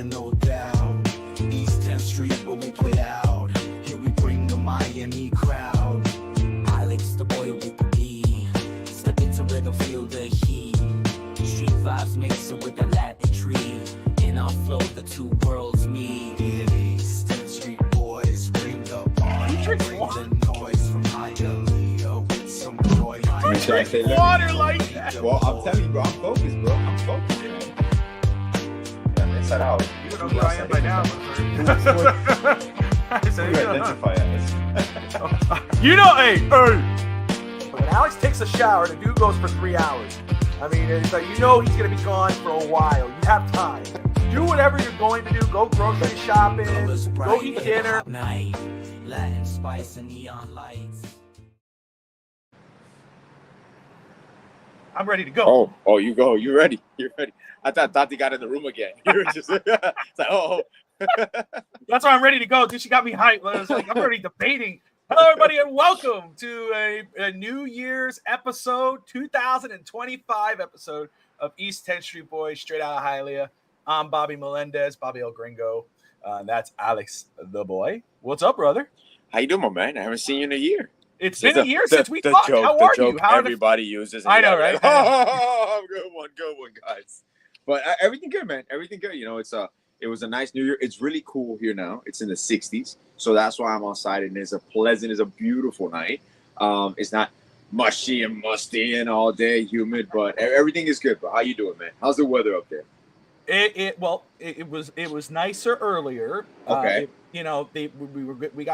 Hialeah, no doubt. East 10th Street where we play out. Here we bring the Miami crowd. Alex, the boy with the D. Step into rhythm, feel the heat. Street vibes mixing with the Latin tree. In our flow, the two worlds meet. East 10th Street boys bring the party. Bring the noise from Hialeah with some joy. Drink water like that. Well, I'm telling you, bro. I'm focused, bro. I'm focused, man. Yeah, inside out. You know who I am by now. Identify as. You know, hey. When Alex takes a shower, the dude goes for 3 hours. I mean, it's like, you know he's going to be gone for a while. You have time. Do whatever you're going to do. Go grocery shopping. Go eat dinner. Night, Latin spice and neon lights. I'm ready to go. Oh, you go. You ready? You're ready. I thought Tati got in the room again. You were just it's like, oh. That's why I'm ready to go. Dude, she got me hyped. I was like, I'm already debating. Hello, everybody, and welcome to a New Year's episode, 2025 episode of East 10th Street Boys, straight out of Hialeah. I'm Bobby Melendez, Bobby El Gringo. That's Alex the boy. What's up, brother? How you doing, my man? I haven't seen you in a year. It's been a year since we talked. Joke, How are you? How everybody uses. I know, right? Oh, good one, guys. But everything good, man. Everything good. You know, it was a nice New Year. It's really cool here now. It's in the 60s, so that's why I'm outside, and it's a beautiful night. It's not mushy and musty and all day humid, but everything is good. But how you doing, man? How's the weather up there? It was nicer earlier. Okay. We got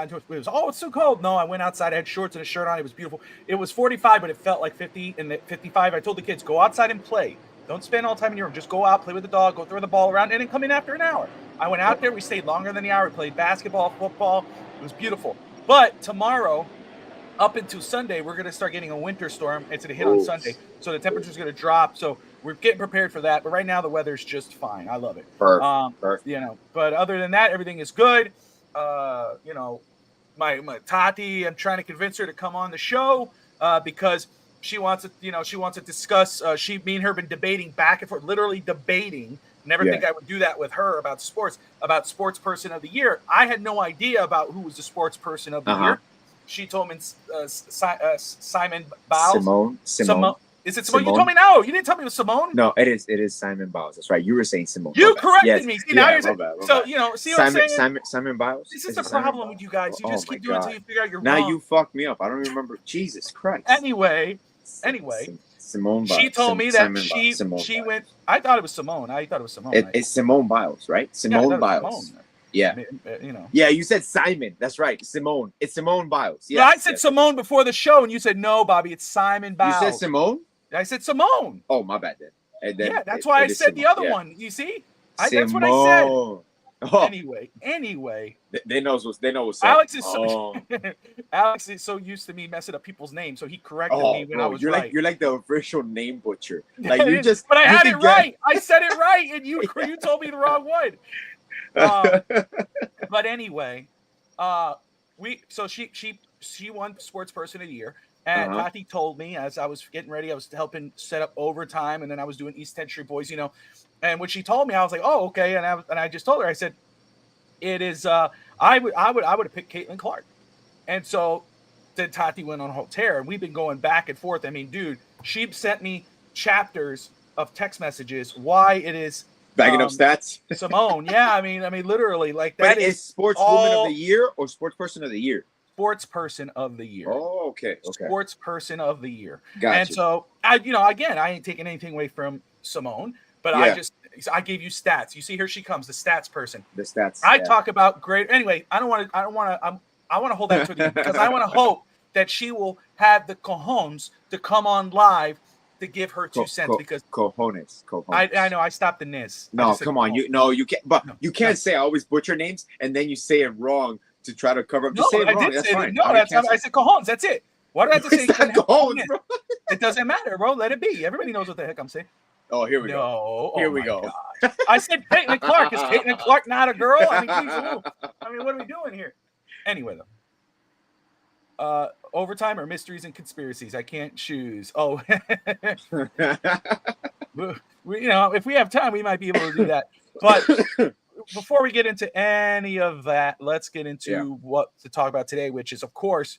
into it. It was, it's so cold. No, I went outside. I had shorts and a shirt on. It was beautiful. It was 45, but it felt like 50. And at 55, I told the kids, go outside and play. Don't spend all the time in your room. Just go out, play with the dog, go throw the ball around, and then come in after an hour. I went out there. We stayed longer than the hour. We played basketball, football. It was beautiful. But tomorrow, up until Sunday, we're going to start getting a winter storm. It's going to hit on Sunday. So the temperature's going to drop. So we're getting prepared for that. But right now, the weather's just fine. I love it. Perfect. But other than that, everything is good. My Tati, I'm trying to convince her to come on the show because she wants to discuss. Me and her have been debating back and forth, literally debating. Never think I would do that with her about sports person of the year. I had no idea about who was the sports person of the year. She told me Simon Biles. Simone. Is it Simone? You told me no. You didn't tell me it was Simone. No, it is Simon Biles. That's right. You were saying Simone. You corrected me. See, now you're saying. So see what I'm saying? Simon Biles. This is the problem with you guys. You just keep doing it until you figure out you're wrong. Now you fucked me up. I don't remember. Jesus Christ. Anyway, Simone Biles. She told me that she went. I thought it was Simone. It's Simone Biles, right? Simone Biles. Yeah. Yeah, you said Simon. That's right. Simone. It's Simone Biles. Yeah. I said Simone before the show, and you said no, Bobby. It's Simon Biles. You said Simone? I said Simone. Oh, my bad then. Yeah, that's why I said the other one. You see? That's what I said. Oh. Anyway. They know what's up. Alex is Alex is so used to me messing up people's names, so he corrected me when I was right. You're like the official name butcher. Like you just. But I had it right. I said it right, and you told me the wrong one. But anyway, she won Sports Person of the Year. And Tati told me as I was getting ready, I was helping set up overtime, and then I was doing East 10th Street Boys, And when she told me, I was like, "Oh, okay." And I just told her, I said, "It is." I would have picked Caitlin Clark. And so then Tati went on a whole tear, and we've been going back and forth. I mean, dude, she sent me chapters of text messages why it is bagging up stats. Simone, yeah. I mean, literally, like that. But is Sportswoman of the Year or Sports Person of the Year? Sports Person of the Year. Oh, okay. Sports Person of the Year. Gotcha. And so, again, I ain't taking anything away from Simone, but I gave you stats. You see, here she comes, the stats person. The stats. I talk about great. Anyway, I want to hold that to you because I want to hope that she will have the cojones to come on live to give her 2 cents because cojones. I know I stopped the nis. No, come on. You can't. But you can't say I always butcher names and then you say it wrong to try to cover up. Just say it wrong. That's fine. No, I said cojones. That's it. Why do I have to say cojones, bro? It doesn't matter, bro. Let it be. Everybody knows what the heck I'm saying. Oh, here we go. Here we go. I said Caitlin Clark. Is Caitlin Clark not a girl? I mean, what are we doing here? Anyway, though. Overtime or mysteries and conspiracies? I can't choose. Oh, if we have time, we might be able to do that. But before we get into any of that, let's get into what to talk about today, which is, of course,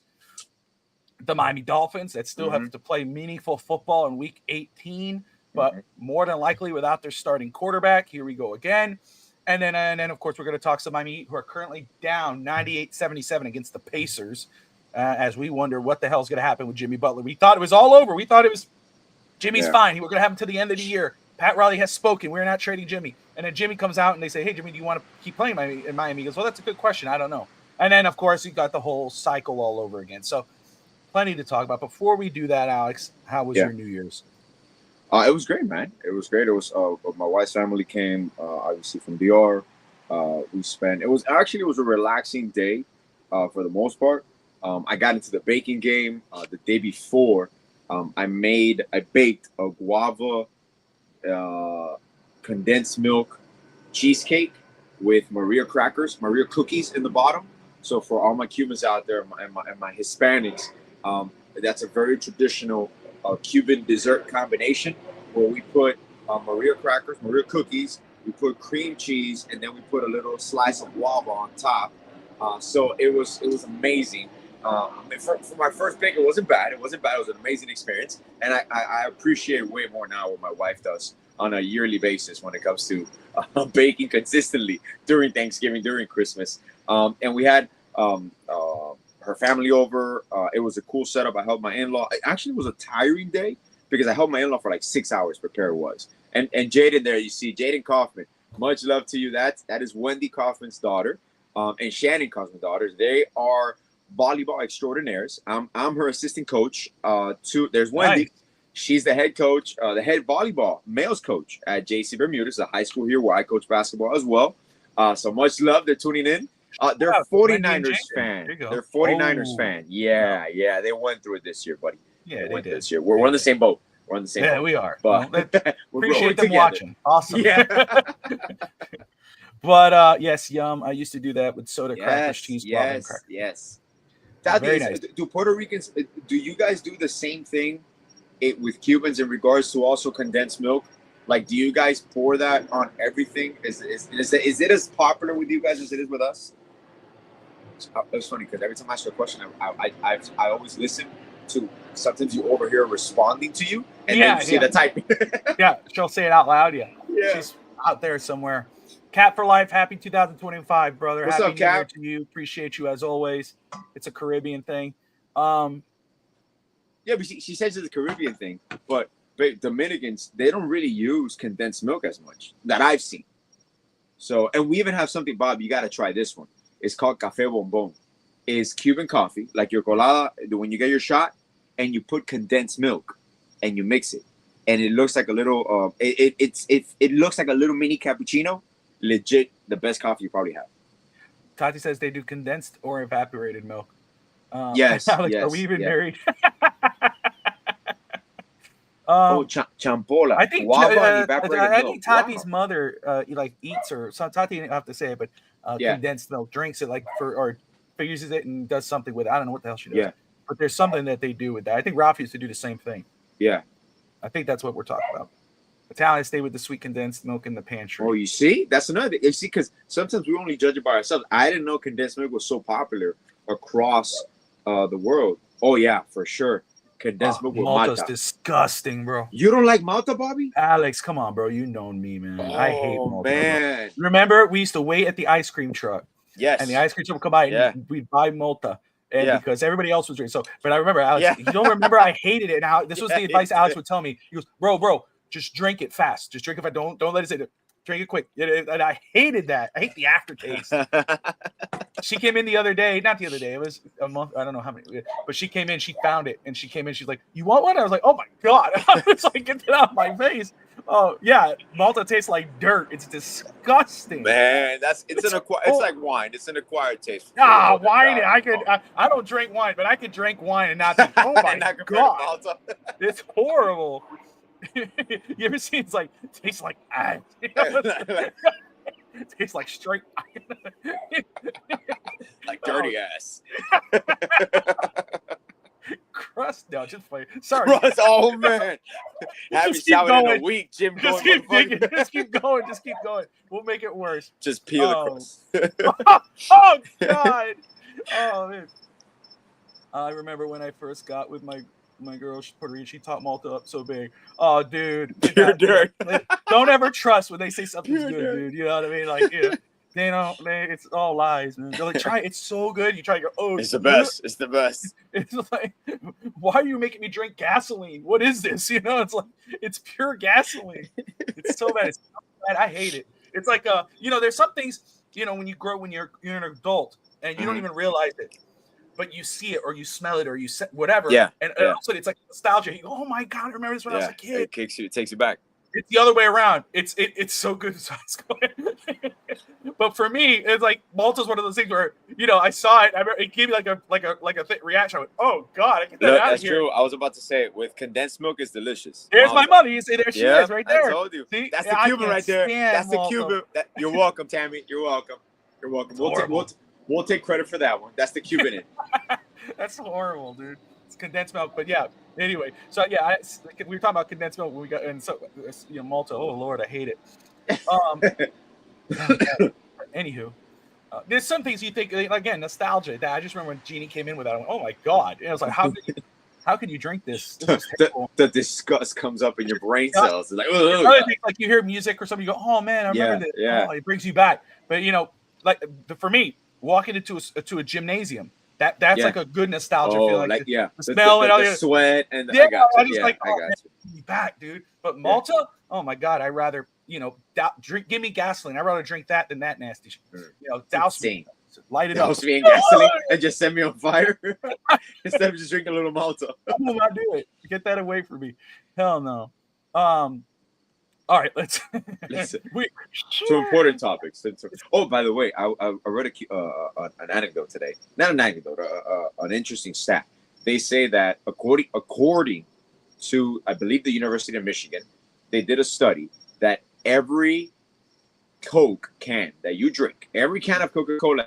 the Miami Dolphins that still have to play meaningful football in Week 18, but more than likely without their starting quarterback. Here we go again. And then, of course, we're going to talk some Miami Heat, who are currently down 98-77 against the Pacers, as we wonder what the hell is going to happen with Jimmy Butler. We thought it was all over. We thought it was Jimmy's fine. We're going to have him to the end of the year. Pat Riley has spoken. We're not trading Jimmy. And then Jimmy comes out and they say, hey, Jimmy, do you want to keep playing in Miami? He goes, well, that's a good question. I don't know. And then, of course, you got the whole cycle all over again. So plenty to talk about. Before we do that, Alex, how was your New Year's? It was great, man. It was great. It was my wife's family came, obviously from DR. We spent. It was a relaxing day, for the most part. I got into the baking game the day before. I baked a guava condensed milk cheesecake with Maria cookies in the bottom. So for all my Cubans out there and my Hispanics, that's a very traditional Cuban dessert combination where we put Maria cookies, we put cream cheese, and then we put a little slice of guava on top. So it was amazing. For my first bake, it wasn't bad. It was an amazing experience, and I appreciate way more now what my wife does on a yearly basis when it comes to baking consistently during Thanksgiving, during Christmas. And we had her family over. It was a cool setup. I helped my in-law. It actually was a tiring day because I helped my in-law for like 6 hours prepare it was. And Jaden there, you see Jaden Kaufman. Much love to you. That is Wendy Kaufman's daughter, and Shannon Kaufman's daughter. They are volleyball extraordinaires. I'm her assistant coach. There's Wendy. Nice. She's the head coach, the head volleyball males coach at JC Bermuda, a high school here where I coach basketball as well. So much love. They're tuning in. They're 49ers fan. They're 49ers fan. Yeah. They went through it this year, buddy. Yeah, they did. This year. We're on the same boat. We're on the same boat. Yeah, we are. But appreciate them watching. Awesome. Yeah. But yes, yum. I used to do that with soda crackers, cheese, and crackers. Yes. Very nice. Do Puerto Ricans? Do you guys do the same thing with Cubans in regards to also condensed milk? Like, do you guys pour that on everything? Is it as popular with you guys as it is with us? It's funny because every time I ask you a question, I always listen to. Sometimes you overhear responding to you, and then you see the typing. Yeah, she'll say it out loud. Yeah, she's out there somewhere. Cat for life. Happy 2025, brother. What's happy up, Cap? New Year to you. Appreciate you as always. It's a Caribbean thing. Yeah, but she says it's a Caribbean thing, but Dominicans, they don't really use condensed milk as much that I've seen. So, and we even have something, Bob, you got to try this one. It's called Café Bombón. It's Cuban coffee, like your colada, when you get your shot, and you put condensed milk and you mix it. And it looks like a little, it looks like a little mini cappuccino. Legit, the best coffee you probably have. Tati says they do condensed or evaporated milk. Yes, Alex, yes. Are we even married? Champola. I think Tati's mother eats or so Tati didn't have to say it, but condensed milk, drinks it or uses it and does something with it. I don't know what the hell she does. Yeah. But there's something that they do with that. I think Ralph used to do the same thing. Yeah. I think that's what we're talking about. Italians stay with the sweet condensed milk in the pantry. Oh, you see? That's another thing. You see, because sometimes we only judge it by ourselves. I didn't know condensed milk was so popular across the world. Oh, yeah, for sure. Condensed milk with Malta's Malta. Disgusting, bro. You don't like Malta, Bobby? Alex, come on, bro. You know me, man. I hate Malta. Man. Bro. Remember, we used to wait at the ice cream truck. Yes. And the ice cream truck would come by and we'd buy Malta. And because everybody else was drinking. So, but I remember, Alex, you don't remember I hated it. And this was the advice Alex would tell me. He goes, bro, just drink it fast. Just drink it. Don't let it sit. Drink it quick. And I hated that. I hate the aftertaste. She came in the other day. Not the other day. It was a month. I don't know how many. But she came in. She found it. And she came in. She's like, you want one? I was like, oh, my God. I was like, get it out of my face. Oh, yeah. Malta tastes like dirt. It's disgusting. Man, it's like wine. It's an acquired taste. Wine. I don't drink wine, but I could drink wine and not think, oh, my God. It's horrible. You ever seen it's like tastes like iron? Tastes like straight iron. Like dirty ass. Crust. No, just play. Sorry. Crust. Oh man. Haven't Just keep showered in a going. week, Jim. Just Going, keep motherfucker. digging. Just keep going. Just keep going. We'll make it worse. Just peel the Oh. crust. Oh God. Oh man. I remember when I first got with my girl, she's Puerto Rican. She taught Malta up so big. Oh, dude. Pure dirt. Don't ever trust when they say something's Pure good, dirt. dude. You know what I mean? Like, you know, it's all lies, man. They're like, try. It's so good. You try. You go, oh, It's the best. It's the best. It's like, why are you making me drink gasoline? What is this? You know, it's like it's pure gasoline. It's so bad. It's so bad. I hate it. It's like you know, there's some things, you know, when you grow, when you're an adult and you don't even realize it, but you see it or you smell it or you whatever. Yeah. And also it's like nostalgia. You go, oh my God, I remember this when I was a kid. It kicks you. It takes you back. It's the other way around. It's so good. But for me, it's like Malta's one of those things where, you know, I saw it. It gave me like a reaction. I went, oh God, I get that out of That's here. true. I was about to say, with condensed milk, it's delicious. There's my mother. You see, there she is, right there. I told you. See? That's the I Cuban can't right there. stand That's the Malta. Cuban. You're welcome, Tammy. You're welcome. You're welcome. We'll take credit for that one. That's the Cuban in. That's horrible, dude. It's condensed milk, but yeah. Anyway, so yeah, we were talking about condensed milk when we got, and so you know, Malta. Oh Lord, I hate it. Anywho, there's some things you think again, nostalgia. That I just remember when Jeannie came in with that. I went, oh my God! And I was like, how can you drink this? This is terrible. The disgust comes up in your brain cells. It's like, other things, like you hear music or something, you go, oh man, I remember this. Yeah. Oh, it brings you back. But you know, like for me, walking into a gymnasium. That's like a good nostalgia feel. Like the smell and all the sweat and I got you. Just like, oh, man, me back, dude. But Malta, oh my God, I'd rather, you know, give me gasoline. I'd rather drink that than that nasty shit. You know, douse me, light it up. Douse me in gasoline and just set me on fire instead of just drinking a little Malta. I will not do it. Get that away from me. Hell no. All right, let's. Two important topics. Oh, by the way, I read an anecdote today. Not an anecdote, an interesting stat. They say that according to, I believe, the University of Michigan, they did a study that every Coke can that you drink, every can of Coca-Cola.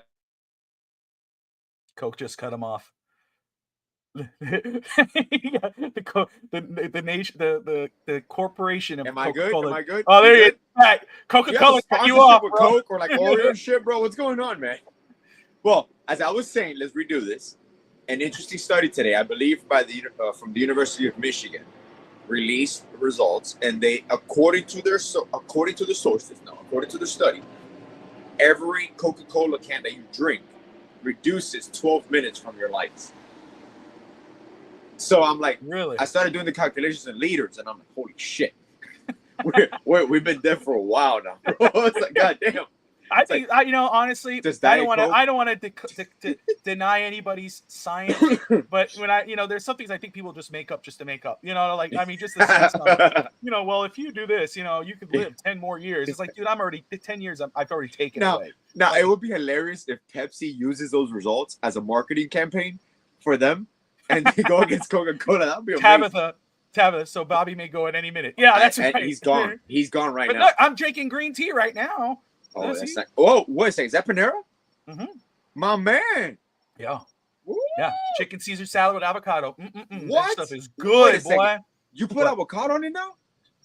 Coke just cut him off. The corporation of Coca-Cola. Am I good? Oh, there you go. Coca-Cola cut you off, with bro. Coke or like Oreo shit, bro. What's going on, man? Well, as I was saying, let's redo this. An interesting study today, I believe, by from the University of Michigan, released results, and they, according to the sources, according to the study, every Coca-Cola can that you drink reduces 12 minutes from your life. So I'm like, really? I started doing the calculations in liters, and I'm like, holy shit, we've been dead for a while now, bro. It's like, goddamn. I think, you know, honestly, I don't want to deny anybody's science, but when there's some things I think people just make up just to make up. You know, like, I mean, just the sense of, you know, well, if you do this, you know, you could live 10 more years. It's like, dude, I'm already 10 years. I've already taken away. Now, it would be hilarious if Pepsi uses those results as a marketing campaign for them, and they go against Coca-Cola. That would be amazing. Tabitha, so Bobby may go at any minute. Yeah, that's right. And he's gone. He's gone right now. Look, I'm drinking green tea right now. Oh, that's not, oh, wait a second. Is that Panera? Mm-hmm. My man. Yeah. Woo. Yeah. Chicken Caesar salad with avocado. What? That stuff is good, boy. You put avocado on it now?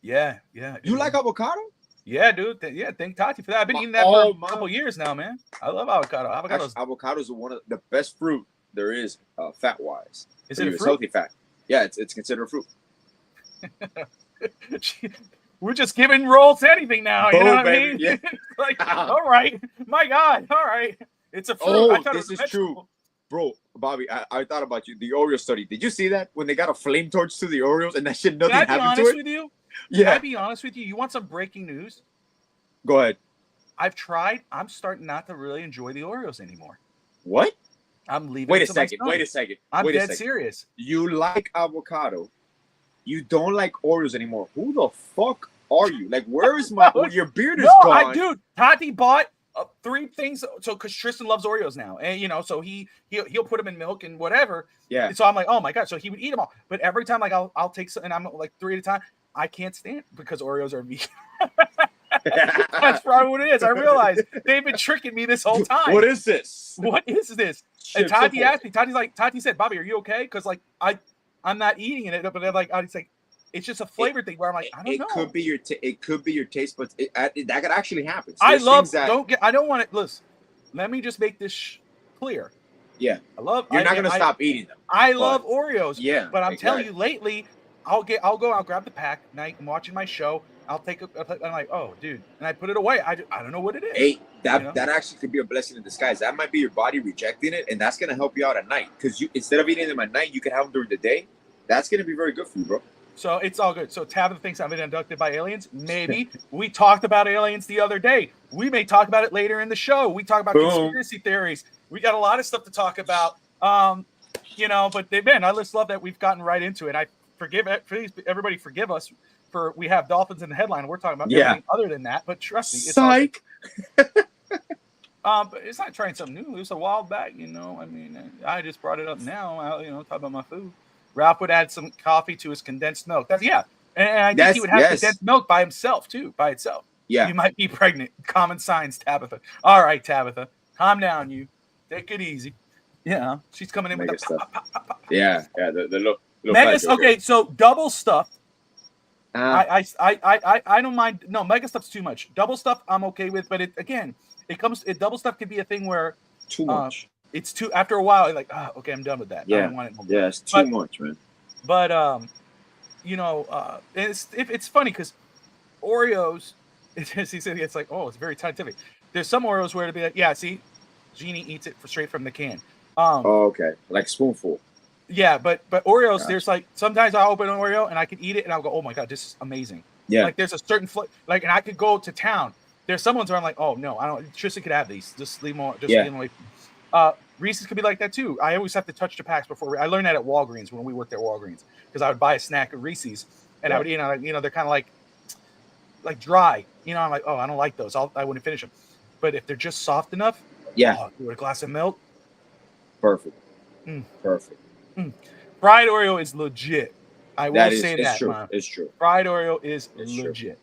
Yeah. You like avocado? Yeah, dude. Thank Tati for that. I've been eating that for a couple years now, man. I love avocado. Avocado is one of the best fruit there is, fat-wise. Is it a fruit? Healthy fat. Yeah, it's considered a fruit. We're just giving roles to anything now. You know what I mean? Yeah. Like, all right. My God. All right. It's a fruit. Oh, this is true. Bro, Bobby, I thought about you. The Oreo study. Did you see that? When they got a flame torch to the Oreos and that shit, nothing happened to it? Can I be honest with you? Yeah. Can I be honest with you? You want some breaking news? Go ahead. I've tried. I'm starting not to really enjoy the Oreos anymore. What? I'm leaving. Wait a second. I'm dead serious. You like avocado. You don't like Oreos anymore. Who the fuck are you? Like, where is your beard is gone? Dude, Tati bought 3 things. So, because Tristan loves Oreos now, and you know, so he'll put them in milk and whatever. Yeah. So I'm like, oh my God. So he would eat them all. But every time, like, I'll take some, and I'm like 3 at a time. I can't stand it because Oreos are vegan. That's probably what it is. I realized they've been tricking me this whole time. What is this? What is this? And Tati asked me. Tati said, Bobby, are you okay? Because like I'm not eating it, but they're like, I'd say, It's just a flavor thing where I'm like, I don't know. Could be your it could be your taste, but that could actually happen. I don't want it. Listen, let me just make this clear. Yeah, You're not gonna stop eating them. I love Oreos. Yeah, but I'm telling you, lately, I'll grab the pack. Night, I'm watching my show. I'm like, oh, dude, and I put it away. I don't know what it is. Hey, that actually could be a blessing in disguise. That might be your body rejecting it, and that's gonna help you out at night. Because instead of eating them at night, you can have them during the day. That's gonna be very good for you, bro. So it's all good. So Tabitha thinks I've been abducted by aliens. Maybe. We talked about aliens the other day. We may talk about it later in the show. We talk about conspiracy theories. We got a lot of stuff to talk about. But man, I just love that we've gotten right into it. Please, everybody forgive us for we have Dolphins in the headline. We're talking about everything other than that. But trust me, it's psych. But it's not trying something new. It was a while back, I mean, I just brought it up now. Talk about my food. Ralph would add some coffee to his condensed milk. And I think he would have condensed milk by itself. Yeah. You might be pregnant. Common signs, Tabitha. All right, Tabitha. Calm down, you. Take it easy. Yeah. She's coming in with the pop. Yeah. The little mega. Okay, so double stuff. I don't mind. No, mega stuff's too much. Double stuff I'm okay with, but double stuff could be a thing where too much. It's too after a while. Like, okay, I'm done with that. Yeah, I don't want it no more. Yeah, it's too much, man. But it's funny because Oreos. It's like, oh, it's very scientific. There's some Oreos where it'd be like, yeah, see, Jeannie eats it straight from the can. Okay, like spoonful. Yeah, but Oreos, there's like sometimes I'll open an Oreo and I can eat it and I'll go, oh my god, this is amazing. Yeah, like there's a certain and I could go to town. There's some ones where I'm like, oh no, I don't. Tristan could have these. Just leave them. Leave them away. Reese's could be like that too. I always have to touch the packs before. I learned that at Walgreens when we worked at Walgreens because I would buy a snack of Reese's and I would eat. They're kind of like dry. I'm like, oh, I don't like those. I wouldn't finish them. But if they're just soft enough, with a glass of milk, perfect. Perfect. Fried Oreo is legit. I will say that. True. It's true. Fried Oreo is legit.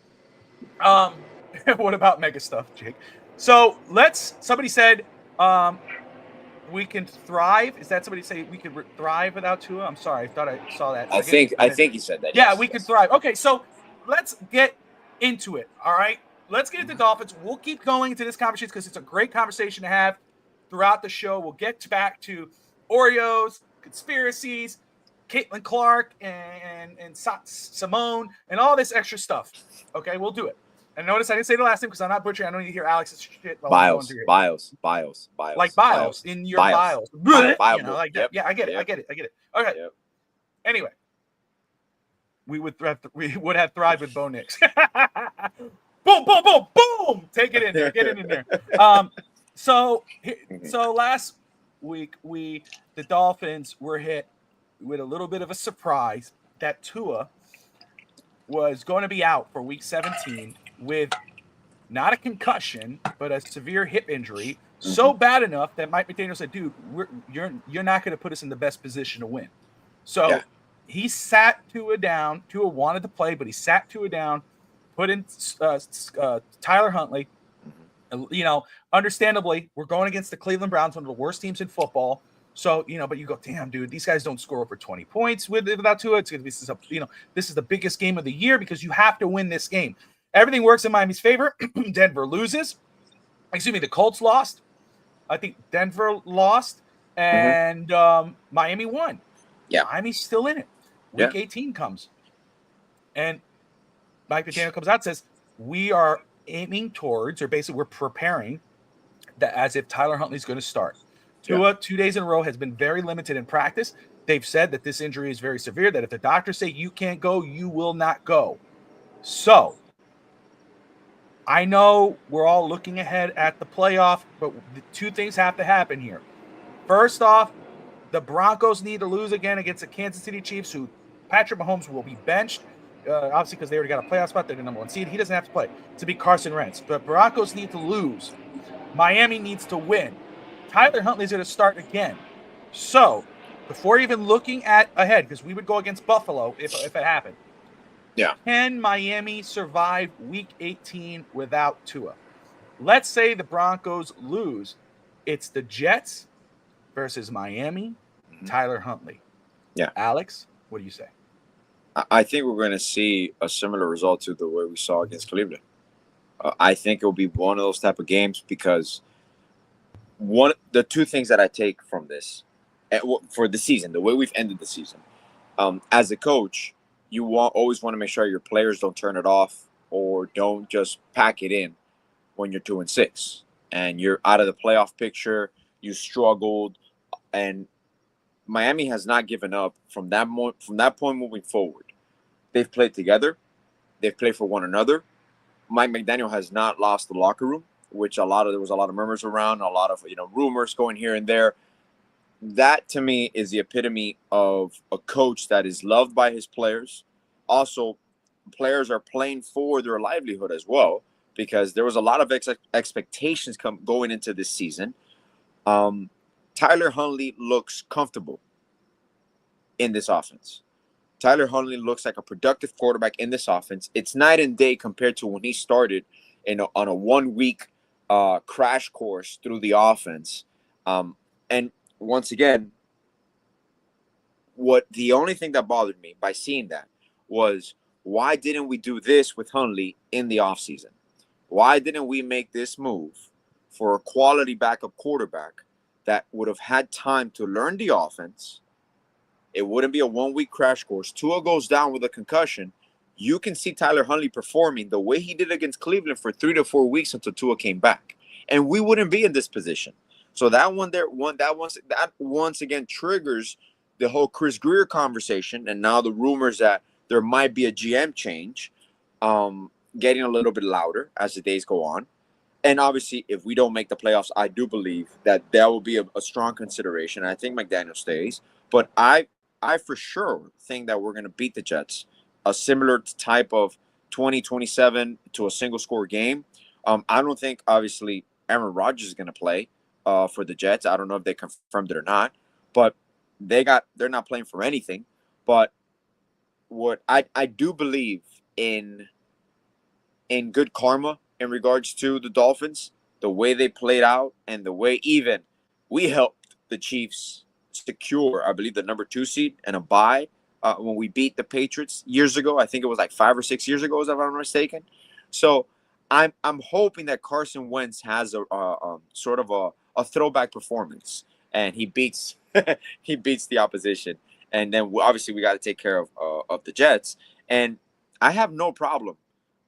What about mega stuff, Jake? So somebody said, we can thrive. Is that somebody say we could thrive without Tua? I'm sorry. I thought I saw that. I think he said that. Yeah, we can thrive. Okay, so let's get into it. All right. Let's get into Dolphins. We'll keep going into this conversation because it's a great conversation to have throughout the show. We'll get back to Oreos, conspiracies, Caitlin Clark, and Simone, and all this extra stuff. Okay, we'll do it. And notice I didn't say the last name because I'm not butchering. I don't need to hear Alex's shit. Bios. Like bios in your bios. Like that. Yeah, I get it. Okay. Yep. Anyway, we would have thrived with Bo Nix. Boom, boom, boom, boom. Take it in there. Get it in there. So last week the Dolphins were hit with a little bit of a surprise that Tua was going to be out for week 17 with not a concussion, but a severe hip injury, so bad enough that Mike McDaniel said, dude, you're not going to put us in the best position to win. So he sat Tua down. Tua wanted to play, but he sat Tua down, put in Tyler Huntley. Understandably, we're going against the Cleveland Browns, one of the worst teams in football. So, but you go, damn, dude, these guys don't score over 20 points without Tua. This is the biggest game of the year because you have to win this game. Everything works in Miami's favor. Denver loses. The Colts lost. I think Denver lost, and Miami won. Yeah, Miami's still in it. Week 18 comes, and Mike McDaniel comes out and says, we are aiming towards, or basically we're preparing that as if Tyler Huntley's going to start. Tua, 2 days in a row, has been very limited in practice. They've said that this injury is very severe, that if the doctors say you can't go, you will not go. So I know we're all looking ahead at the playoff, but the two things have to happen here. First off, the Broncos need to lose again against the Kansas City Chiefs, who Patrick Mahomes will be benched, obviously because they already got a playoff spot. They're the number one seed. He doesn't have to play to beat Carson Wentz. But Broncos need to lose. Miami needs to win. Tyler Huntley's going to start again. So before even looking ahead, because we would go against Buffalo if it happened. Yeah. Can Miami survive week 18 without Tua? Let's say the Broncos lose. It's the Jets versus Miami, Tyler Huntley. Yeah. Alex, what do you say? I think we're going to see a similar result to the way we saw against Cleveland. I think it will be one of those type of games because the two things that I take from this for the season, the way we've ended the season, as a coach, you always want to make sure your players don't turn it off or don't just pack it in when you're 2-6 and you're out of the playoff picture. You struggled, and Miami has not given up from that point moving forward. They've played together. They've played for one another. Mike McDaniel has not lost the locker room, which there was a lot of murmurs around, a lot of rumors going here and there. That to me is the epitome of a coach that is loved by his players. Also, players are playing for their livelihood as well because there was a lot of expectations going into this season. Tyler Huntley looks comfortable in this offense. Tyler Huntley looks like a productive quarterback in this offense. It's night and day compared to when he started on a 1 week crash course through the offense. And once again, the only thing that bothered me by seeing that was, why didn't we do this with Huntley in the offseason? Why didn't we make this move for a quality backup quarterback that would have had time to learn the offense? It wouldn't be a 1 week crash course. Tua goes down with a concussion. You can see Tyler Huntley performing the way he did against Cleveland for 3 to 4 weeks until Tua came back, and we wouldn't be in this position. So that once again triggers the whole Chris Greer conversation, and now the rumors that there might be a GM change, getting a little bit louder as the days go on. And obviously, if we don't make the playoffs, I do believe that will be a strong consideration. I think McDaniel stays, but I for sure think that we're going to beat the Jets, a similar type of 20-27 to a single score game. I don't think obviously Aaron Rodgers is going to play for the Jets. I don't know if they confirmed it or not, but they're not playing for anything. But what I do believe in good karma in regards to the Dolphins, the way they played out and the way even we helped the Chiefs secure, I believe, the number 2 seed and a bye when we beat the Patriots years ago. I think it was like 5 or 6 years ago, if I'm not mistaken. So I'm hoping that Carson Wentz has a sort of a throwback performance and he beats the opposition. And then obviously we got to take care of the Jets. And I have no problem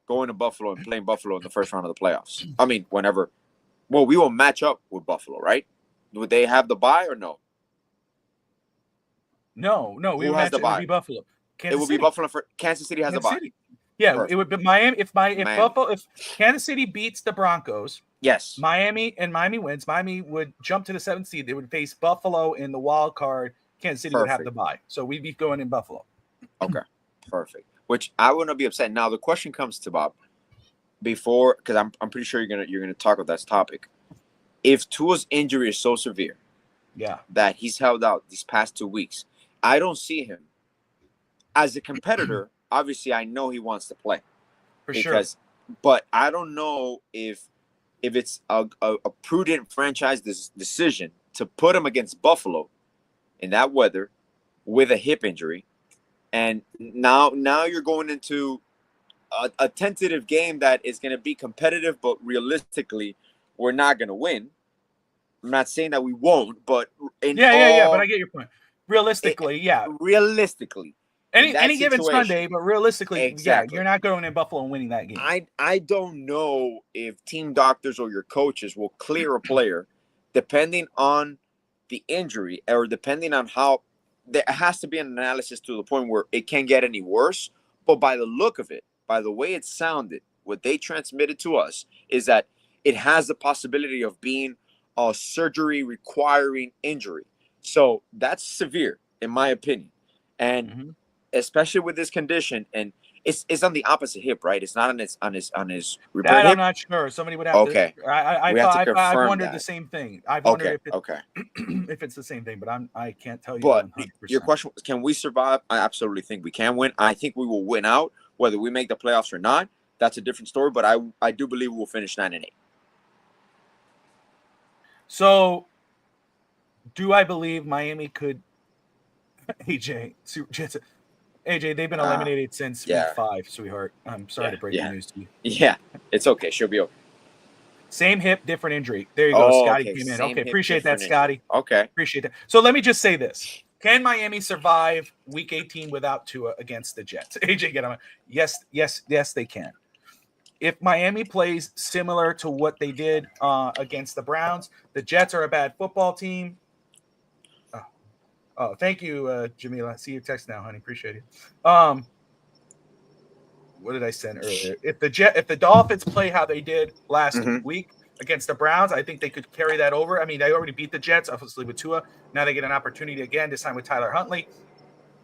going to Buffalo and playing Buffalo in the first round of the playoffs. I mean, whenever. Well, we will match up with Buffalo, right? Would they have the bye or no? No. We would match it. It would be Buffalo. It would be Buffalo for Kansas City has a bye. Yeah, perfect. It would be Miami. If Kansas City beats the Broncos, yes, Miami wins. Miami would jump to the 7th seed. They would face Buffalo in the wild card. Kansas City would have the bye, so we'd be going in Buffalo. Okay, perfect. Which I wouldn't be upset. Now the question comes to Bob before, because I'm pretty sure you're gonna talk about that topic. If Tua's injury is so severe, that he's held out these past 2 weeks, I don't see him as a competitor. Obviously, I know he wants to play for sure, but I don't know if it's a prudent franchise decision to put him against Buffalo in that weather with a hip injury, and now you're going into a tentative game that is going to be competitive, but realistically, we're not going to win. I'm not saying that we won't, but but I get your point. Realistically, realistically. Any given Sunday, but realistically, exactly. You're not going in Buffalo and winning that game. I don't know if team doctors or your coaches will clear a player depending on the injury or depending on how. There has to be an analysis to the point where it can't get any worse. But by the look of it, by the way it sounded, what they transmitted to us is that it has the possibility of being a surgery requiring injury. So that's severe, in my opinion. And especially with this condition, and it's on the opposite hip, right? It's not on his repair hip. I'm not sure. Somebody would have to. I've wondered the same thing. I've wondered if it's the same thing, but I can't tell you. But 100%. Your question was, can we survive? I absolutely think we can win. I think we will win out, whether we make the playoffs or not. That's a different story. But I do believe we'll finish 9-8. So, do I believe Miami could? AJ, AJ, they've been eliminated since week 5, sweetheart. I'm sorry to break the news to you. Yeah, it's okay. She'll be okay. Same hip, different injury. There you go. Scotty came in. Okay, appreciate that, Scotty. Okay. Appreciate that. So let me just say this. Can Miami survive week 18 without Tua against the Jets? AJ, get on. Yes, they can. If Miami plays similar to what they did against the Browns, the Jets are a bad football team. Oh, thank you, Jamila. I see your text now, honey. Appreciate it. What did I send earlier? If the Dolphins play how they did last week against the Browns, I think they could carry that over. I mean, they already beat the Jets, obviously, with Tua. Now they get an opportunity again, this time with Tyler Huntley.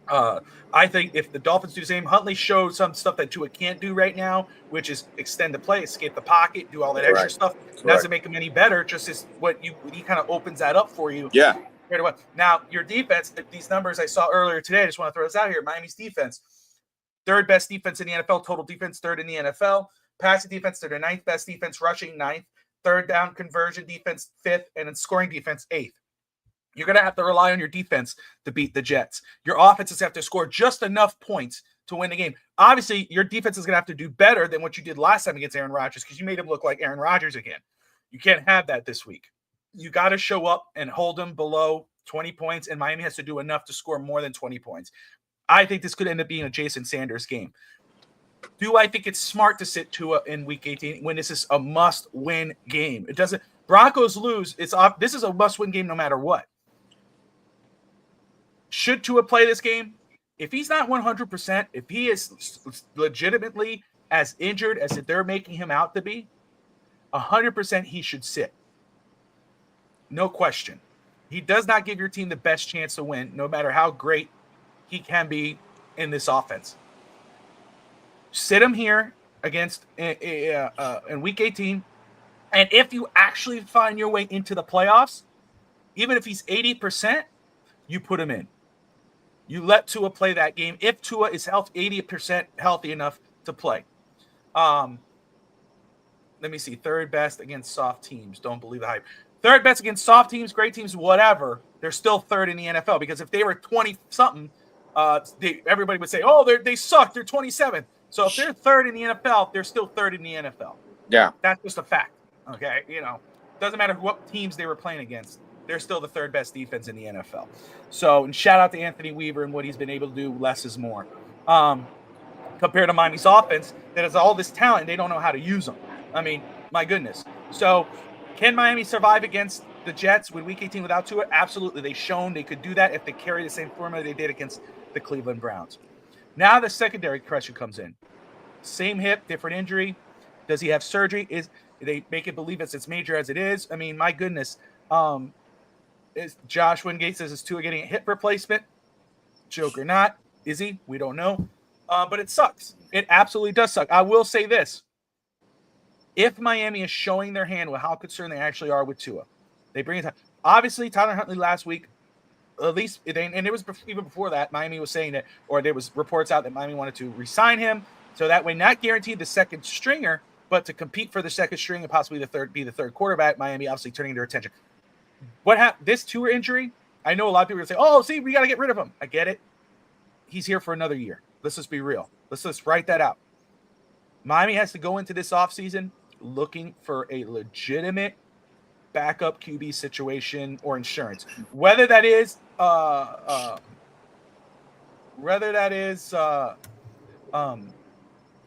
I think if the Dolphins do the same, Huntley showed some stuff that Tua can't do right now, which is extend the play, escape the pocket, do all that extra stuff. Doesn't make him any better. Just as he kind of opens that up for you. Yeah. Right away. Now your defense, these numbers I saw earlier today, I just want to throw this out here. Miami's defense, third best defense in the NFL, total defense, third in the NFL. Passing defense, they're the ninth best defense, rushing ninth, third down conversion defense, fifth, and then scoring defense, eighth. You're going to have to rely on your defense to beat the Jets. Your offenses have to score just enough points to win the game. Obviously, your defense is going to have to do better than what you did last time against Aaron Rodgers because you made him look like Aaron Rodgers again. You can't have that this week. You got to show up and hold them below 20 points, and Miami has to do enough to score more than 20 points. I think this could end up being a Jason Sanders game. Do I think it's smart to sit Tua in Week 18 when this is a must-win game? It doesn't. Broncos lose. This is a must-win game no matter what. Should Tua play this game? If he's not 100%, if he is legitimately as injured as they're making him out to be, 100% he should sit. No question. He does not give your team the best chance to win, no matter how great he can be in this offense. Sit him here against in Week 18, and if you actually find your way into the playoffs, even if he's 80%, you put him in. You let Tua play that game if Tua is 80% healthy enough to play. Let me see. Third best against soft teams. Don't believe the hype. Third best against soft teams, great teams, whatever. They're still third in the NFL because if they were 20-something, everybody would say, oh, they suck. They're 27. So if they're third in the NFL, they're still third in the NFL. Yeah. That's just a fact. Okay? Doesn't matter what teams they were playing against. They're still the third best defense in the NFL. So, and shout out to Anthony Weaver and what he's been able to do. Less is more. Compared to Miami's offense that has all this talent, they don't know how to use them. I mean, my goodness. So, can Miami survive against the Jets with Week 18 without Tua? Absolutely. They've shown they could do that if they carry the same formula they did against the Cleveland Browns. Now the secondary question comes in. Same hip, different injury. Does he have surgery? They make it believe it's as major as it is? I mean, my goodness. Is Josh Wingate says, is Tua getting a hip replacement? Joke or not. Is he? We don't know. But it sucks. It absolutely does suck. I will say this. If Miami is showing their hand with how concerned they actually are with Tua, they bring it. Obviously, Tyler Huntley last week, at least, and it was even before that, Miami was saying that, or there was reports out that Miami wanted to re-sign him. So that way, not guaranteed the second stringer, but to compete for the second string and possibly be the third quarterback, Miami obviously turning their attention. What happened? This Tua injury, I know a lot of people are going to say, oh, see, we got to get rid of him. I get it. He's here for another year. Let's just be real. Let's just write that out. Miami has to go into this offseason looking for a legitimate backup QB situation or insurance. Whether that is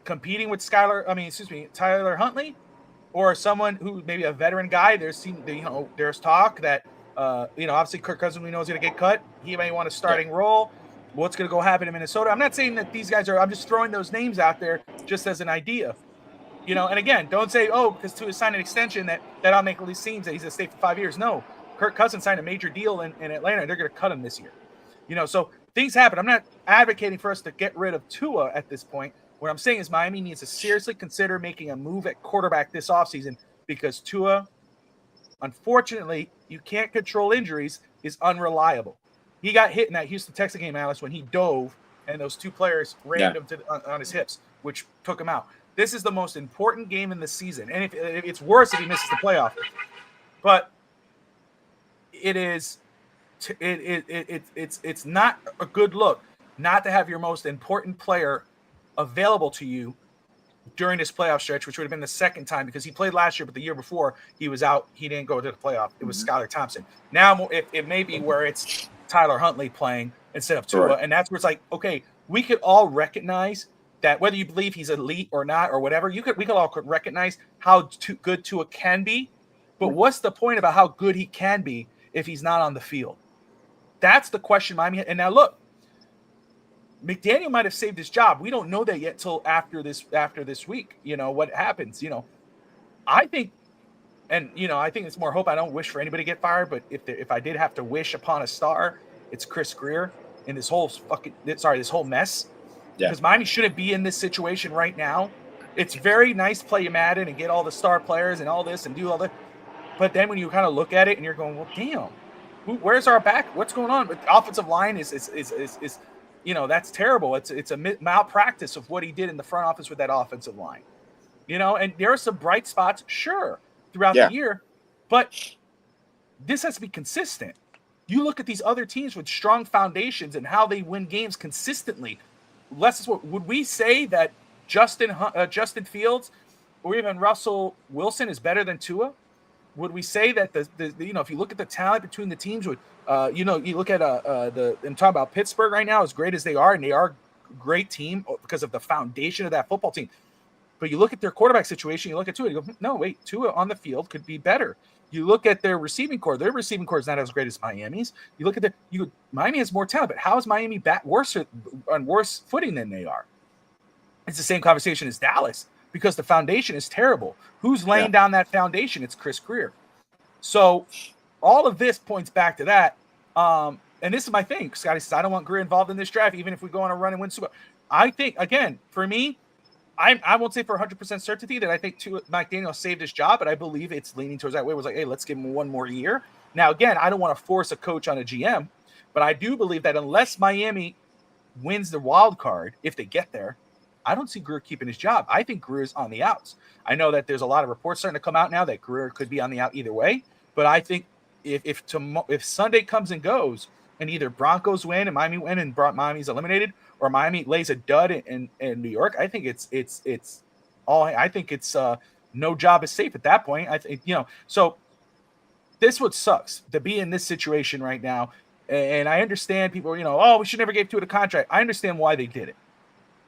competing with Tyler Huntley, or someone who maybe a veteran guy. There's talk that obviously Kirk Cousins we know is going to get cut. He may want a starting role. What's going to go happen in Minnesota? I'm not saying that these guys are. I'm just throwing those names out there just as an idea. And again, don't say, oh, because Tua signed an extension that I'll make all these scenes that he's going to stay for 5 years. No, Kirk Cousins signed a major deal in Atlanta. They're going to cut him this year. So things happen. I'm not advocating for us to get rid of Tua at this point. What I'm saying is Miami needs to seriously consider making a move at quarterback this offseason because Tua, unfortunately, you can't control injuries, is unreliable. He got hit in that Houston Texans game, Alice, when he dove and those two players rammed him on his hips, which took him out. This is the most important game in the season. And if it's worse if he misses the playoff. But it's not a good look. not to have your most important player available to you during this playoff stretch, which would have been the second time because he played last year, but the year before he was out. He didn't go to the playoff. It was Skylar Thompson. Now it may be where it's Tyler Huntley playing instead of Tua. Correct. And that's where it's like, okay, we could all recognize that whether you believe he's elite or not or whatever, we could all recognize how good Tua can be. But what's the point about how good he can be if he's not on the field? That's the question Miami. And now look, McDaniel might have saved his job. We don't know that yet till after this week. You know what happens. You know, I think, and you know, I think it's more hope. I don't wish for anybody to get fired, but if I did have to wish upon a star, it's Chris Greer in this whole mess. Yeah. Because Miami shouldn't be in this situation right now. It's very nice to play Madden and get all the star players and all this and do all that, but then when you kind of look at it and you're going, well, damn, where's our back? What's going on? But the offensive line is you know, that's terrible. It's a malpractice of what he did in the front office with that offensive line. You know, and there are some bright spots, sure, throughout the year, but this has to be consistent. You look at these other teams with strong foundations and how they win games consistently. Would we say that Justin Fields or even Russell Wilson is better than Tua? Would we say that the you know, if you look at the talent between the teams, with you know, you look at I'm talking about Pittsburgh right now, as great as they are, and they are a great team because of the foundation of that football team. But you look at their quarterback situation, you look at Tua, you go, no, wait, Tua on the field could be better. You look at their receiving core is not as great as Miami's. You look at Miami has more talent, but how is Miami on worse footing than they are? It's the same conversation as Dallas because the foundation is terrible. Who's laying down that foundation? It's Chris Greer. So all of this points back to that. And this is my thing. Scotty says, I don't want Greer involved in this draft, even if we go on a run and win Super Bowl. I think, again, for me, I won't say for 100% certainty that I think McDaniel saved his job, but I believe it's leaning towards that way. It was like, hey, let's give him one more year. Now, again, I don't want to force a coach on a GM, but I do believe that unless Miami wins the wild card, if they get there, I don't see Greer keeping his job. I think Greer is on the outs. I know that there's a lot of reports starting to come out now that Greer could be on the out either way, but I think if Sunday comes and goes and either Broncos win and Miami win and Miami's eliminated, or Miami lays a dud in New York, I think it's no job is safe at that point. I think, you know, so this what sucks to be in this situation right now. And I understand people, you know, oh, we should never give Tua a contract. I understand why they did it.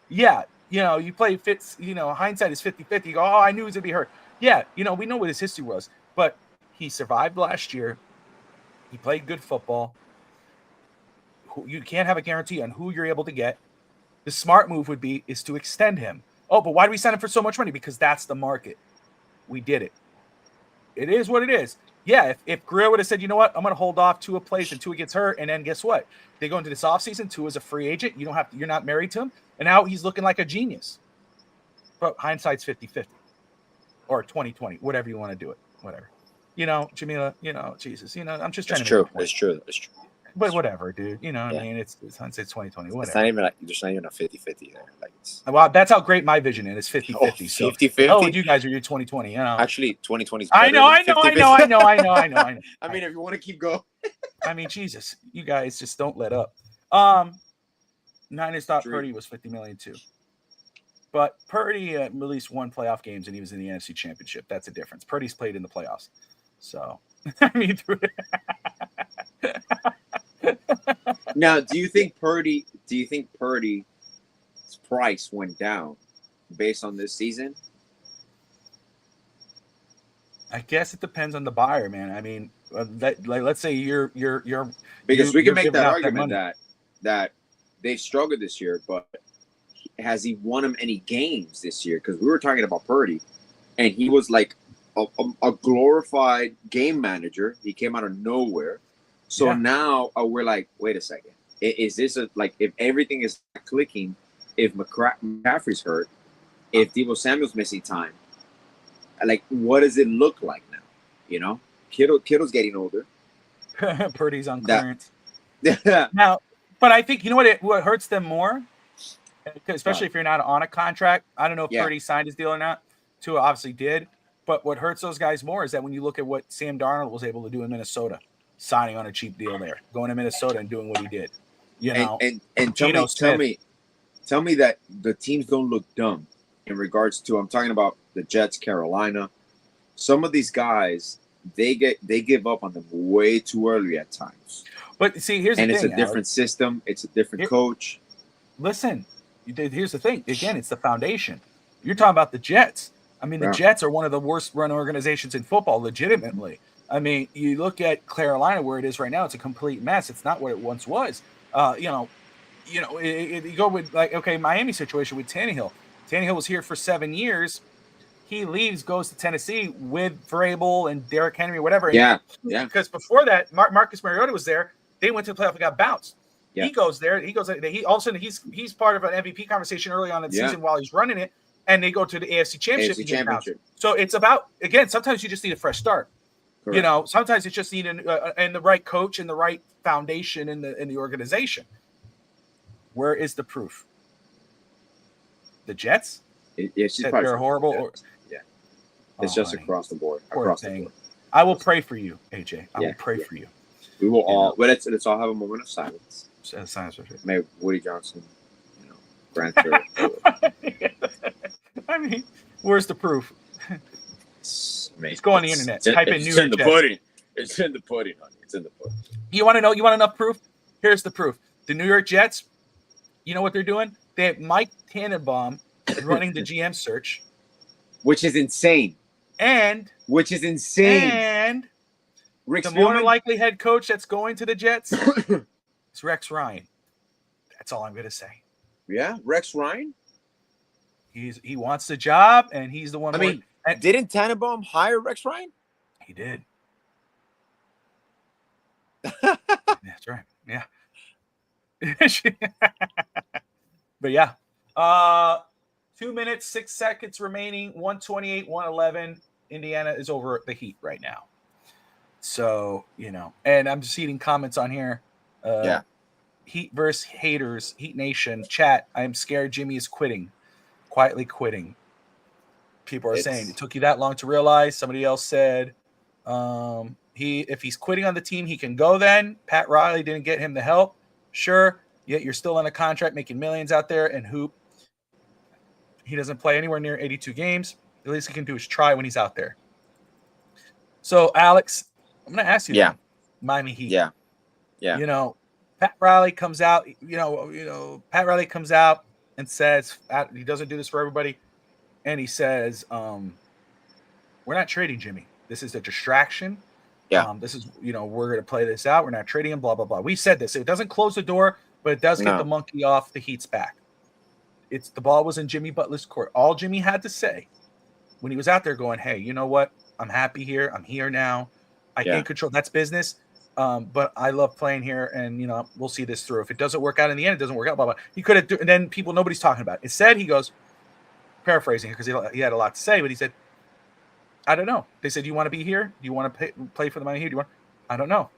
Yeah, you know, you play fits, you know, hindsight is 50-50. You go, oh, I knew he was gonna be hurt. Yeah, you know, we know what his history was, but he survived last year. He played good football. You can't have a guarantee on who you're able to get. The smart move is to extend him. Oh, but why do we sign him for so much money? Because that's the market. We did it. It is what it is. Yeah, if Greer would have said, you know what, I'm going to hold off Tua plays and Tua gets hurt, and then guess what? They go into this offseason, Tua's a free agent. You're not married to him, and now he's looking like a genius. But hindsight's 50-50. Or 20-20, whatever you want to do it. Whatever. You know, Jamila, you know, Jesus, you know, I'm just trying to make a point. It's true. But whatever, dude. You know what I mean? It's hindsight's 2020. Whatever. It's not even there's not even a 50-50 there. Like well, that's how great my vision is. It's 50-50. 50-50. Oh, you guys are your 2020. You know. Actually, 2020 is I know. I mean, if you want to keep going. I mean, Jesus, you guys just don't let up. Niners thought Purdy was $50 million too. But Purdy at least won playoff games, and he was in the NFC Championship. That's a difference. Purdy's played in the playoffs. So, I mean, now, do you think Purdy's price went down based on this season? I guess it depends on the buyer, man. I mean, let's say you're because we can make that argument argument that they struggled this year, but has he won them any games this year? Because we were talking about Purdy, and he was like a glorified game manager. He came out of nowhere. So now we're like, wait a second. Is this if everything is clicking, if McCaffrey's hurt, if Deebo Samuel's missing time, like what does it look like now? You know, Kittle's getting older. Purdy's on clearance. Now, but I think you know what hurts them more, especially if you're not on a contract. I don't know if Purdy signed his deal or not. Tua obviously did. But what hurts those guys more is that when you look at what Sam Darnold was able to do in Minnesota, signing on a cheap deal there, going to Minnesota and doing what he did. You know, And Geno Smith. tell me that the teams don't look dumb in regards to, I'm talking about the Jets, Carolina. Some of these guys, they give up on them way too early at times. But see, here's the thing. And it's a different system. It's a different coach. Listen, here's the thing. Again, it's the foundation. You're talking about the Jets. I mean, the Jets are one of the worst run organizations in football, legitimately. I mean, you look at Carolina where it is right now; it's a complete mess. It's not what it once was. You go with like, okay, Miami situation with Tannehill. Tannehill was here for 7 years. He leaves, goes to Tennessee with Vrabel and Derrick Henry, whatever. Yeah. Because before that, Marcus Mariota was there. They went to the playoff and got bounced. Yeah. He goes there. He all of a sudden he's part of an MVP conversation early on in the season while he's running it, and they go to the AFC Championship. So it's about, again, sometimes you just need a fresh start. Correct. You know, sometimes you just need and the right coach and the right foundation in the organization. Where is the proof? The Jets? They're horrible. It's just across the board. Across the board. I will pray for you, AJ. I will pray for you. We will all, but let's all have a moment of silence. Silence for sure. May Woody Johnson, grant her. I mean, where's the proof? Just go on the internet. Type in New York Jets. It's in the pudding. It's in the pudding, honey. It's in the pudding. You want to know? You want enough proof? Here's the proof. The New York Jets, you know what they're doing? They have Mike Tannenbaum running the GM search. Which is insane. And Rick the more likely head coach that's going to the Jets is Rex Ryan. That's all I'm going to say. Yeah, Rex Ryan? He wants the job, and he's the one. Didn't Tannenbaum hire Rex Ryan? He did. That's right. Yeah. But yeah. 2 minutes, 6 seconds remaining, 128-111. Indiana is over the Heat right now. So, and I'm just seeing comments on here. Heat versus haters, Heat Nation, chat. I am scared Jimmy is quitting, quietly quitting. People are saying it took you that long to realize. Somebody else said if he's quitting on the team, he can go then. Pat Riley didn't get him the help. Sure, yet you're still on a contract making millions out there and hoop. He doesn't play anywhere near 82 games. The least he can do is try when he's out there. So, Alex, I'm going to ask you. Yeah. Miami Heat. Yeah. Pat Riley comes out. Pat Riley comes out and says he doesn't do this for everybody, and he says, "We're not trading Jimmy. This is a distraction. Yeah. This is we're going to play this out. We're not trading him. Blah blah blah." We said this. It doesn't close the door, but it does get the monkey off the Heat's back. The ball was in Jimmy Butler's court. All Jimmy had to say when he was out there going, "Hey, you know what? I'm happy here. I'm here now. I can't control. That's business. But I love playing here, and we'll see this through. If it doesn't work out in the end, it doesn't work out. Blah blah." He could have, and then nobody's talking about it. Instead, he goes, paraphrasing because he had a lot to say, but he said, "I don't know." They said, "Do you want to be here? Do you want to play for the money here? Do you want?" I don't know.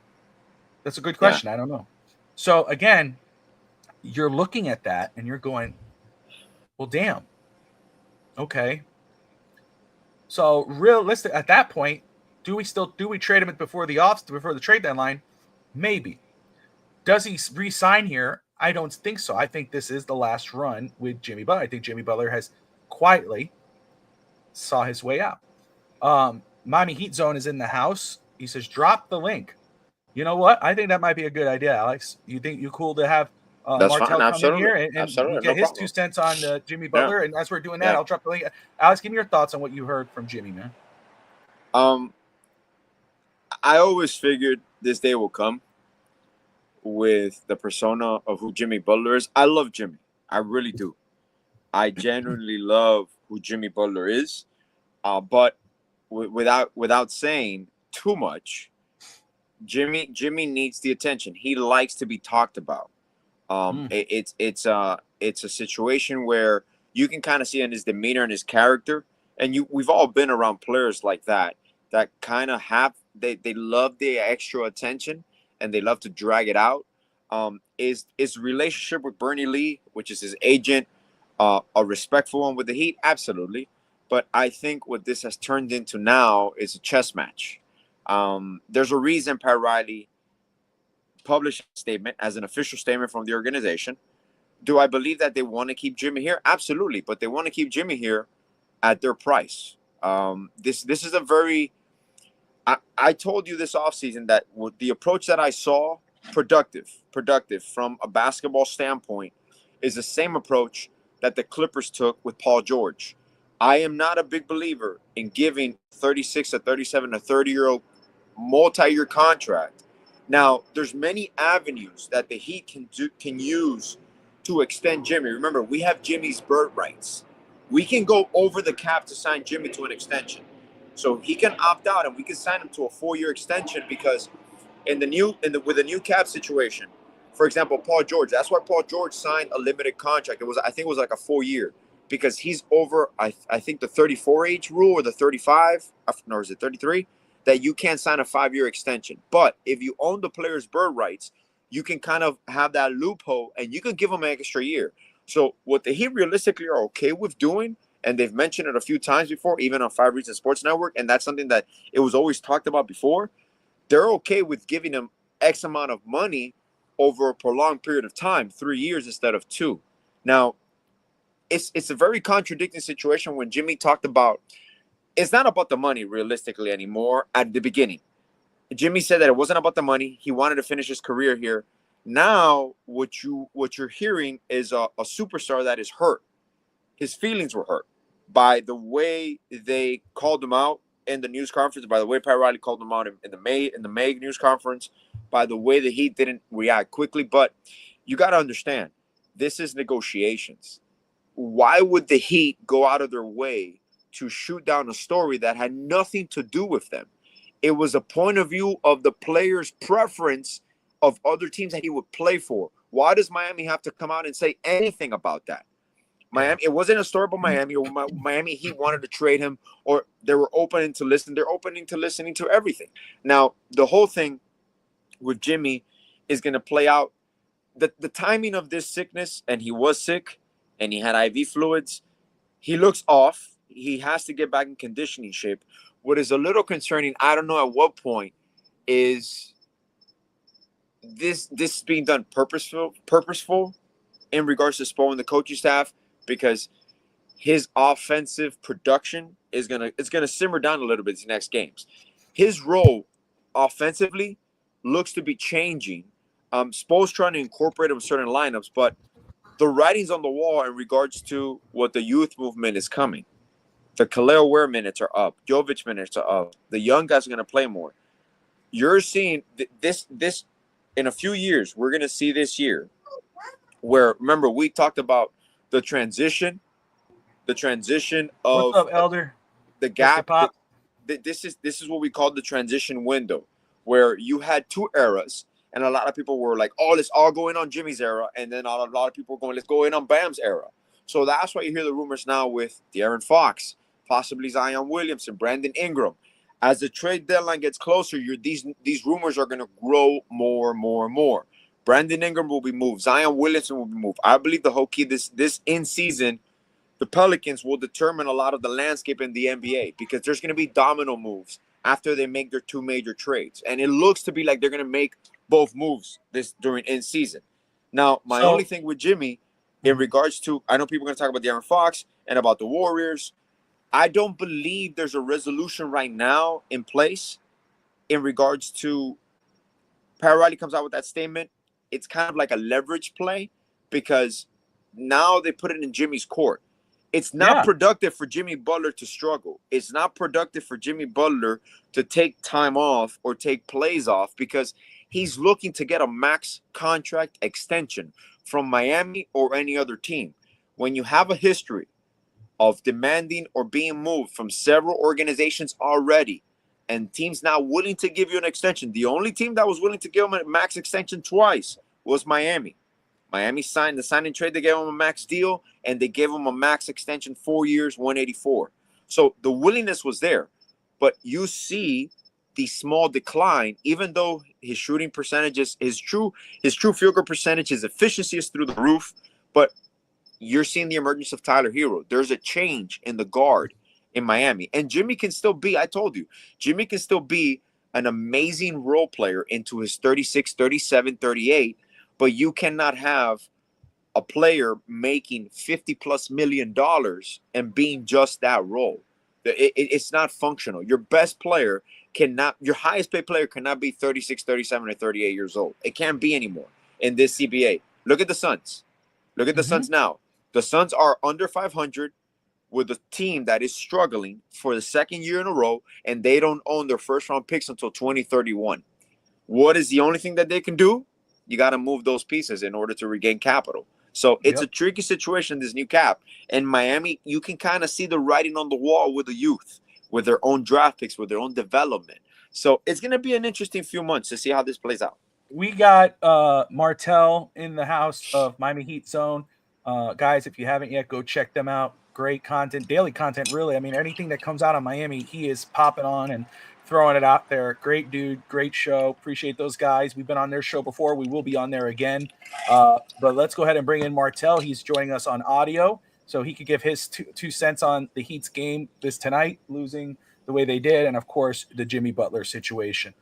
That's a good question. I don't know. So again, you're looking at that and you're going, well, damn. Okay. So realistic at that point, do we trade him before the trade deadline? Maybe. Does he re-sign here? I don't think so. I think this is the last run with Jimmy Butler. I think Jimmy Butler has quietly saw his way out. Miami Heat Zone is in the house. He says, drop the link. You know what? I think that might be a good idea, Alex. You think you're cool to have Martell come in here and get his 2 cents on Jimmy Butler? And as we're doing that, I'll drop the link. Alex, give me your thoughts on what you heard from Jimmy, man. I always figured this day will come with the persona of who Jimmy Butler is. I love Jimmy. I really do. I genuinely love who Jimmy Butler is. But without saying too much, Jimmy needs the attention. He likes to be talked about. It's a situation where you can kind of see in his demeanor and his character, and we've all been around players like that kind of they love the extra attention and they love to drag it out. Is relationship with Bernie Lee, which is his agent, a respectful one with the Heat? Absolutely. But I think what this has turned into now is a chess match. There's a reason Pat Riley publish a statement as an official statement from the organization. Do I believe that they want to keep Jimmy here? Absolutely, but they want to keep Jimmy here at their price. This is a very. I told you this offseason that the approach that I saw productive from a basketball standpoint is the same approach that the Clippers took with Paul George. I am not a big believer in giving 36 or 37 or 30-year-old multi-year contract. Now, there's many avenues that the Heat can use to extend Jimmy. Remember, we have Jimmy's bird rights. We can go over the cap to sign Jimmy to an extension. So he can opt out and we can sign him to a 4-year extension because with the new cap situation, for example, Paul George, that's why Paul George signed a limited contract. I think it was like a 4-year because he's over, I think the 34 age rule or the 35, or is it 33, that you can't sign a 5-year extension. But if you own the player's bird rights, you can kind of have that loophole and you can give him an extra year. So what the Heat realistically are okay with doing, and they've mentioned it a few times before, even on 5 Reasons Sports Network, and that's something that it was always talked about before, they're okay with giving him X amount of money over a prolonged period of time, 3 years instead of 2. Now, it's a very contradicting situation when Jimmy talked about it's not about the money realistically anymore at the beginning. Jimmy said that it wasn't about the money. He wanted to finish his career here. Now, what you're hearing is a superstar that is hurt. His feelings were hurt by the way they called him out in the news conference, by the way Pat Riley called him out in the May news conference, by the way that he didn't react quickly. But you got to understand, this is negotiations. Why would the Heat go out of their way to shoot down a story that had nothing to do with them? It was a point of view of the player's preference of other teams that he would play for. Why does Miami have to come out and say anything about that? Miami, it wasn't a story about Miami or Miami Heat wanted to trade him or they were open to listen. They're opening to listening to everything. Now, the whole thing with Jimmy is going to play out. The timing of this sickness, and he was sick and he had IV fluids, he looks off. He has to get back in conditioning shape. What is a little concerning, I don't know at what point, is this being done purposeful in regards to Spo and the coaching staff, because his offensive production is gonna simmer down a little bit these next games. His role offensively looks to be changing. Spo's trying to incorporate him in certain lineups, but the writing's on the wall in regards to what the youth movement is coming. The Khalil Ware minutes are up. Jovic minutes are up. The young guys are going to play more. You're seeing this in a few years. We're going to see this year where, remember, we talked about the transition of what's up, Elder? the gap. This is what we call the transition window, where you had two eras, and a lot of people were like, "Oh, let's all go in on Jimmy's era," and then a lot of people were going, "Let's go in on Bam's era." So that's why you hear the rumors now with De'Aaron Fox, possibly Zion Williamson, Brandon Ingram. As the trade deadline gets closer, these rumors are going to grow more. Brandon Ingram will be moved. Zion Williamson will be moved. I believe the whole key this in season, the Pelicans will determine a lot of the landscape in the NBA, because there's going to be domino moves after they make their two major trades, and it looks to be like they're going to make both moves during in season. Now, my only thing with Jimmy, in regards to, I know people are going to talk about De'Aaron Fox and about the Warriors. I don't believe there's a resolution right now in place in regards to Pat Riley comes out with that statement. It's kind of like a leverage play, because now they put it in Jimmy's court. It's not productive for Jimmy Butler to struggle. It's not productive for Jimmy Butler to take time off or take plays off, because he's looking to get a max contract extension from Miami or any other team. When you have a history of demanding or being moved from several organizations already, and teams now willing to give you an extension, the only team that was willing to give him a max extension twice was Miami. Miami signed the sign and trade. They gave him a max deal, and they gave him a max extension, 4 years, 184. So the willingness was there, but you see the small decline, even though his shooting percentages, his true field goal percentage, his efficiency is through the roof. But you're seeing the emergence of Tyler Hero. There's a change in the guard in Miami, and Jimmy can still be. I told you, Jimmy can still be an amazing role player into his 36, 37, 38, but you cannot have a player making $50+ million and being just that role. It's not functional. Your best player cannot, your highest paid player cannot be 36, 37, or 38 years old. It can't be anymore in this CBA. Look at the Suns. Look at the Suns now. The Suns are under 500 with a team that is struggling for the second year in a row, and they don't own their first round picks until 2031. What is the only thing that they can do? You got to move those pieces in order to regain capital. So it's a tricky situation, this new cap. And Miami, you can kind of see the writing on the wall with the youth, with their own draft picks, with their own development. So it's going to be an interesting few months to see how this plays out. We got Martell in the house of Miami Heat Zone. Guys, if you haven't yet, go check them out. Great content, daily content, really. I mean, anything that comes out of Miami, he is popping on and throwing it out there. Great dude, great show. Appreciate those guys. We've been on their show before. We will be on there again. But let's go ahead and bring in Martell. He's joining us on audio, so he could give his two cents on the Heat's game this tonight, losing the way they did, and, of course, the Jimmy Butler situation.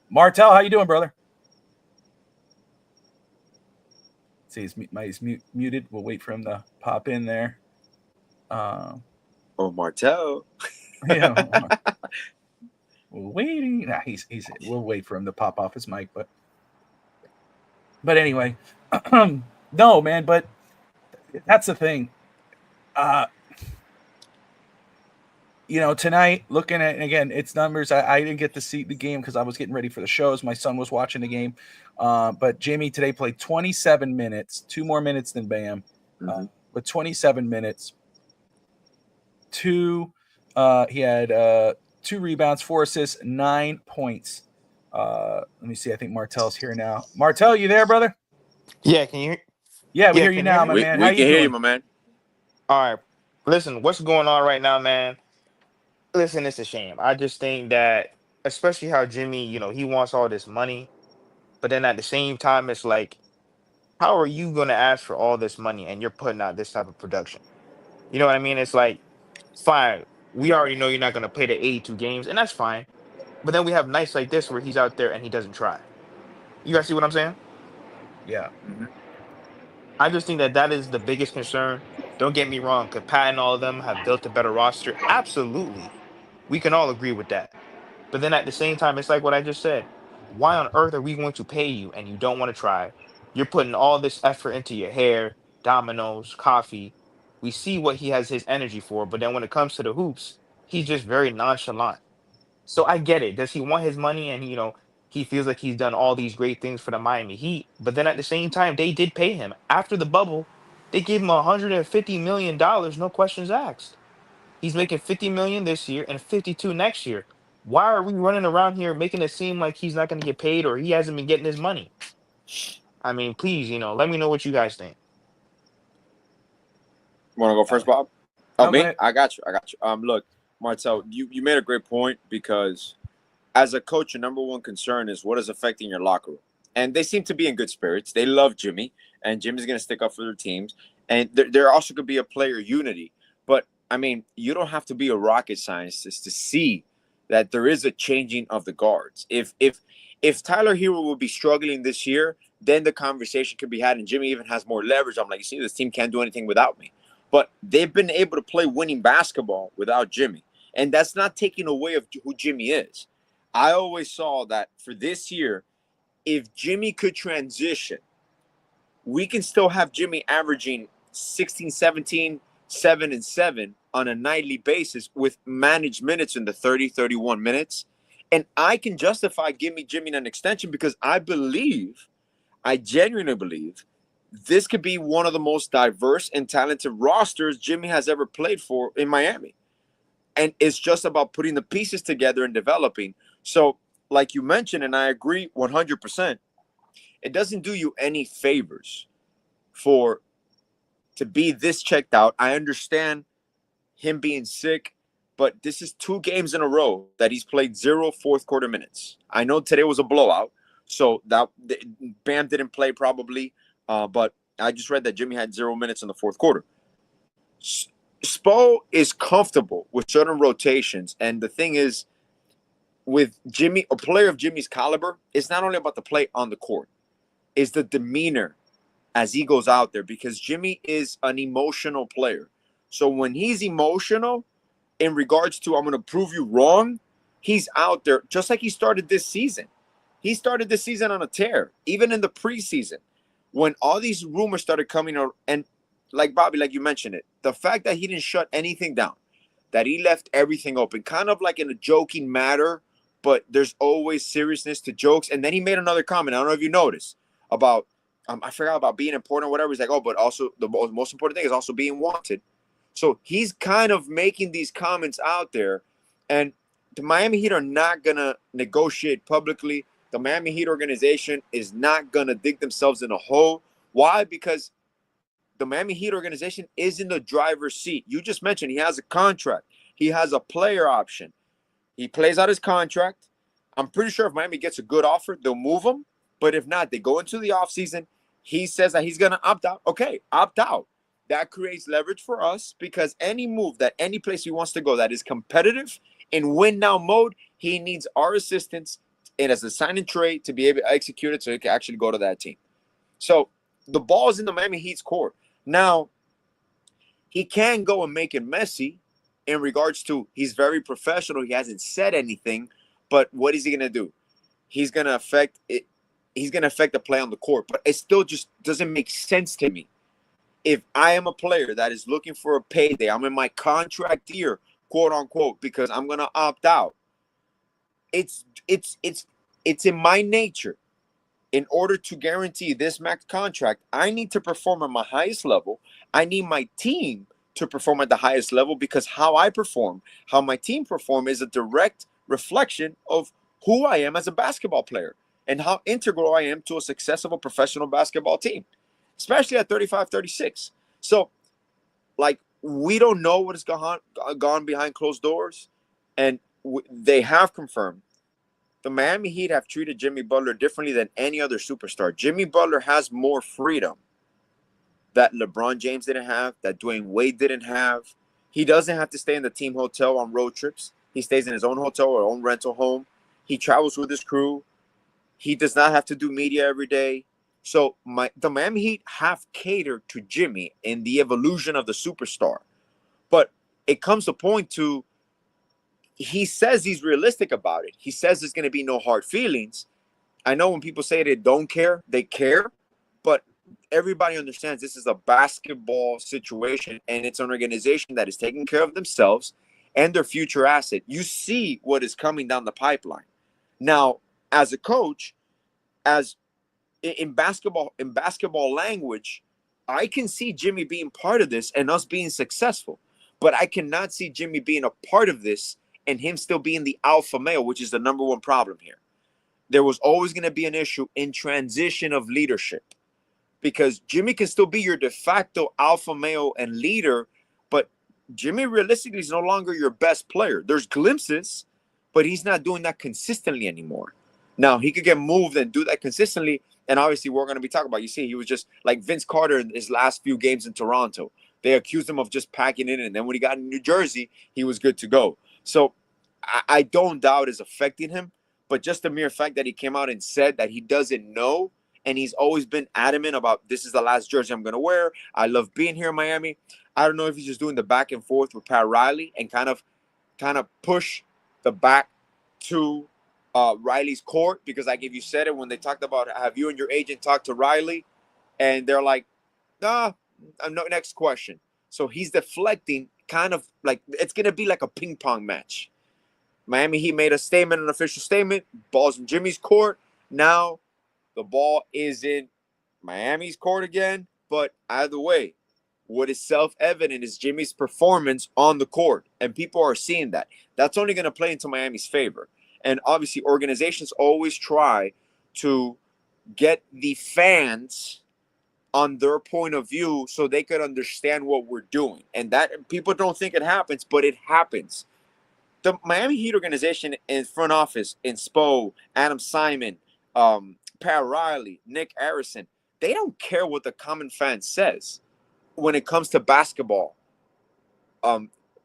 Martell, how you doing, brother? See, he's muted. We'll wait for him to pop in there. Martell. Yeah, we're waiting. Nah, he's. We'll wait for him to pop off his mic, but anyway, no, man. But that's the thing. Tonight, looking at, again, it's numbers. I didn't get to see the game because I was getting ready for the shows. My son was watching the game. But Jimmy today played 27 minutes, 2 more minutes than Bam, but 27 minutes. He had 2 rebounds, 4 assists, 9 points. Let me see. I think Martell's here now. Martell, you there, brother? Yeah, can you hear? Yeah, we hear you now, my man. How We can hear you, my man. All right. Listen, what's going on right now, man? Listen, it's a shame. I just think that, especially how Jimmy, he wants all this money, but then at the same time, it's like, how are you going to ask for all this money and you're putting out this type of production? You know what I mean? It's like, fine, we already know you're not going to play the 82 games, and that's fine. But then we have nights like this where he's out there and he doesn't try. You guys see what I'm saying? Yeah. I just think that is the biggest concern. Don't get me wrong. Could Pat and all of them have built a better roster? Absolutely. We can all agree with that. But then at the same time, it's like what I just said. Why on earth are we going to pay you and you don't want to try? You're putting all this effort into your hair, dominoes, coffee. We see what he has his energy for, but then when it comes to the hoops, he's just very nonchalant. So I get it. Does he want his money? And he feels like he's done all these great things for the Miami Heat. But then at the same time, they did pay him after the bubble. They gave him $150 million, no questions asked. He's making 50 million this year and 52 next year. Why are we running around here making it seem like he's not going to get paid or he hasn't been getting his money? I mean, please, let me know what you guys think. Want to go first, Bob? Oh, me? Okay. I got you. Look, Martell, you made a great point, because as a coach, your number one concern is what is affecting your locker room. And they seem to be in good spirits. They love Jimmy, and Jimmy's going to stick up for their teams. And there also could be a player unity. But, I mean, you don't have to be a rocket scientist to see that there is a changing of the guards. If Tyler Hero will be struggling this year, then the conversation could be had, and Jimmy even has more leverage. I'm like, you see, this team can't do anything without me. But they've been able to play winning basketball without Jimmy. And that's not taking away of who Jimmy is. I always saw that for this year, if Jimmy could transition, we can still have Jimmy averaging 16, 17, 7, and 7 on a nightly basis with managed minutes in the 30, 31 minutes. And I can justify giving Jimmy an extension because I genuinely believe, this could be one of the most diverse and talented rosters Jimmy has ever played for in Miami. And it's just about putting the pieces together and developing. So, like you mentioned, and I agree 100%, it doesn't do you any favors to be this checked out. I understand him being sick, but this is 2 games in a row that he's played 0 fourth quarter minutes. I know today was a blowout, so that Bam didn't play probably, but I just read that Jimmy had 0 minutes in the fourth quarter. Spo is comfortable with certain rotations, and the thing is, with Jimmy, a player of Jimmy's caliber, it's not only about the play on the court, it's the demeanor as he goes out there, because Jimmy is an emotional player. So when he's emotional in regards to, I'm going to prove you wrong, he's out there just like he started this season. He started this season on a tear, even in the preseason, when all these rumors started coming out. And like Bobby, like you mentioned it, the fact that he didn't shut anything down, that he left everything open, kind of like in a joking matter, but there's always seriousness to jokes. And then he made another comment. I don't know if you noticed about, I forgot about being important or whatever. He's like, oh, but also the most important thing is also being wanted. So he's kind of making these comments out there. And the Miami Heat are not going to negotiate publicly. The Miami Heat organization is not going to dig themselves in a hole. Why? Because the Miami Heat organization is in the driver's seat. You just mentioned he has a contract. He has a player option. He plays out his contract. I'm pretty sure if Miami gets a good offer, they'll move him. But if not, they go into the offseason. He says that he's going to opt out. Okay, opt out. That creates leverage for us, because any move that any place he wants to go that is competitive in win now mode, he needs our assistance and as a sign and trade to be able to execute it so he can actually go to that team. So the ball is in the Miami Heat's court. Now, he can go and make it messy in regards to he's very professional. He hasn't said anything, but what is he going to do? He's going to affect it. He's going to affect the play on the court, but it still just doesn't make sense to me. If I am a player that is looking for a payday, I'm in my contract year, quote unquote, because I'm going to opt out. It's in my nature. In order to guarantee this max contract, I need to perform at my highest level. I need my team to perform at the highest level, because how I perform, how my team perform is a direct reflection of who I am as a basketball player and how integral I am to a success of a professional basketball team, especially at 35, 36. So, like, we don't know what has gone behind closed doors, and they have confirmed the Miami Heat have treated Jimmy Butler differently than any other superstar. Jimmy Butler has more freedom that LeBron James didn't have, that Dwayne Wade didn't have. He doesn't have to stay in the team hotel on road trips. He stays in his own hotel or own rental home. He travels with his crew. He does not have to do media every day. So the Miami Heat have catered to Jimmy in the evolution of the superstar. But it comes to a point to, he says he's realistic about it. He says there's going to be no hard feelings. I know when people say they don't care, they care. But everybody understands this is a basketball situation, and it's an organization that is taking care of themselves and their future asset. You see what is coming down the pipeline. Now, as a coach, as in basketball language, I can see Jimmy being part of this and us being successful. But I cannot see Jimmy being a part of this and him still being the alpha male, which is the number one problem here. There was always going to be an issue in transition of leadership, because Jimmy can still be your de facto alpha male and leader, but Jimmy realistically is no longer your best player. There's glimpses, but he's not doing that consistently anymore. Now, he could get moved and do that consistently, and obviously we're going to be talking about, you see, he was just like Vince Carter in his last few games in Toronto. They accused him of just packing in, and then when he got in New Jersey, he was good to go. So I don't doubt it's affecting him, but just the mere fact that he came out and said that he doesn't know, and he's always been adamant about, this is the last jersey I'm going to wear. I love being here in Miami. I don't know if he's just doing the back and forth with Pat Riley and kind of push the back to Riley's court, because like if you said it when they talked about, have you and your agent talked to Riley? And they're like, nah, no, next question. So he's deflecting, kind of like it's going to be like a ping pong match. Miami Heat made a statement, an official statement. Ball's in Jimmy's court. Now the ball is in Miami's court again. But either way, what is self-evident is Jimmy's performance on the court. And people are seeing that. That's only going to play into Miami's favor. And obviously, organizations always try to get the fans on their point of view so they could understand what we're doing. And that people don't think it happens, but it happens. The Miami Heat organization in front office, in Spo, Adam Simon, Pat Riley, Nick Harrison, they don't care what the common fan says when it comes to basketball,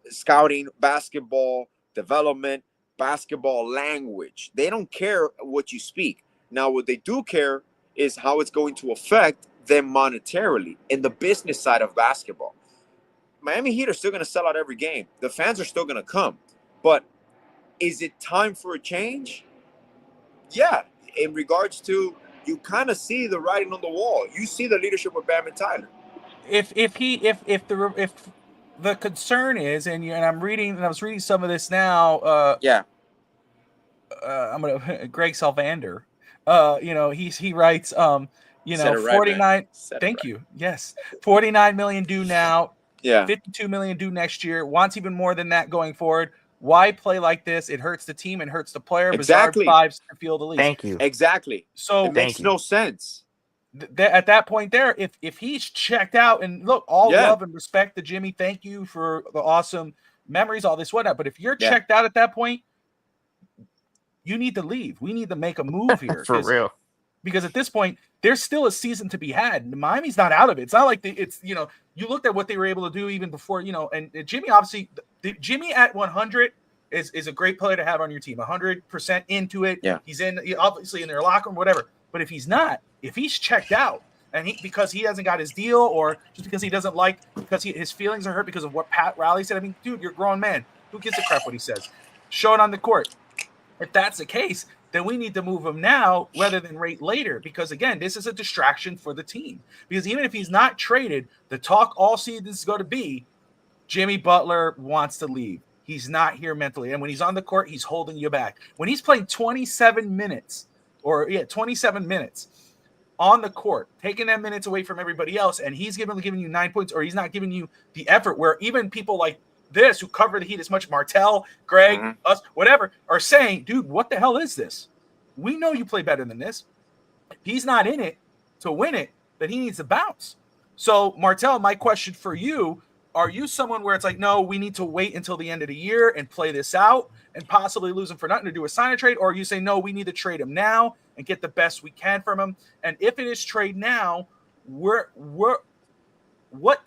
scouting, basketball, development, basketball language. They don't care what you speak. Now, what they do care is how it's going to affect them monetarily in the business side of basketball. Miami Heat are still going to sell out every game. The fans are still going to come. But is it time for a change? Yeah. In regards to, you kind of see the writing on the wall. You see the leadership with Bam and Tyler. If the concern is, and I was reading some of this now. Yeah. I'm gonna Greg Salvander. He writes, Said it right, 49. Said it Thank right. you. Yes, 49 million due now. Yeah. 52 million due next year. Wants even more than that going forward. Why play like this? It hurts the team and hurts the player. Exactly. Bizarre vibes to feel the least. Thank you. Exactly. So It makes Thank you. no sense. at that point there, if he's checked out, and look, all Yeah. love and respect to Jimmy, thank you for the awesome memories, all this, whatnot. But if you're Yeah. checked out at that point, you need to leave. We need to make a move here. For real. Because at this point, there's still a season to be had. Miami's not out of it. It's not like you looked at what they were able to do even before, and Jimmy, obviously, Jimmy at 100 is a great player to have on your team. 100% into it. Yeah. He's obviously in their locker room, whatever. But if he's not, if he's checked out, and because he hasn't got his deal, or just because he doesn't like, because his feelings are hurt because of what Pat Riley said. I mean, dude, you're a grown man. Who gives a crap what he says? Show it on the court. If that's the case, then we need to move him now rather than wait later. Because again, this is a distraction for the team. Because even if he's not traded, the talk all season is going to be Jimmy Butler wants to leave. He's not here mentally. And when he's on the court, he's holding you back. When he's playing 27 minutes on the court, taking that minutes away from everybody else, and he's giving you 9 points, or he's not giving you the effort, where even people like this who cover the Heat as much, Martell, Greg, us, whatever, are saying, dude, what the hell is this? We know you play better than this. If he's not in it to win it, then he needs to bounce. So, Martell, my question for you, are you someone where it's like, no, we need to wait until the end of the year and play this out and possibly lose him for nothing to do a sign and trade? Or are you saying, no, we need to trade him now and get the best we can from him? And if it is trade now, what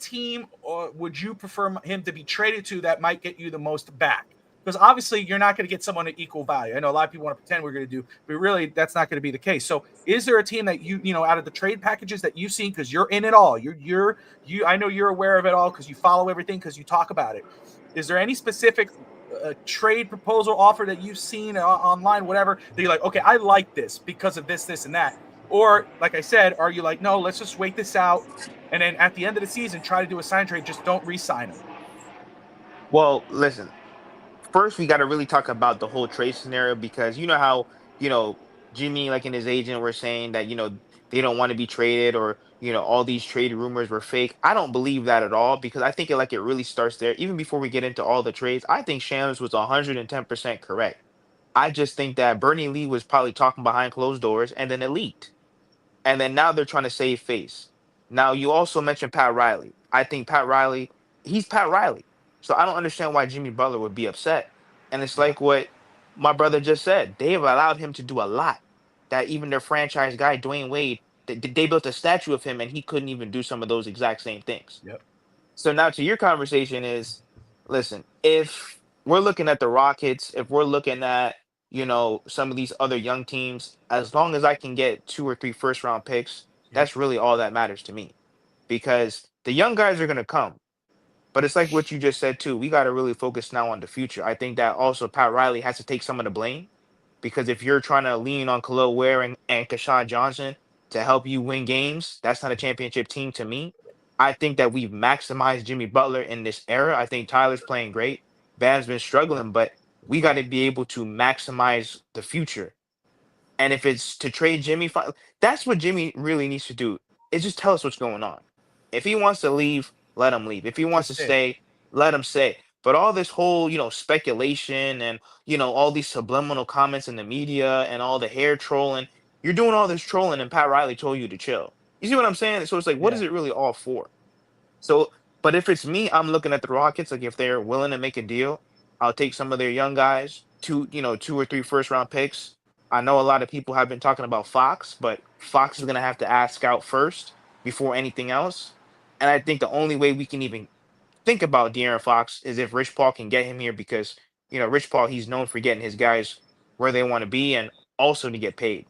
team would you prefer him to be traded to that might get you the most back? Because obviously you're not going to get someone at equal value. I know a lot of people want to pretend we're going to do, but really that's not going to be the case. So is there a team that out of the trade packages that you've seen, because you're in it all, I know you're aware of it all because you follow everything, because you talk about it. Is there any specific trade proposal offer that you've seen online, whatever, that you're like, okay, I like this because of this, this, and that? Or, like I said, are you like, no, let's just wait this out, and then at the end of the season, try to do a sign trade, just don't re-sign him? Well, listen. First, we got to really talk about the whole trade scenario, because you know how, Jimmy, like, and his agent were saying that, they don't want to be traded, or, all these trade rumors were fake. I don't believe that at all, because I think it really starts there. Even before we get into all the trades, I think Shams was 110% correct. I just think that Bernie Lee was probably talking behind closed doors, and then it leaked. And then now they're trying to save face. Now, you also mentioned Pat Riley. I think Pat Riley, he's Pat Riley. So I don't understand why Jimmy Butler would be upset. And it's like what my brother just said. They have allowed him to do a lot that even their franchise guy, Dwayne Wade, they built a statue of him, and he couldn't even do some of those exact same things. Yep. So now to your conversation is, listen, if we're looking at the Rockets, if we're looking at, some of these other young teams, as long as I can get 2 or 3 first round picks, that's really all that matters to me, because the young guys are going to come. But it's like what you just said too. We got to really focus now on the future. I think that also Pat Riley has to take some of the blame, because if you're trying to lean on Khalil Ware and Kashad Johnson to help you win games, that's not a championship team to me. I think that we've maximized Jimmy Butler in this era. I think Tyler's playing great. Bam's been struggling, but we got to be able to maximize the future. And if it's to trade Jimmy, that's what Jimmy really needs to do, is just tell us what's going on. If he wants to leave, let him leave. If he wants to stay, let him stay. But all this whole, speculation and, all these subliminal comments in the media and all the hair trolling, you're doing all this trolling, and Pat Riley told you to chill. You see what I'm saying? So it's like, what is it really all for? So, but if it's me, I'm looking at the Rockets. Like, if they're willing to make a deal, I'll take some of their young guys, 2 or 3 first round picks. I know a lot of people have been talking about Fox, but Fox is going to have to ask out first before anything else. And I think the only way we can even think about De'Aaron Fox is if Rich Paul can get him here, because Rich Paul, he's known for getting his guys where they want to be and also to get paid.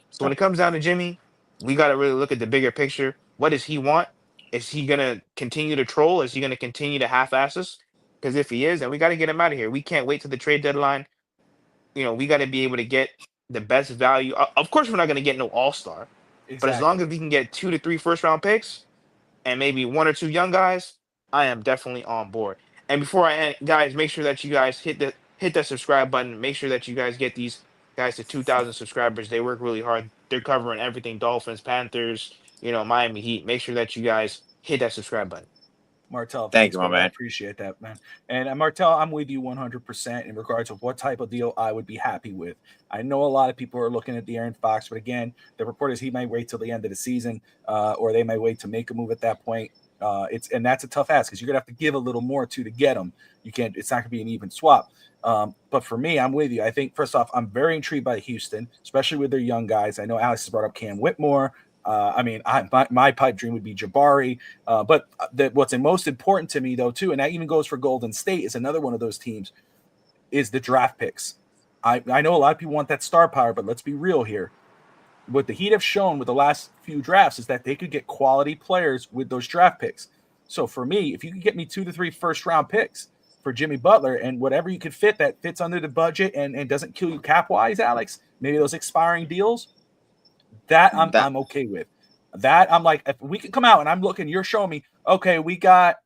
So when it comes down to Jimmy, we got to really look at the bigger picture. What does he want? Is he going to continue to troll? Is he going to continue to half-ass us? Because if he is, then we got to get him out of here. We can't wait to the trade deadline. We got to be able to get the best value. Of course, we're not going to get no all-star, but as long Exactly. as we can get 2 to 3 first-round picks and maybe 1 or 2 young guys, I am definitely on board. And before I end, guys, make sure that you guys hit that subscribe button. Make sure that you guys get these guys to 2,000 subscribers. They work really hard. They're covering everything: Dolphins, Panthers, Miami Heat. Make sure that you guys hit that subscribe button. Martell, Thank thanks, you, my brother. I man. appreciate that, man. And Martell, I'm with you 100% in regards of what type of deal I would be happy with. I know a lot of people are looking at the Aaron Fox, but again, the report is he might wait till the end of the season, or they might wait to make a move at that point. And that's a tough ask because you're gonna have to give a little more to get them. You can't. It's not gonna be an even swap. But for me, I'm with you. I think first off, I'm very intrigued by Houston, especially with their young guys. I know Alex has brought up Cam Whitmore. My pipe dream would be Jabari. But what's most important to me, though, too, and that even goes for Golden State, is another one of those teams, is the draft picks. I know a lot of people want that star power, but let's be real here. What the Heat have shown with the last few drafts is that they could get quality players with those draft picks. So for me, if you could get me 2 to 3 first-round picks for Jimmy Butler and whatever you could fit that fits under the budget and doesn't kill you cap-wise, Alex, maybe those expiring deals, that I'm okay with. That I'm like, if we can come out and I'm looking, you're showing me, okay, we got,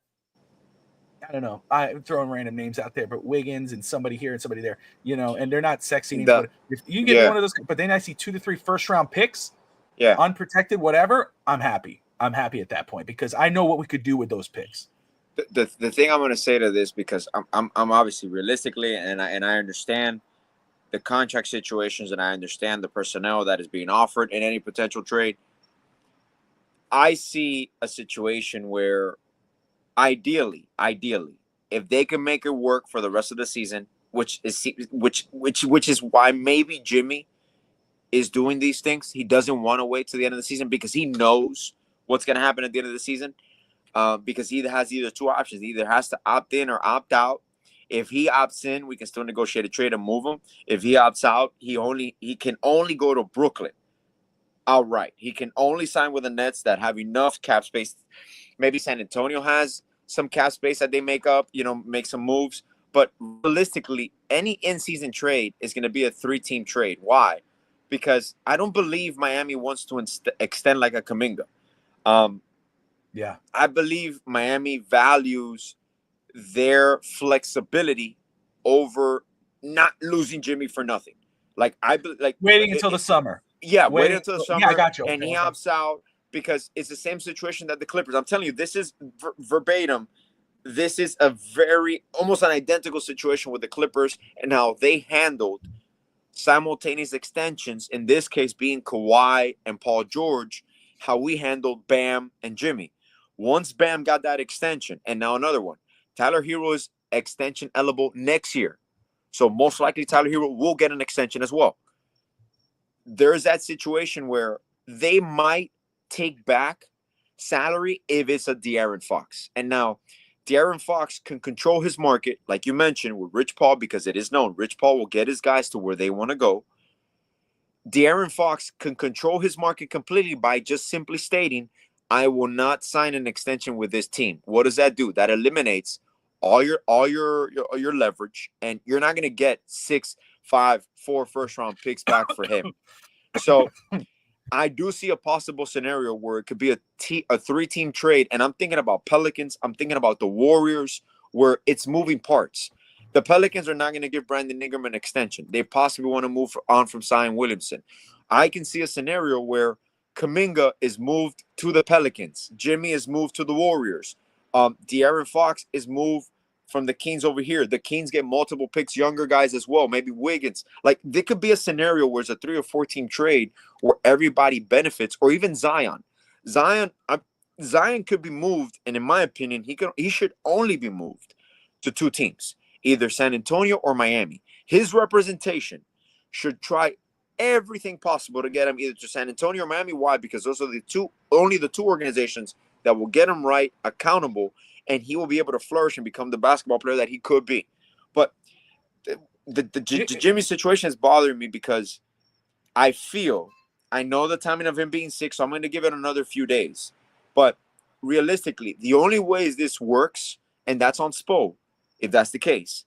I don't know, I'm throwing random names out there, but Wiggins and somebody here and somebody there, and they're not sexy names. But if you get me one of those, but then I see 2 to 3 first-round picks, unprotected, whatever, I'm happy. I'm happy at that point because I know what we could do with those picks. The thing I'm going to say to this, because I'm obviously realistically, and I understand the contract situations, and I understand the personnel that is being offered in any potential trade. I see a situation where ideally, if they can make it work for the rest of the season, which is why maybe Jimmy is doing these things. He doesn't want to wait to the end of the season because he knows what's going to happen at the end of the season. Because he has either 2 options. He either has to opt in or opt out. If he opts in, we can still negotiate a trade and move him. If he opts out, he can only go to Brooklyn outright. He can only sign with the Nets that have enough cap space. Maybe San Antonio has some cap space that they make up, make some moves. But realistically, any in-season trade is going to be a 3-team trade. Why? Because I don't believe Miami wants to extend like a Kuminga. Yeah, I believe Miami values their flexibility over not losing Jimmy for nothing. Waiting until the summer. Yeah, waiting until the summer. Yeah, I got you. And he opts out because it's the same situation that the Clippers. I'm telling you, this is verbatim. This is a very almost an identical situation with the Clippers and how they handled simultaneous extensions. In this case, being Kawhi and Paul George, how we handled Bam and Jimmy. Once Bam got that extension, and now another one, Tyler Hero is extension eligible next year. So most likely Tyler Hero will get an extension as well. There's that situation where they might take back salary if it's a De'Aaron Fox. And now De'Aaron Fox can control his market, like you mentioned, with Rich Paul, because it is known Rich Paul will get his guys to where they want to go. De'Aaron Fox can control his market completely by just simply stating, I will not sign an extension with this team. What does that do? That eliminates all your leverage, and you're not going to get 6, 5, 4 first-round picks back for him. So I do see a possible scenario where it could be a 3-team trade, and I'm thinking about Pelicans. I'm thinking about the Warriors, where it's moving parts. The Pelicans are not going to give Brandon Ingram an extension. They possibly want to move on from Zion Williamson. I can see a scenario where Kuminga is moved to the Pelicans. Jimmy is moved to the Warriors. De'Aaron Fox is moved from the Kings over here. The Kings get multiple picks, younger guys as well, maybe Wiggins. Like, there could be a scenario where it's a 3 or 4-team trade where everybody benefits, or even Zion. Zion could be moved, and in my opinion, he should only be moved to 2 teams, either San Antonio or Miami. His representation should try everything possible to get him either to San Antonio or Miami. Why? Because those are only the two organizations that will get him right, accountable, and he will be able to flourish and become the basketball player that he could be. But The Jimmy situation is bothering me because I know the timing of him being sick, so I'm going to give it another few days. But realistically, the only way this works, and that's on Spo, if that's the case,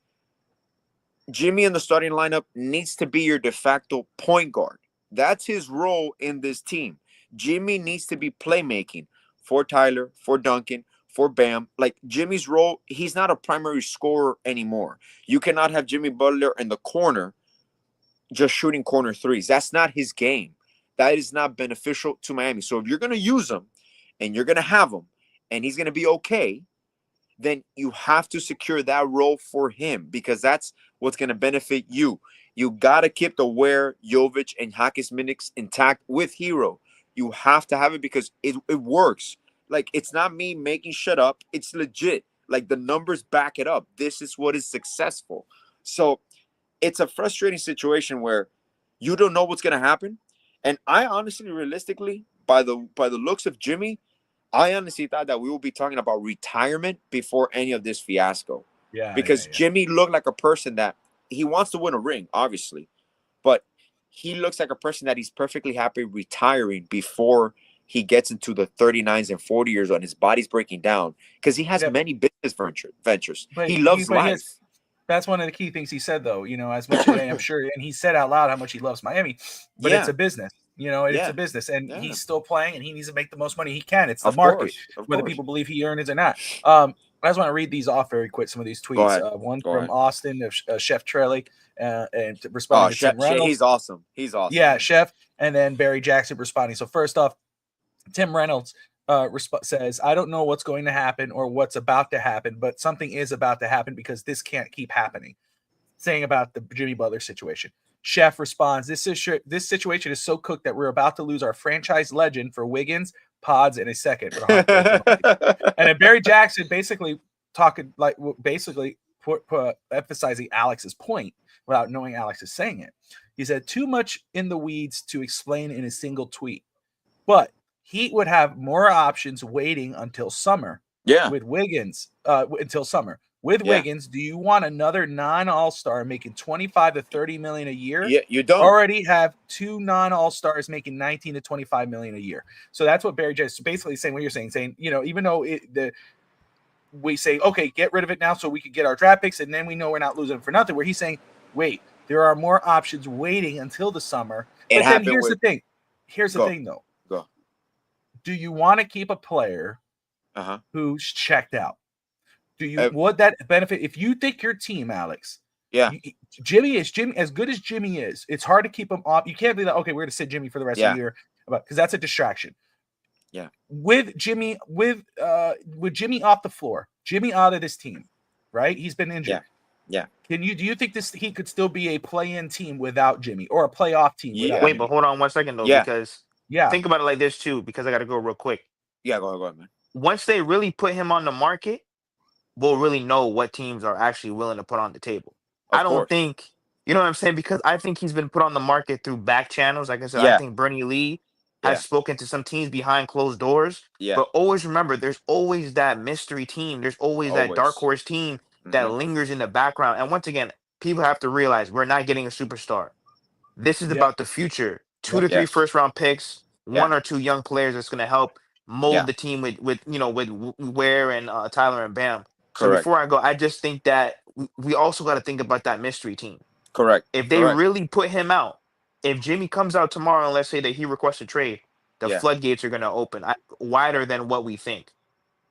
Jimmy in the starting lineup needs to be your de facto point guard. That's his role in this team. Jimmy needs to be playmaking for Tyler, for Duncan, for Bam. Like Jimmy's role, he's not a primary scorer anymore. You cannot have Jimmy Butler in the corner just shooting corner threes. That's not his game. That is not beneficial to Miami. So if you're going to use him and you're going to have him and he's going to be okay, then you have to secure that role for him because that's what's going to benefit you. You got to keep the Ware, Jovic, and Hakis minutes intact with Hero. You have to have it because it works. Like, it's not me making shit up. It's legit. Like, the numbers back it up. This is what is successful. So it's a frustrating situation where you don't know what's going to happen. And I honestly, realistically, by the looks of Jimmy, I honestly thought that we will be talking about retirement before any of this fiasco. Yeah. Because Jimmy looked like a person that he wants to win a ring, obviously, but he looks like a person that he's perfectly happy retiring before he gets into the 39s and 40 years old and his body's breaking down because he has many business ventures. But he loves life. That's one of the key things he said, though, as much as I'm sure, and he said out loud how much he loves Miami, but it's a business, it's a business, and he's still playing, and he needs to make the most money he can. It's the market, whether people believe he earned it or not. I just want to read these off very quick, some of these tweets. One from Austin of Chef Trelly, and responding to Tim Reynolds. He's awesome. Yeah, Chef, and then Barry Jackson responding. So first off, Tim Reynolds says, I don't know what's going to happen or what's about to happen, but something is about to happen because this can't keep happening. Saying about the Jimmy Butler situation. Chef responds, this situation is so cooked that we're about to lose our franchise legend for Wiggins, Pods, in a second. And then Barry Jackson basically emphasizing Alex's point without knowing Alex is saying it. He said, too much in the weeds to explain in a single tweet. But Heat would have more options waiting until summer. Yeah. With Wiggins, until summer. With Wiggins, do you want another non-All-Star making $25 to $30 million a year? Yeah, you don't. Already have two non-All-Stars making $19 to $25 million a year. So that's what Barry just basically saying. What you're saying, even though we say, okay, get rid of it now so we could get our draft picks, and then we know we're not losing for nothing. Where he's saying, wait, there are more options waiting until the summer. But then here's the thing. Here's the thing, though. Go. Do you want to keep a player who's checked out? Do you would that benefit if you think your team, Alex? Yeah. Jimmy as good as Jimmy is, it's hard to keep him off. You can't be like, okay, we're gonna sit Jimmy for the rest of the year, because that's a distraction. Yeah. With Jimmy off the floor, Jimmy out of this team, right? He's been injured. Yeah. Do you think he could still be a play-in team without Jimmy or a playoff team? Yeah. Without Wait, Jimmy? but hold on 1 second though, because think about it like this too, because I got to go real quick. Yeah, go ahead, man. Once they really put him on the market, we'll really know what teams are actually willing to put on the table. I don't think, you know what I'm saying? Because I think he's been put on the market through back channels. Like I said, I think Bernie Lee has spoken to some teams behind closed doors. Yeah. But always remember, there's always that mystery team. There's always that dark horse team that lingers in the background. And once again, people have to realize we're not getting a superstar. This is about the future. 2 to 3 first-round picks, 1 or 2 young players that's going to help mold the team with Ware and Tyler and Bam. So before I go, I just think that we also got to think about that mystery team. Correct. If they really put him out, if Jimmy comes out tomorrow and let's say that he requests a trade, the floodgates are going to open wider than what we think.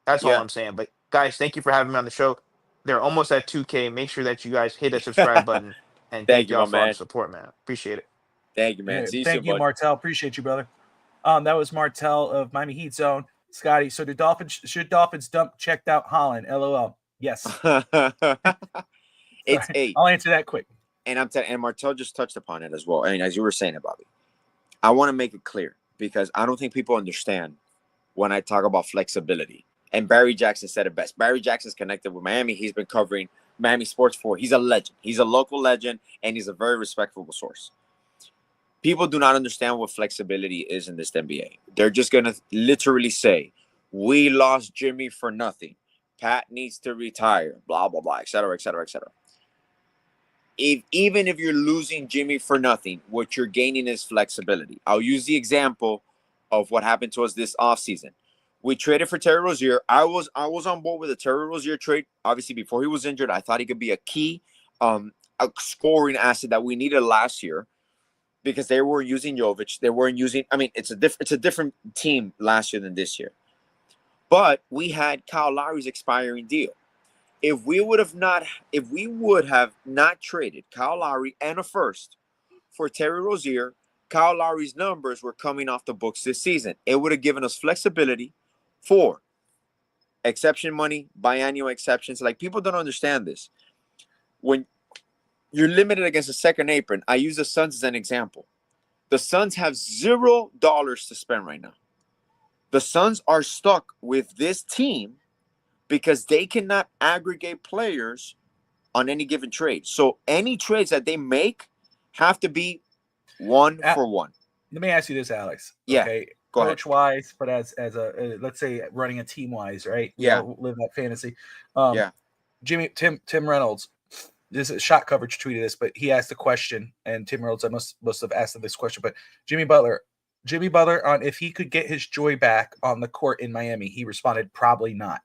That's all I'm saying. But guys, thank you for having me on the show. They're almost at 2K. Make sure that you guys hit the subscribe button. And thank y'all for all the support, man. Appreciate it. Thank you, man. Thank you, Martell. Appreciate you, brother. That was Martell of Miami Heat Zone. Scotty, so should Dolphins dump checked out Holland? LOL. Yes. It's 8. I'll answer that quick. And and Martell just touched upon it as well. And as you were saying about it, I want to make it clear because I don't think people understand when I talk about flexibility. And Barry Jackson said it best. Barry Jackson's connected with Miami. He's been covering Miami sports for. He's a legend. He's a local legend, and he's a very respectable source. People do not understand what flexibility is in this NBA. They're just going to literally say, we lost Jimmy for nothing. Pat needs to retire, blah, blah, blah, et cetera, et cetera, et cetera. even if you're losing Jimmy for nothing, what you're gaining is flexibility. I'll use the example of what happened to us this offseason. We traded for Terry Rozier. I was on board with the Terry Rozier trade. Obviously, before he was injured, I thought he could be a key a scoring asset that we needed last year because they were using Jovic. They weren't using. I mean, it's a different team last year than this year. But we had Kyle Lowry's expiring deal. If we would have not traded Kyle Lowry and a first for Terry Rozier, Kyle Lowry's numbers were coming off the books this season. It would have given us flexibility for exception money, biannual exceptions. Like, people don't understand this. When you're limited against the second apron, I use the Suns as an example. The Suns have $0 to spend right now. The Suns are stuck with this team because they cannot aggregate players on any given trade. So any trades that they make have to be one for one. Let me ask you this, Alex. Yeah. Okay. Go Coach wise, but as a let's say running a team wise, right? Yeah. Live that fantasy. Yeah. Tim Reynolds, this is Shot Coverage tweeted this, but he asked a question, and Tim Reynolds, I must have asked him this question, but Jimmy Butler on if he could get his joy back on the court in Miami, he responded, probably not.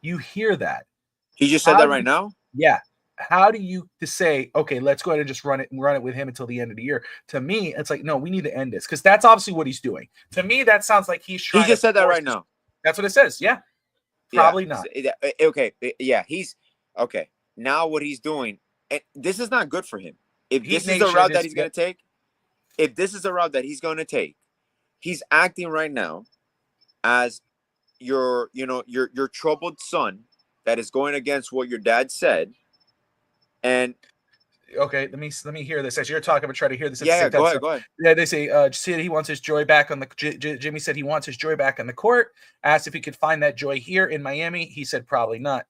You hear that? He just said that right now? Yeah. How do you to say, okay, let's go ahead and just run it with him until the end of the year? To me, it's like, no, we need to end this because that's obviously what he's doing. To me, that sounds like he's trying. He just said that right now. That's what it says. Yeah, probably not. Okay, yeah, he's okay. Now what he's doing, this is not good for him. If this is the route that he's going to take, he's acting right now as your troubled son that is going against what your dad said. And okay, let me hear this. As you're talking, I'm trying to hear this. Yeah, go ahead. Yeah, they say said he wants his joy back on the. Jimmy said he wants his joy back on the court. Asked if he could find that joy here in Miami. He said probably not.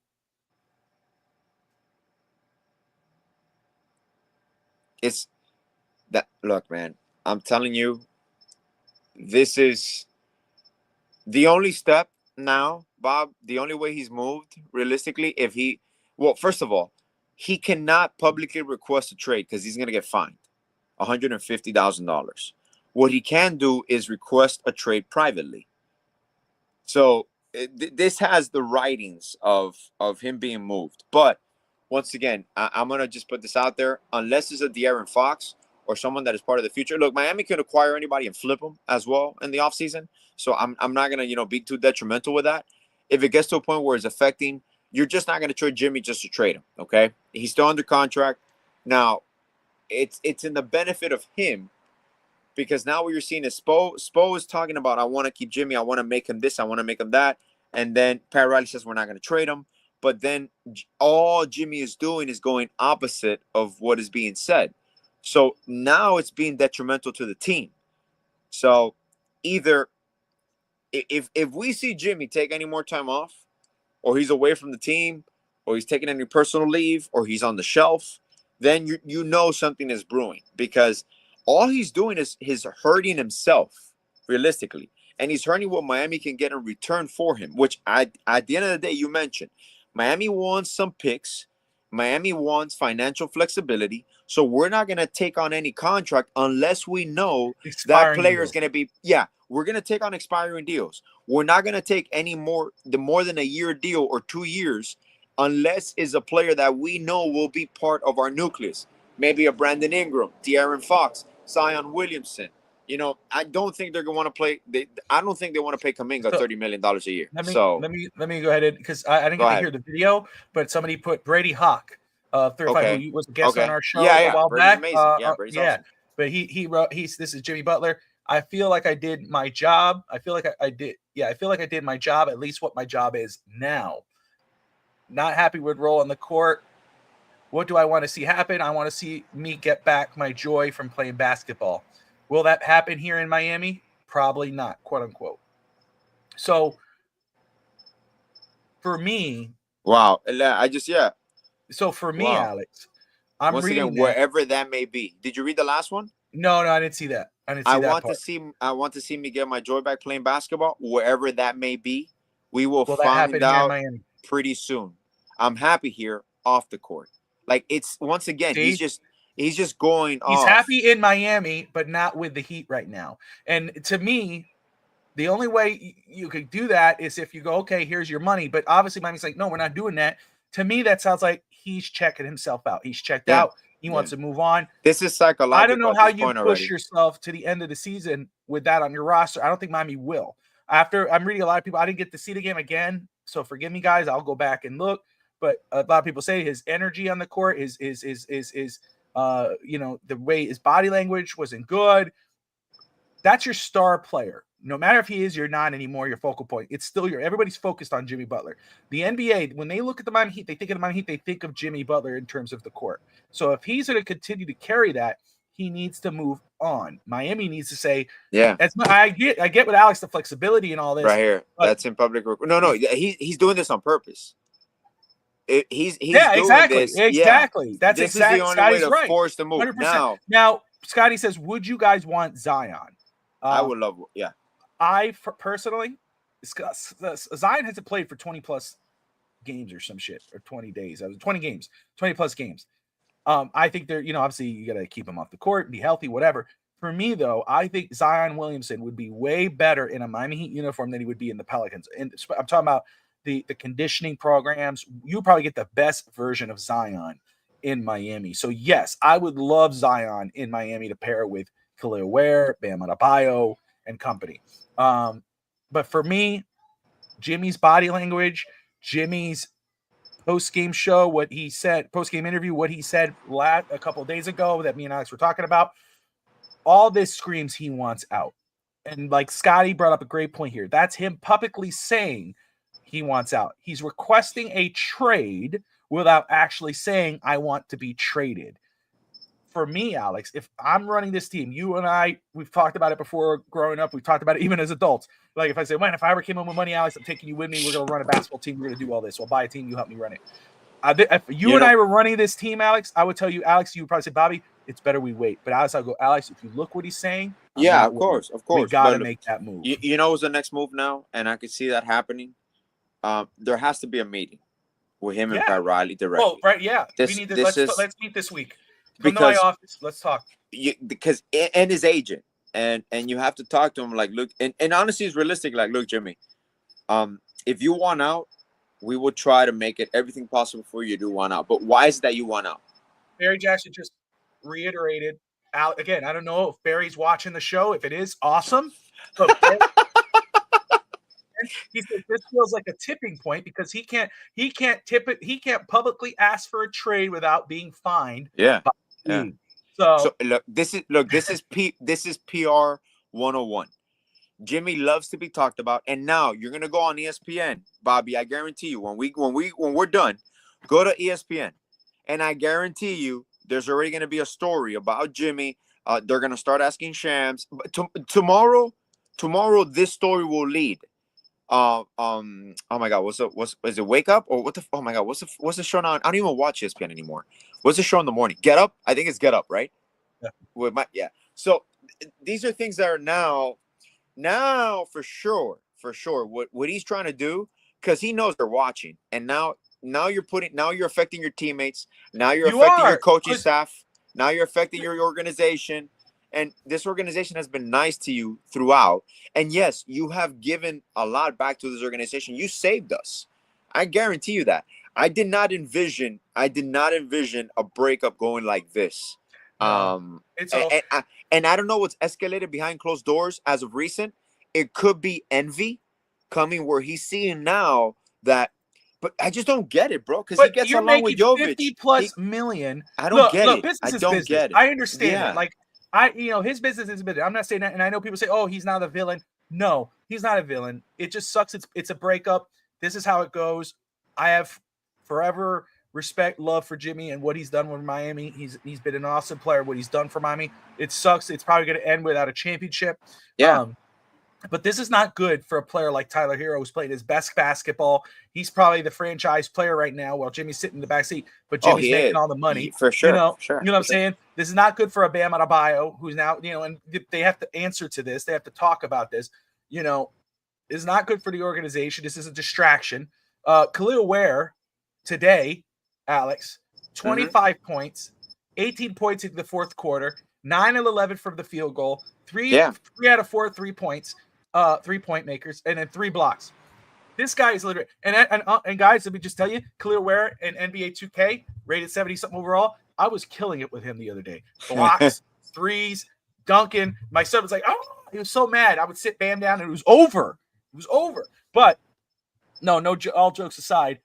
It's that look, man. I'm telling you, this is the only step now, Bob. The only way he's moved realistically, first of all, he cannot publicly request a trade because he's going to get fined $150,000. What he can do is request a trade privately. So this has the writings of him being moved. But once again, I'm going to just put this out there. Unless it's a De'Aaron Fox or someone that is part of the future. Look, Miami can acquire anybody and flip them as well in the offseason. So I'm not going to be too detrimental with that. If it gets to a point where it's affecting, you're just not going to trade Jimmy just to trade him, okay? He's still under contract. Now, it's in the benefit of him because now what you're seeing is Spo is talking about, I want to keep Jimmy. I want to make him this. I want to make him that. And then Pat Riley says we're not going to trade him. But then all Jimmy is doing is going opposite of what is being said. So now it's being detrimental to the team. So either if we see Jimmy take any more time off, or he's away from the team, or he's taking any personal leave, or he's on the shelf, then you know something is brewing because all he's doing is hurting himself, realistically. And he's hurting what Miami can get in return for him, which at the end of the day, you mentioned, Miami wants some picks. Miami wants financial flexibility. So we're not going to take on any contract unless we know that player is going to be, we're going to take on expiring deals. We're not going to take any more than a year deal or 2 years unless it's a player that we know will be part of our nucleus. Maybe a Brandon Ingram, De'Aaron Fox, Zion Williamson. I don't think they're going to want to play. I don't think they want to pay Kuminga $30 million a year. Let me go ahead because I didn't get to hear the video, but somebody put Brady Hawk, 35, who was a guest on our show a while back. Brady's awesome. But he wrote, this is Jimmy Butler. I feel like I did my job. I feel like I did my job, at least what my job is now. Not happy with role on the court. What do I want to see happen? I want to see me get back my joy from playing basketball. Will that happen here in Miami? Probably not, quote unquote. So for me, wow. So for me, wow. Alex, I'm once reading again, wherever that may be. Did you read the last one? No, I didn't see that. I want to see me get my joy back playing basketball, wherever that may be. We will that find happen out here in Miami? pretty soon. I'm happy here off the court. Like it's once again, See? he's just going He's off. happy in Miami, but not with the Heat right now. And to me, the only way you could do that is if you go, okay, here's your money. But obviously, Miami's like, no, we're not doing that. To me, that sounds like he's checking himself out. He's checked Yeah. out. He wants to move on. This is psychological. I don't know at how this you point push already. yourself to the end of the season with that on your roster. I don't think Miami will. After I'm reading a lot of people, I didn't get to see the game again, so forgive me, guys. I'll go back and look. But a lot of people say his energy on the court is the way his body language wasn't good. That's your star player. No matter if he is or not anymore, your focal point. It's still everybody's focused on Jimmy Butler. The NBA, when they look at the Miami Heat, they think of the Miami Heat, they think of Jimmy Butler in terms of the court. So if he's going to continue to carry that, he needs to move on. Miami needs to say, yeah, I get with Alex the flexibility and all this. Right here. That's in public. No, he's doing this on purpose. He's doing exactly. this. Exactly. Yeah. That's this exactly. is the only Scotty's way to right. force the move. 100%. Now, Scotty says, would you guys want Zion? I would love. Yeah. Personally, Zion hasn't played for 20 plus games or some shit, or 20 days. 20 games, 20 plus games. I think they're, obviously you got to keep him off the court, be healthy, whatever. For me, though, I think Zion Williamson would be way better in a Miami Heat uniform than he would be in the Pelicans. And I'm talking about the conditioning programs. You probably get the best version of Zion in Miami. So, yes, I would love Zion in Miami to pair with Khalil Ware, Bam Adebayo, and company. But for me, Jimmy's body language, Jimmy's post-game show, what he said, post-game interview, what he said a couple of days ago that me and Alex were talking about, all this screams he wants out. And like Scotty brought up a great point here. That's him publicly saying he wants out. He's requesting a trade without actually saying, I want to be traded. For me, Alex, if I'm running this team, you and I, we've talked about it before growing up. We've talked about it even as adults. Like if I say, man, if I ever came home with money, Alex, I'm taking you with me. We're going to run a basketball team. We're going to do all this. We'll buy a team. You help me run it. If you and I were running this team, Alex, I would tell you, Alex, you would probably say, Bobby, it's better we wait. But Alex, I'll go, Alex, if you look what he's saying. Yeah, of course. We got to make that move. You know what's the next move now? And I could see that happening. There has to be a meeting with him and Pat Riley directly. Oh, right, yeah. Let's meet this week. Come to my office. Let's talk. Because his agent. And you have to talk to him like, look, and honestly, it's realistic. Like, look, Jimmy, if you want out, we will try to make it everything possible for you to want out. But why is it that you want out? Barry Jackson just reiterated out again. I don't know if Barry's watching the show. If it is, awesome. But he said this feels like a tipping point because he can't tip it. He can't publicly ask for a trade without being fined. Yeah. So this is PR 101. Jimmy loves to be talked about, and now you're gonna go on ESPN, Bobby. I guarantee you, when we're done, go to ESPN, and I guarantee you, there's already gonna be a story about Jimmy. They're gonna start asking Shams. But tomorrow, this story will lead. Oh my God, is it Wake Up or what the? Oh my God, what's the show now? I don't even watch ESPN anymore. What's the show in the morning? Get Up. I think it's Get Up, right? Yeah. So these are things that are now for sure what he's trying to do, because he knows they're watching, and now you're affecting your teammates, now you're affecting your coaching staff, now you're affecting your organization, and this organization has been nice to you throughout, and yes, you have given a lot back to this organization. You saved us. I guarantee you that. I did not envision a breakup going like this. And I don't know what's escalated behind closed doors as of recent. It could be envy coming where he's seeing now that, but I just don't get it, bro. Because he gets along with Jovic. $50+ million. I don't get it. Business I is don't business. get it. I understand that. Like his business is business. I'm not saying that, and I know people say, "Oh, he's not a villain." No, he's not a villain. It just sucks. It's a breakup. This is how it goes. I have forever respect, love for Jimmy and what he's done with Miami. He's been an awesome player. What he's done for Miami, it sucks. It's probably going to end without a championship. Yeah. But this is not good for a player like Tyler Hero, who's playing his best basketball. He's probably the franchise player right now while Jimmy's sitting in the back seat. But Jimmy's making all the money. For sure. You know what I'm saying? This is not good for a Bam Adebayo, who's now, and they have to answer to this. They have to talk about this. It's not good for the organization. This is a distraction. Khalil Ware today, Alex, 25 points, 18 points in the fourth quarter, 9 of 11 from the field goal, three out of 4 3-points, 3-point makers, and then 3 blocks. This guy is literally, and guys, let me just tell you, Khalil Ware in NBA 2K, rated 70-something overall. I was killing it with him the other day. Blocks, threes, dunking. My son was like, oh, he was so mad. I would sit Bam down, and it was over. It was over. But no, all jokes aside,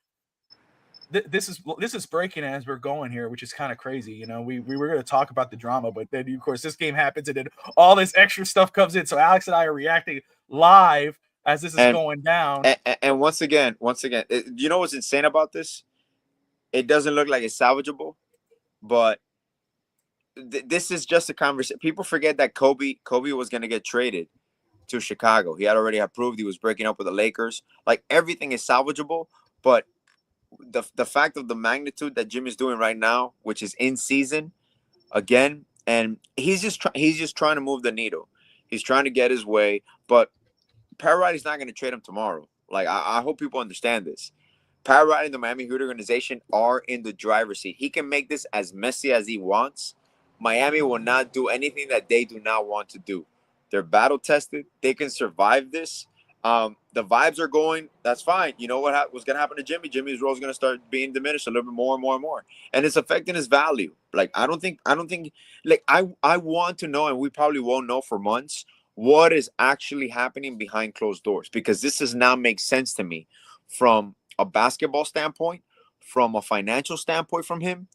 this is breaking as we're going here, which is kind of crazy. You know, we were going to talk about the drama, but then, of course, this game happens, and then all this extra stuff comes in. So Alex and I are reacting live as this is going down. And once again, you know what's insane about this? It doesn't look like it's salvageable, but this is just a conversation. People forget that Kobe was going to get traded to Chicago. He had already proved he was breaking up with the Lakers. Like, everything is salvageable, but the fact of the magnitude that Jimmy's doing right now, which is in season again, and he's just trying to move the needle. He's trying to get his way, but Pat Riley's not going to trade him tomorrow. Like, I hope people understand this. Pat Riley and the Miami Heat organization are in the driver's seat. He can make this as messy as he wants. Miami will not do anything that they do not want to do. They're battle tested. They can survive this. The vibes are going. That's fine. You know what was going to happen to Jimmy? Jimmy's role is going to start being diminished a little bit more and more and more, and it's affecting his value. Like, I don't think. Like, I want to know, and we probably won't know for months, what is actually happening behind closed doors, because this does not make sense to me from a basketball standpoint, from a financial standpoint. From him,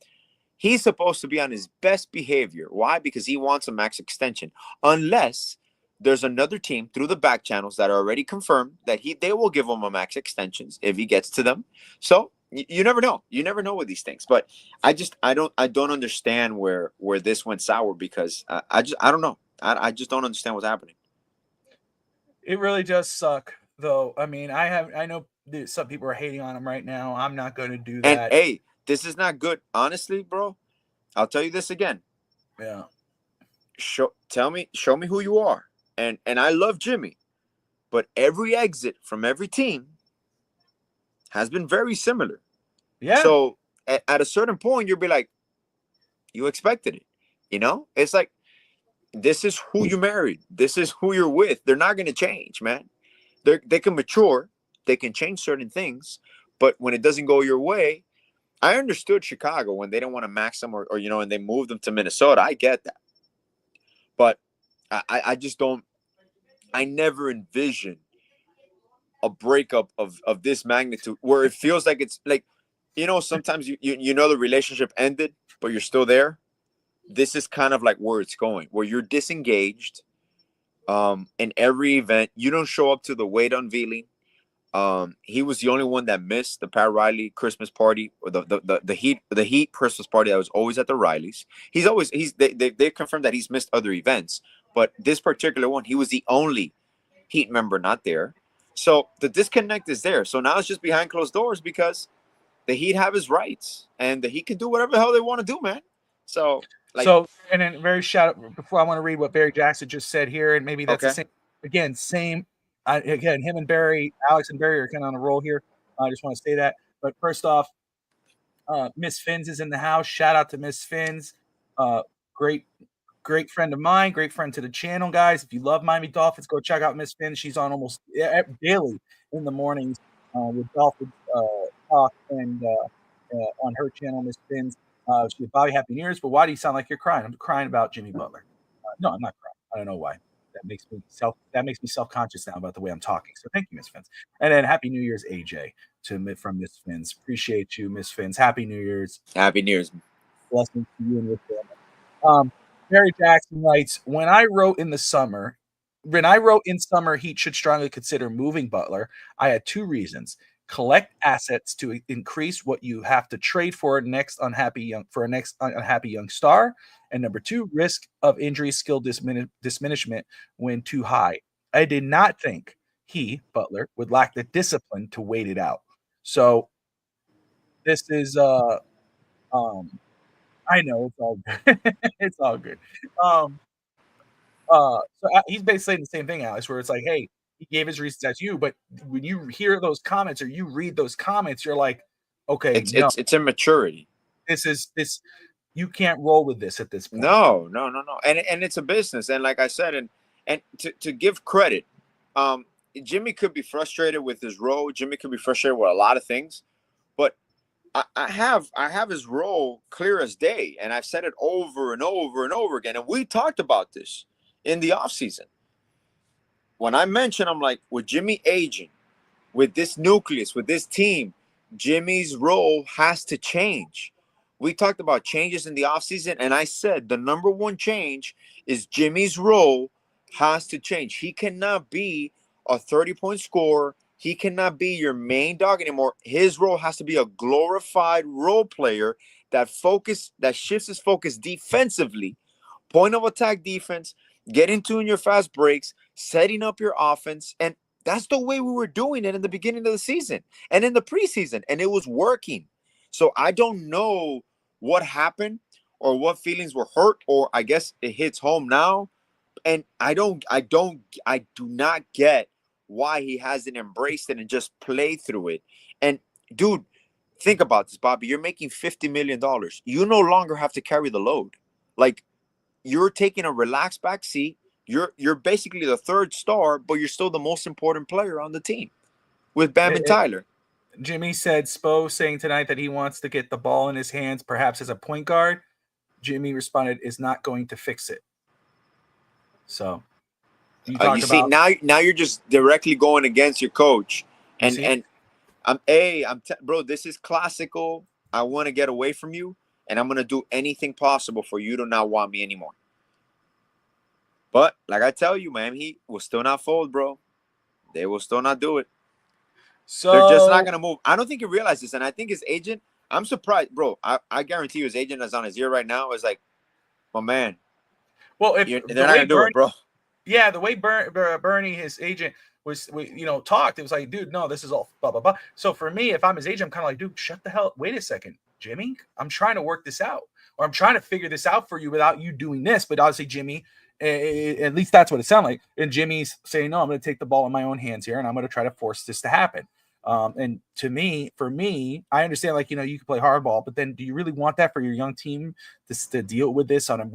he's supposed to be on his best behavior. Why? Because he wants a max extension, unless there's another team through the back channels that are already confirmed that they will give him a max extensions if he gets to them. So you never know. You never know with these things. But I don't understand where this went sour, because I don't know. I just don't understand what's happening. It really does suck, though. I mean, I know some people are hating on him right now. I'm not going to do that. And hey, this is not good. Honestly, bro, I'll tell you this again. Yeah. Show me who you are. And I love Jimmy, but every exit from every team has been very similar. Yeah. So at a certain point, you'll be like, you expected it. You know, it's like, this is who you married. This is who you're with. They're not going to change, man. They can mature. They can change certain things. But when it doesn't go your way, I understood Chicago when they don't want to max them or you know, and they moved them to Minnesota. I get that. But I just don't. I never envisioned a breakup of this magnitude where it feels like it's like, you know, sometimes you know the relationship ended, but you're still there. This is kind of like where it's going, where you're disengaged in every event. You don't show up to the Wade unveiling. He was the only one that missed the Pat Riley Christmas party, or the Heat Christmas party that was always at the Rileys. They confirmed that he's missed other events, but this particular one, he was the only Heat member not there. So the disconnect is there. So now it's just behind closed doors, because the Heat have his rights, and the Heat can do whatever the hell they want to do, man. So and then very shout out before I want to read what Barry Jackson just said here, and maybe that's the same. Again, him and Barry, Alex and Barry are kind of on a roll here. I just want to say that. But first off, Miss Fins is in the house. Shout out to Miss Fins. Great friend of mine, great friend to the channel, guys. If you love Miami Dolphins, go check out Miss Fins. She's on almost daily in the mornings with Dolphins talk and on her channel, Miss Fins. She's Bobby, Happy New Year's. But why do you sound like you're crying? I'm crying about Jimmy Butler. No, I'm not crying. I don't know why. That makes me self-conscious now about the way I'm talking. So thank you, Miss Fins. And then Happy New Year's, AJ, from Miss Fins. Appreciate you, Miss Fins. Happy New Year's. Happy New Year's. Blessings to you and your family. Barry Jackson writes, when I wrote in summer, Heat should strongly consider moving Butler, I had 2 reasons. Collect assets to increase what you have to trade for a next unhappy young star, and number 2, risk of injury skill diminishment when too high. I did not think Butler would lack the discipline to wait it out. So this is I know it's all good. It's all good. So he's basically saying the same thing, Alex, where it's like, hey, he gave his reasons as you, but when you hear those comments or you read those comments, you're like, okay, it's immaturity. this. You can't roll with this at this point. No. And it's a business. And like I said, and to give credit, Jimmy could be frustrated with his role. Jimmy could be frustrated with a lot of things, but I have his role clear as day, and I've said it over and over and over again. And we talked about this in the offseason. When I mentioned, I'm like, with Jimmy aging, with this nucleus, with this team, Jimmy's role has to change. We talked about changes in the offseason, and I said the number one change is Jimmy's role has to change. He cannot be a 30-point scorer. He cannot be your main dog anymore. His role has to be a glorified role player that shifts his focus defensively, point of attack defense, getting to in your fast breaks, setting up your offense. And that's the way we were doing it in the beginning of the season and in the preseason, and it was working. So I don't know what happened or what feelings were hurt, or I guess it hits home now. And I do not get why he hasn't embraced it and just played through it. And dude, think about this, Bobby. You're making $50 million. You no longer have to carry the load. Like, you're taking a relaxed back seat. You're basically the third star, but you're still the most important player on the team with Bam and Tyler. Jimmy said Spo saying tonight that he wants to get the ball in his hands, perhaps as a point guard. Jimmy responded, is not going to fix it. So you see, now you're just directly going against your coach. And bro, this is classical. I want to get away from you, and I'm going to do anything possible for you to not want me anymore. But like I tell you, man, he will still not fold, bro. They will still not do it. So they're just not going to move. I don't think he realized this, and I think his agent, I'm surprised, bro. I guarantee you his agent is on his ear right now. Is like, my man. Well, if they're not going to do it, bro. Yeah, the way Bernie, his agent, talked, it was like, dude, no, this is all blah, blah, blah. So for me, if I'm his agent, I'm kind of like, dude, shut the hell. Wait a second, Jimmy. I'm trying to work this out, or I'm trying to figure this out for you without you doing this. But obviously, Jimmy, at least that's what it sounded like. And Jimmy's saying, no, I'm going to take the ball in my own hands here, and I'm going to try to force this to happen. And for me, I understand, like, you can play hardball, but then do you really want that for your young team to deal with this on a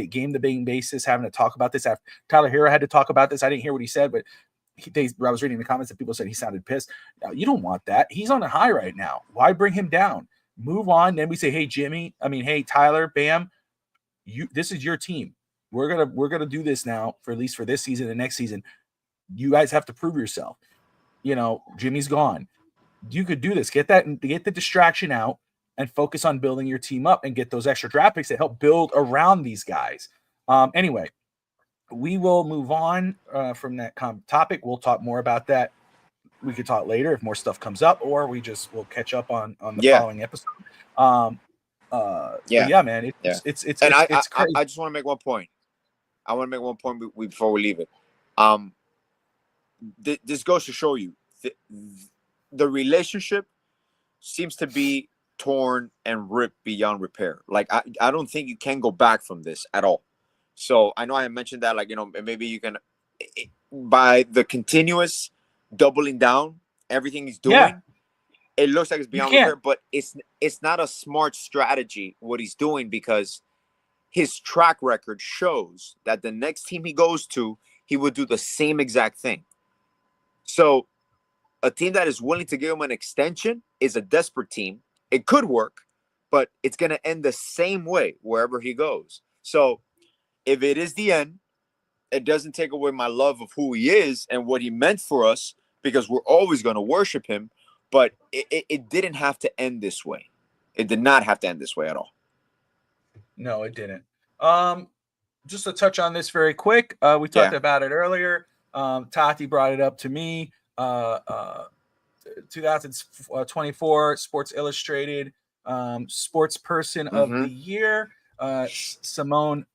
game-to-game basis, having to talk about this? After Tyler Hero had to talk about this. I didn't hear what he said, but I was reading the comments and people said he sounded pissed. You don't want that. He's on a high right now. Why bring him down? Move on. Then we say, hey, Tyler, Bam, this is your team. We're gonna do this now for at least for this season and next season. You guys have to prove yourself. Jimmy's gone. You could do this. Get the distraction out and focus on building your team up and get those extra draft picks that help build around these guys. Anyway, we will move on from that topic. We'll talk more about that. We could talk later if more stuff comes up, or we'll catch up on the following episode. Man, it's crazy. I just want to make one point. Before we leave it. This goes to show you the relationship seems to be torn and ripped beyond repair. Like, I don't think you can go back from this at all. So I know I mentioned that, like, maybe you can, by the continuous doubling down, everything he's doing, it looks like it's beyond repair, but it's not a smart strategy what he's doing, because his track record shows that the next team he goes to, he would do the same exact thing. So a team that is willing to give him an extension is a desperate team. It could work, but it's going to end the same way wherever he goes. So if it is the end, it doesn't take away my love of who he is and what he meant for us, because we're always going to worship him. But it didn't have to end this way. It did not have to end this way at all. No, it didn't. Just to touch on this very quick, we talked about it earlier. Tati brought it up to me. 2024 Sports Illustrated Sports Person of the Year. Simone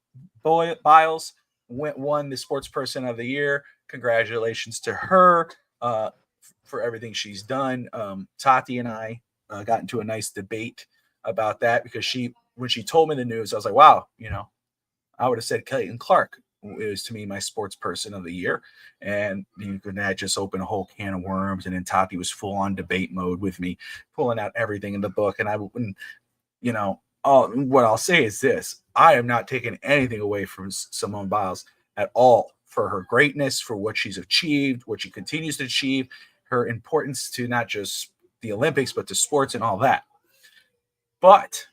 Biles won the Sports Person of the Year. Congratulations to her for everything she's done. Tati and I got into a nice debate about that, because when she told me the news, I was like, wow, I would have said Clayton Clark is, to me, my Sports Person of the Year. And that just opened a whole can of worms. And then Tati was full on debate mode with me, pulling out everything in the book. And what I'll say is this: I am not taking anything away from Simone Biles at all for her greatness, for what she's achieved, what she continues to achieve, her importance to not just the Olympics but to sports and all that. But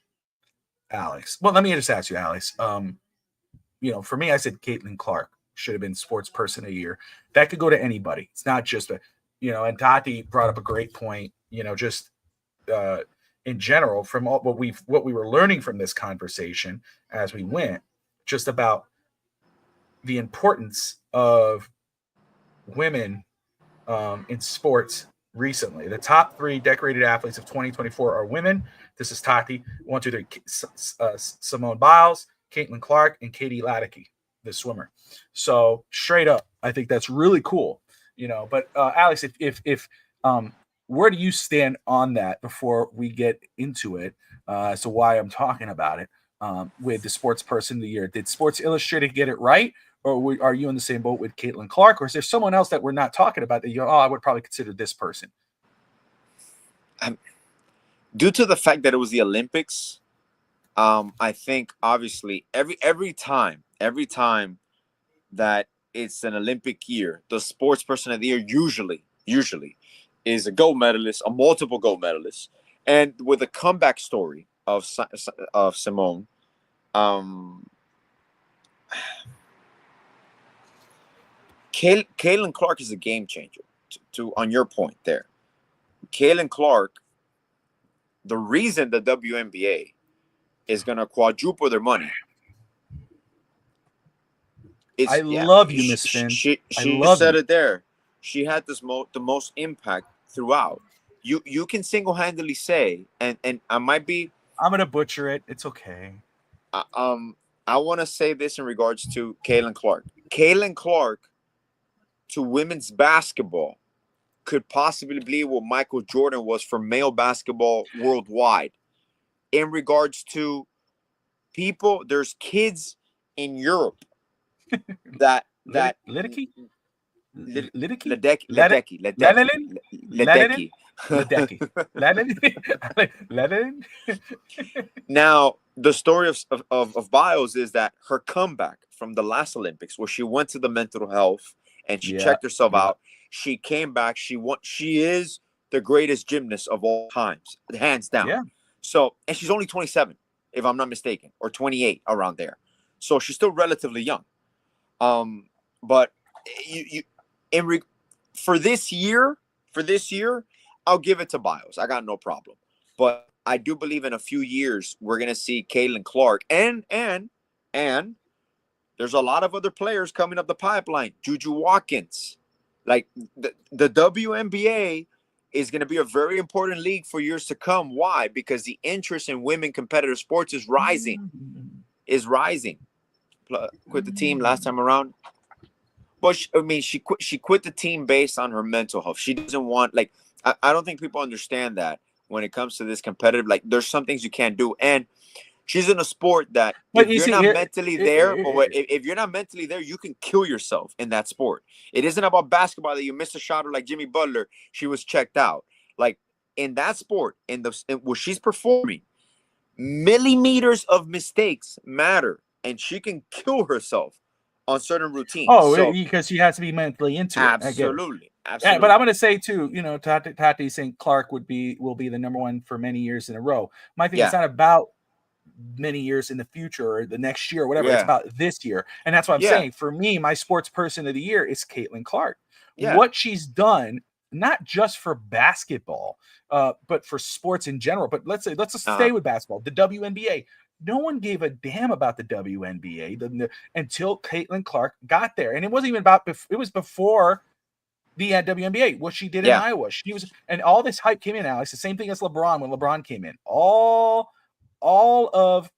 Alex, well, let me just ask you, Alex. For me, I said Caitlin Clark should have been Sports Person of the Year. That could go to anybody. It's not just and Tati brought up a great point. Just in general, from all what we were learning from this conversation as we went, just about the importance of women in sports recently. The top 3 decorated athletes of 2024 are women. This is Tati. 1, 2, 3. Simone Biles, Caitlin Clark, and Katie Ledecky, the swimmer. So straight up, I think that's really cool. But Alex, if where do you stand on that before we get into it? So why I'm talking about it with the Sports Person of the Year. Did Sports Illustrated get it right? Or are you in the same boat with Caitlin Clark? Or is there someone else that we're not talking about that I would probably consider this person? Due to the fact that it was the Olympics, I think obviously every time that it's an Olympic year, the Sports Person of the Year usually is a gold medalist, a multiple gold medalist, and with a comeback story of Simone. Caitlin Clark is a game changer. To on your point there, Caitlin Clark, the reason the WNBA is going to quadruple their money. I love you, Miss Finn. She said it there. She had the most impact throughout. You can single-handedly say, and I might be. I'm gonna butcher it. It's okay. I want to say this in regards to Caitlin Clark. Caitlin Clark, to women's basketball, could possibly be what Michael Jordan was for male basketball worldwide. In regards to people, there's kids in Europe that Ledecky. Now, the story of Biles is that her comeback from the last Olympics, where she went to the mental health and she checked herself out, she came back. She is the greatest gymnast of all times, hands down. Yeah. So, and she's only 27, if I'm not mistaken, or 28, around there. So she's still relatively young. But for this year, I'll give it to Biles. I got no problem. But I do believe in a few years we're gonna see Caitlin Clark and there's a lot of other players coming up the pipeline. Juju Watkins, like the WNBA is going to be a very important league for years to come. Why? Because the interest in women competitive sports is rising. Quit the team last time around. But she quit the team based on her mental health. She doesn't want, like, I don't think people understand that when it comes to this competitive, like, there's some things you can't do. And she's in a sport that if you're not mentally there, you can kill yourself in that sport. It isn't about basketball that you miss a shot, or like Jimmy Butler, she was checked out. Like, in that sport, in where she's performing, millimeters of mistakes matter, and she can kill herself on certain routines. Because she has to be mentally into it. Absolutely. Yeah, but I'm going to say too, Tati St. Clark will be the number one for many years in a row. My thing is not about many years in the future or the next year or whatever. It's about this year. And that's what I'm saying. For me, my Sports Person of the Year is Caitlin Clark. What she's done, not just for basketball, but for sports in general. But let's just stay with basketball. The WNBA. No one gave a damn about the WNBA until Caitlin Clark got there. And it wasn't even about, it was before the WNBA, what she did in Iowa. And all this hype came in, Alex. The same thing as LeBron when LeBron came in. All of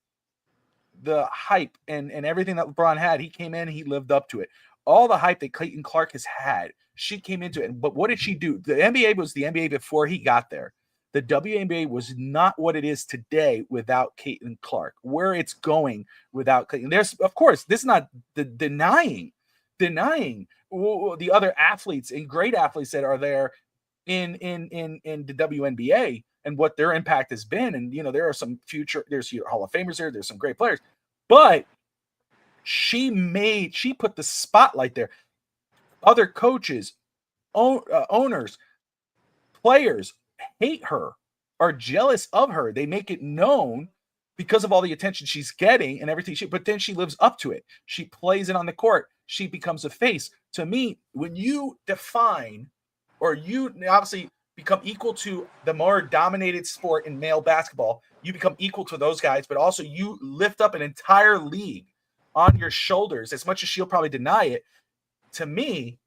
the hype and everything that LeBron had, he came in, he lived up to it. All the hype that Caitlin Clark has had, she came into it. But what did she do? The NBA was the NBA before he got there. The WNBA was not what it is today without Caitlin Clark. Where it's going without Caitlin. There's, of course, this is not denying the other athletes and great athletes that are there in the WNBA and what their impact has been. And, there are some there's Hall of Famers there. There's some great players, but she put the spotlight there. Other coaches, owners, players hate her, are jealous of her. They make it known because of all the attention she's getting and everything. But then she lives up to it. She plays it on the court. She becomes a face. To me, when you define, or you obviously become equal to the more dominated sport in male basketball, you become equal to those guys, but also you lift up an entire league on your shoulders, as much as she'll probably deny it. To me,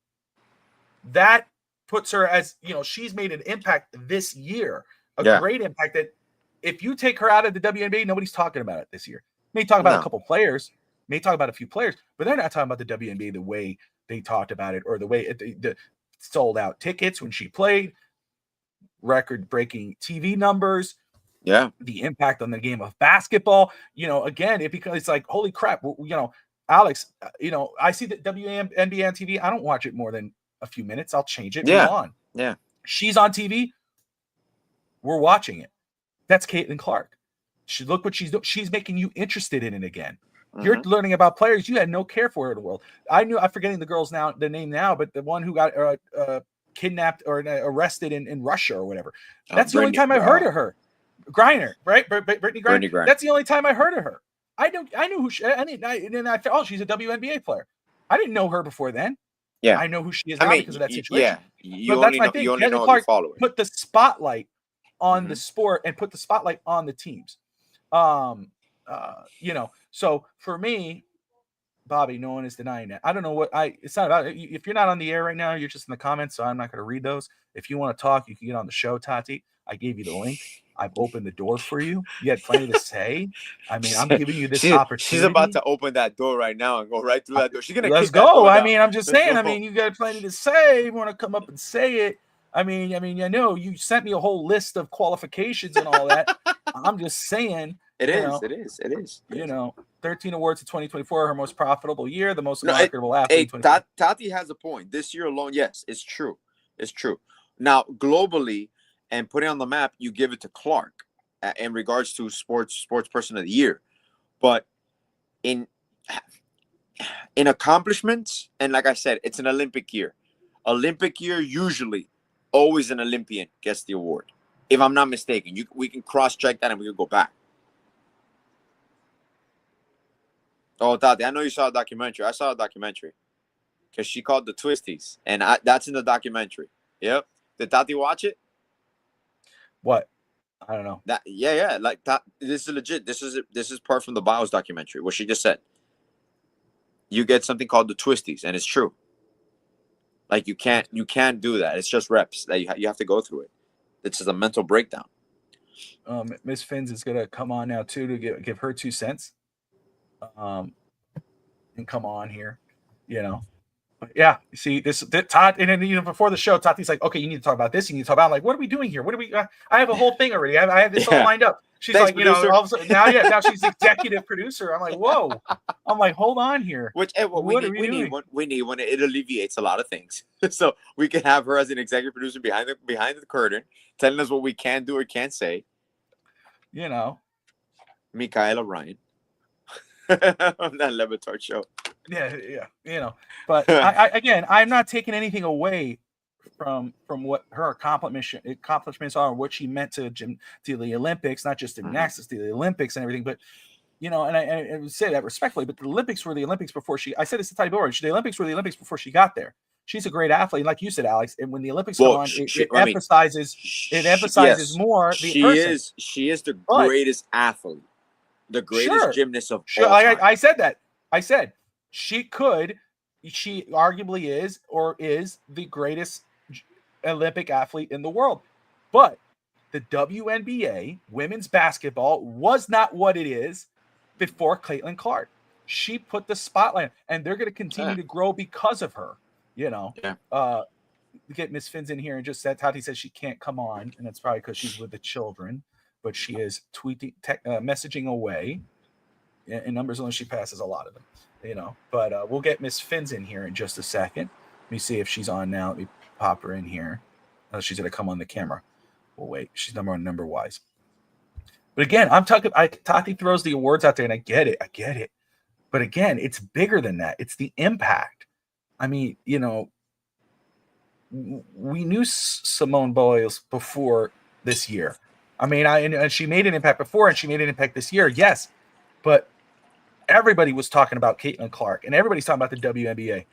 that puts her as, she's made an impact this year, great impact that if you take her out of the WNBA, nobody's talking about it this year. May talk about a couple players, may talk about a few players, but they're not talking about the WNBA the way they talked about it, or the way the sold out tickets when she played, record-breaking TV numbers, the impact on the game of basketball. Again, it's like, holy crap, Alex, I see the WNBA on TV. I don't watch it more than a few minutes. I'll change it. Move on. Yeah. She's on TV. We're watching it. That's Caitlin Clark. Look what she's doing. She's making you interested in it again. Mm-hmm. You're learning about players you had no care for in the world. I'm forgetting the name now, but the one who got kidnapped or arrested in Russia or whatever. That's the only time I heard of her. Griner, right? Brittany Griner. That's the only time I heard of her. I knew who she. And then I thought, she's a WNBA player. I didn't know her before then. Yeah, I know who she is now because of that situation. Yeah, but that's my thing. Caitlin Clark put the spotlight on the sport and put the spotlight on the teams. So for me, Bobby, no one is denying that. I don't know it's not about it. If you're not on the air right now, you're just in the comments, so I'm not going to read those. If you want to talk, you can get on the show, Tati. I gave you the link. I've opened the door for you. You had plenty to say. I mean, I'm giving you this opportunity. She's about to open that door right now and go right through that door. She's gonna let's go. I mean, I'm just saying. I mean, you got plenty to say. You want to come up and say it? I mean, I know you sent me a whole list of qualifications and all that. I'm just saying. It is. 13 awards in 2024, her most profitable year, the most marketable athlete. Tati has a point. This year alone, yes, it's true. It's true. Now, globally, and putting on the map, you give it to Clark in regards to sports person of the year. But in accomplishments, and like I said, it's an Olympic year. Olympic year, usually, always an Olympian gets the award. If I'm not mistaken, we can cross-check that and we can go back. Oh, Tati, I know you saw a documentary. I saw a documentary because she called the Twisties, and that's in the documentary. Yep. Did Tati watch it? What? I don't know. Like that. This is legit. This is part from the Bios documentary. What she just said. You get something called the Twisties, and it's true. Like you can't do that. It's just reps that you have to go through it. It's just a mental breakdown. Miss Finns is gonna come on now too to give her 2 cents. And come on here, But yeah, you see this Todd, and then before the show, Tati's like, okay, you need to talk about this. You need to talk about. I'm like, what are we doing here? What are we? I have a whole thing already. I have this all lined up. She's like, producer. all of a sudden, now she's executive producer. I'm like, whoa. I'm like, hold on here. We need one. It alleviates a lot of things. So we can have her as an executive producer behind the curtain, telling us what we can do or can't say. Michaela Ryan. On that Levitard show. Yeah. But I'm not taking anything away from what her accomplishments are, and what she meant to the Olympics, not just gymnastics, to the Olympics and everything. But and I would say that respectfully, but the Olympics were the Olympics before I said this to Ty Bora. The Olympics were the Olympics before she got there. She's a great athlete, like you said, Alex. And when the Olympics come on, it emphasizes more. She is the greatest athlete. The greatest gymnast of all time. I said that. I said she arguably is the greatest Olympic athlete in the world. But the WNBA women's basketball was not what it is before Caitlin Clark. She put the spotlight, and they're going to continue to grow because of her. Get Miss Finns in here and just said Tati says she can't come on, and that's probably because she's with the children. But she is tweeting, messaging away in numbers unless she passes a lot of them, But we'll get Miss Finns in here in just a second. Let me see if she's on now. Let me pop her in here. She's going to come on the camera. Well, wait, she's number one number wise. But again, I'm talking. Tati throws the awards out there, and I get it. But again, it's bigger than that. It's the impact. I mean, we knew Simone Biles before this year. I mean, and she made an impact before, and she made an impact this year. Yes, but everybody was talking about Caitlin Clark, and everybody's talking about the WNBA.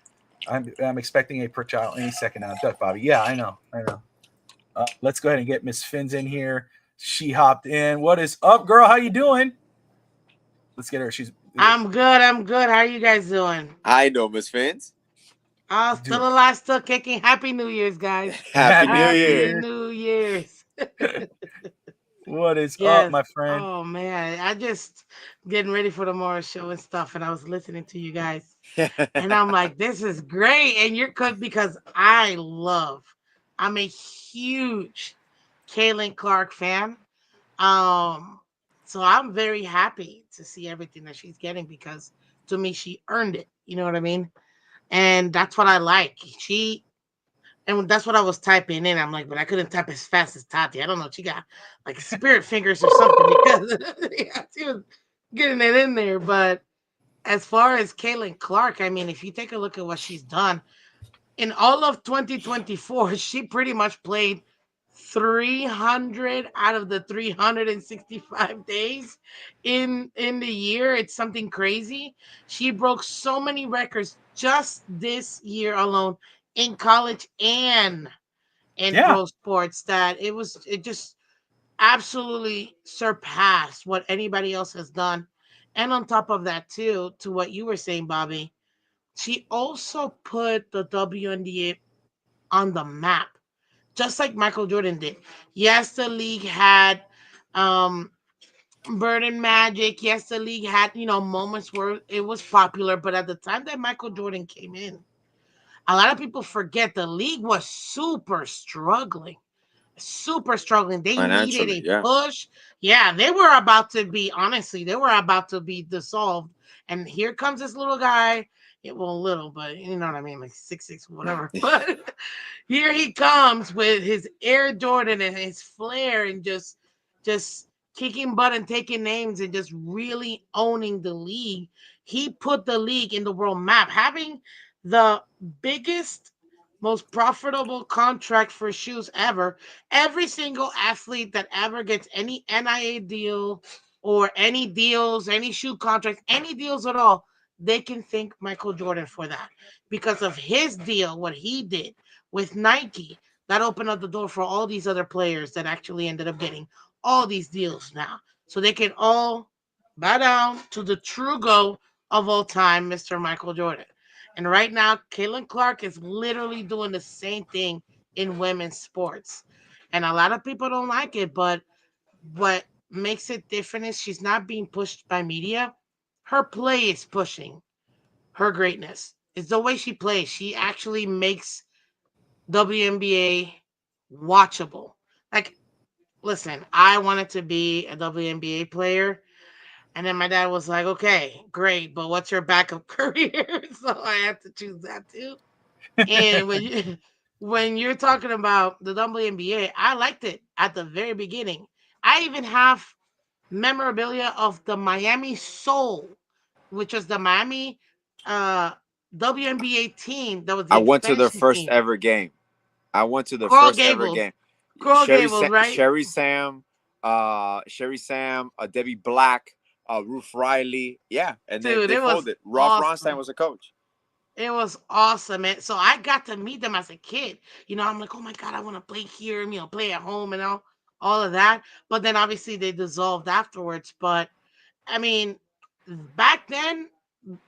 I'm expecting a per child any second now. Duck Bobby. Yeah, I know. Let's go ahead and get Miss Finns in here. She hopped in. What is up, girl? How you doing? Let's get her. I'm good. How are you guys doing? I know, Miss Fins. Oh, still alive, still kicking. Happy New Year's, guys. Happy New Happy Year. New Year's. What is up, Yes. my friend? Oh man, I just getting ready for tomorrow's show and stuff, and I was listening to you guys, and I'm like, this is great, and you're good because I'm a huge Kaylin Clark fan. Um, so I'm very happy to see everything that she's getting because to me she earned it. You know what I mean? And that's what I like. And that's what I was typing in. I'm like, but I couldn't type as fast as Tati. I don't know. She got like spirit fingers or something because yeah, she was getting it in there. But as far as Kaylin Clark, I mean, if you take a look at what she's done in all of 2024, she pretty much played 300 out of the 365 days in the year. It's something crazy. She broke so many records just this year alone in college and in Yeah. pro sports that it just absolutely surpassed what anybody else has done. And on top of that too, to what you were saying, Bobby, she also put the WNBA on the map just like Michael Jordan did. Yes, the league had um Burden Magic. Yes, the league had, moments where it was popular, but at the time that Michael Jordan came in, a lot of people forget the league was super struggling. Super struggling. They needed Financially, a yeah. push. Yeah, they were about to be, honestly, they were about to be dissolved. And here comes this little guy. It well, little, but you know what I mean, like 6'6", whatever. But here he comes with his Air Jordan and his flair and just kicking butt and taking names and just really owning the league. He put the league in the world map, having the biggest, most profitable contract for shoes ever. Every single athlete that ever gets any NIA deal or any deals, any shoe contracts, any deals at all, they can thank Michael Jordan for that because of his deal, what he did with Nike. That opened up the door for all these other players that actually ended up getting all these deals now. So they can all bow down to the true GOAT of all time, Mr. Michael Jordan. And right now, Caitlin Clark is literally doing the same thing in women's sports. And a lot of people don't like it, but what makes it different is she's not being pushed by media. Her play is pushing her greatness. It's the way she plays. She actually makes WNBA watchable. Like, listen, I wanted to be a WNBA player. And then my dad was like, okay, great, but what's your backup career? So I had to choose that too. And when you're talking about the WNBA, I liked it at the very beginning. I even have memorabilia of the Miami Soul, which was the Miami uh, WNBA team that was the I went to their expansion first team. ever game. I went to their Coral first ever Gables. game. Coral Gables, right? Sherry Sam, Debbie Black, Ruth Riley. Yeah, and Dude, they it was folded. Ralph Ronstein awesome. was a coach. It was awesome. And so I got to meet them as a kid. I'm like, oh my God, I want to play here, play at home and all of that. But then obviously they dissolved afterwards. But I mean, back then,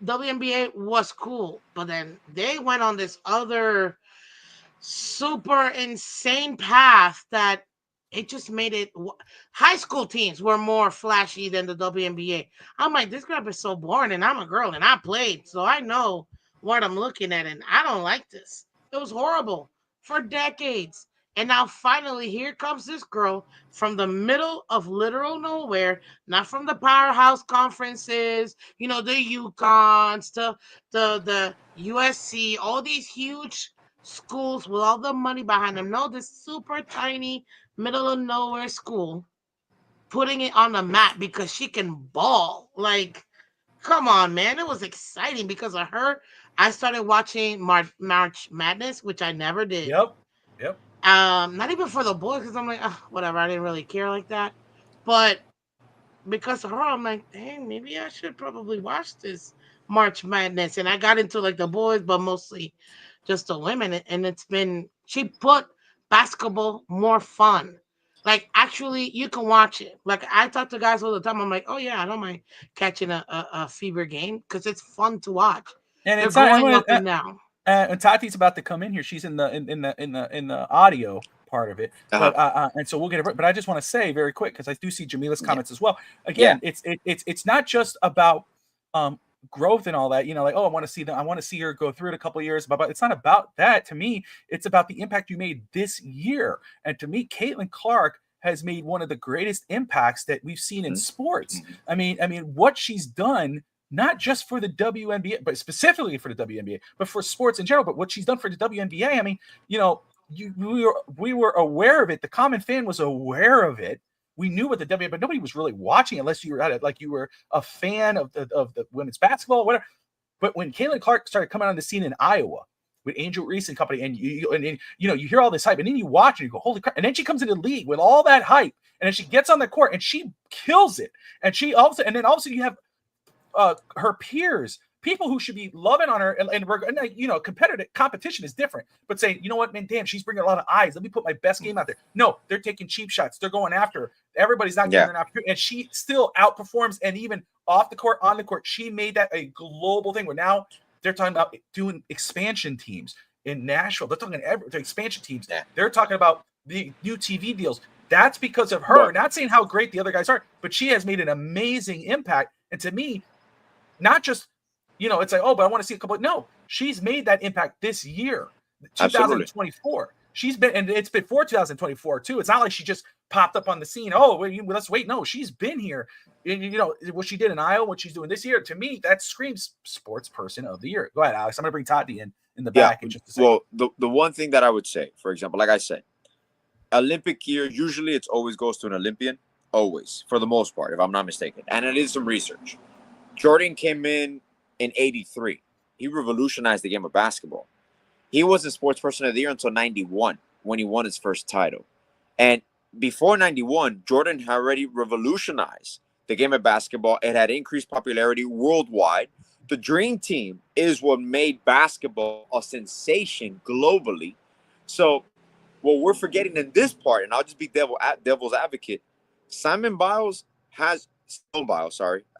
WNBA was cool. But then they went on this other super insane path that it just made it. High school teams were more flashy than the WNBA. I'm like, this crap is so boring, and I'm a girl and I played, so I know what I'm looking at, and I don't like this. It was horrible for decades. And now finally, here comes this girl from the middle of literal nowhere, not from the powerhouse conferences, the UConns, the USC, all these huge schools with all the money behind them. No, this super tiny, middle of nowhere school putting it on the map because she can ball. Like, come on, man. It was exciting because of her. I started watching March Madness, which I never did. Yep. Yep. Not even for the boys, because I'm like, "Ugh, whatever. I didn't really care like that. But because of her, I'm like, dang, maybe I should probably watch this March Madness. And I got into like the boys, but mostly just the women. And it's been, she put basketball more fun. Like, actually, you can watch it. Like, I talk to guys all the time. I'm like, oh, yeah, I don't mind catching a fever game because it's fun to watch. And They're it's not. going up and down. And Tati's about to come in here. She's in the audio part of it, Uh-huh. but and so we'll get it. But I just want to say very quick because I do see Jamila's comments as well. Yeah. Again, it's not just about growth and all that. You know, like, oh, I want to see them. I want to see her go through it a couple of years. But it's not about that. To me, it's about the impact you made this year. And to me, Caitlin Clark has made one of the greatest impacts that we've seen in sports. I mean, what she's done, not just for the WNBA, but specifically for the WNBA, but for sports in general. But what she's done for the WNBA, I mean, you know, we were aware of it. The common fan was aware of it. We knew what the WNBA, but nobody was really watching unless you were at it, like you were a fan of the women's basketball or whatever. But when Caitlin Clark started coming on the scene in Iowa with Angel Reese and company, and you hear all this hype, and then you watch and you go, holy crap! And then she comes into the league with all that hype, and then she gets on the court and she kills it. And she also, and then all of a sudden you have her peers, people who should be loving on her, and you know, competition is different, but saying, you know what, man, damn, she's bringing a lot of eyes. Let me put my best game out there. No, they're taking cheap shots. They're going after her. Everybody's not giving her an opportunity, and she still outperforms. And even off the court, on the court, she made that a global thing. Where now they're talking about doing expansion teams in Nashville. They're talking the expansion teams. Yeah. They're talking about the new TV deals. That's because of her. Not saying how great the other guys are, but she has made an amazing impact. And to me, not just, you know, it's like, oh, but I want to see a couple. No, she's made that impact this year, 2024. Absolutely. She's been, and it's before 2024 too. It's not like she just popped up on the scene. Oh, let's wait. No, she's been here. And, you know, what she did in Iowa, what she's doing this year, to me, that screams sports person of the year. Go ahead, Alex. I'm going to bring Tati in the back in just a second. Well, the one thing that I would say, for example, like I said, Olympic year, usually it's always goes to an Olympian, always, for the most part, if I'm not mistaken. And it is some research. Jordan came in 83. He revolutionized the game of basketball. He wasn't sports person of the year until 91 when he won his first title. And before 91, Jordan had already revolutionized the game of basketball. It had increased popularity worldwide. The Dream Team is what made basketball a sensation globally. So what we're forgetting in this part, and I'll just be devil's advocate, Simone Biles, I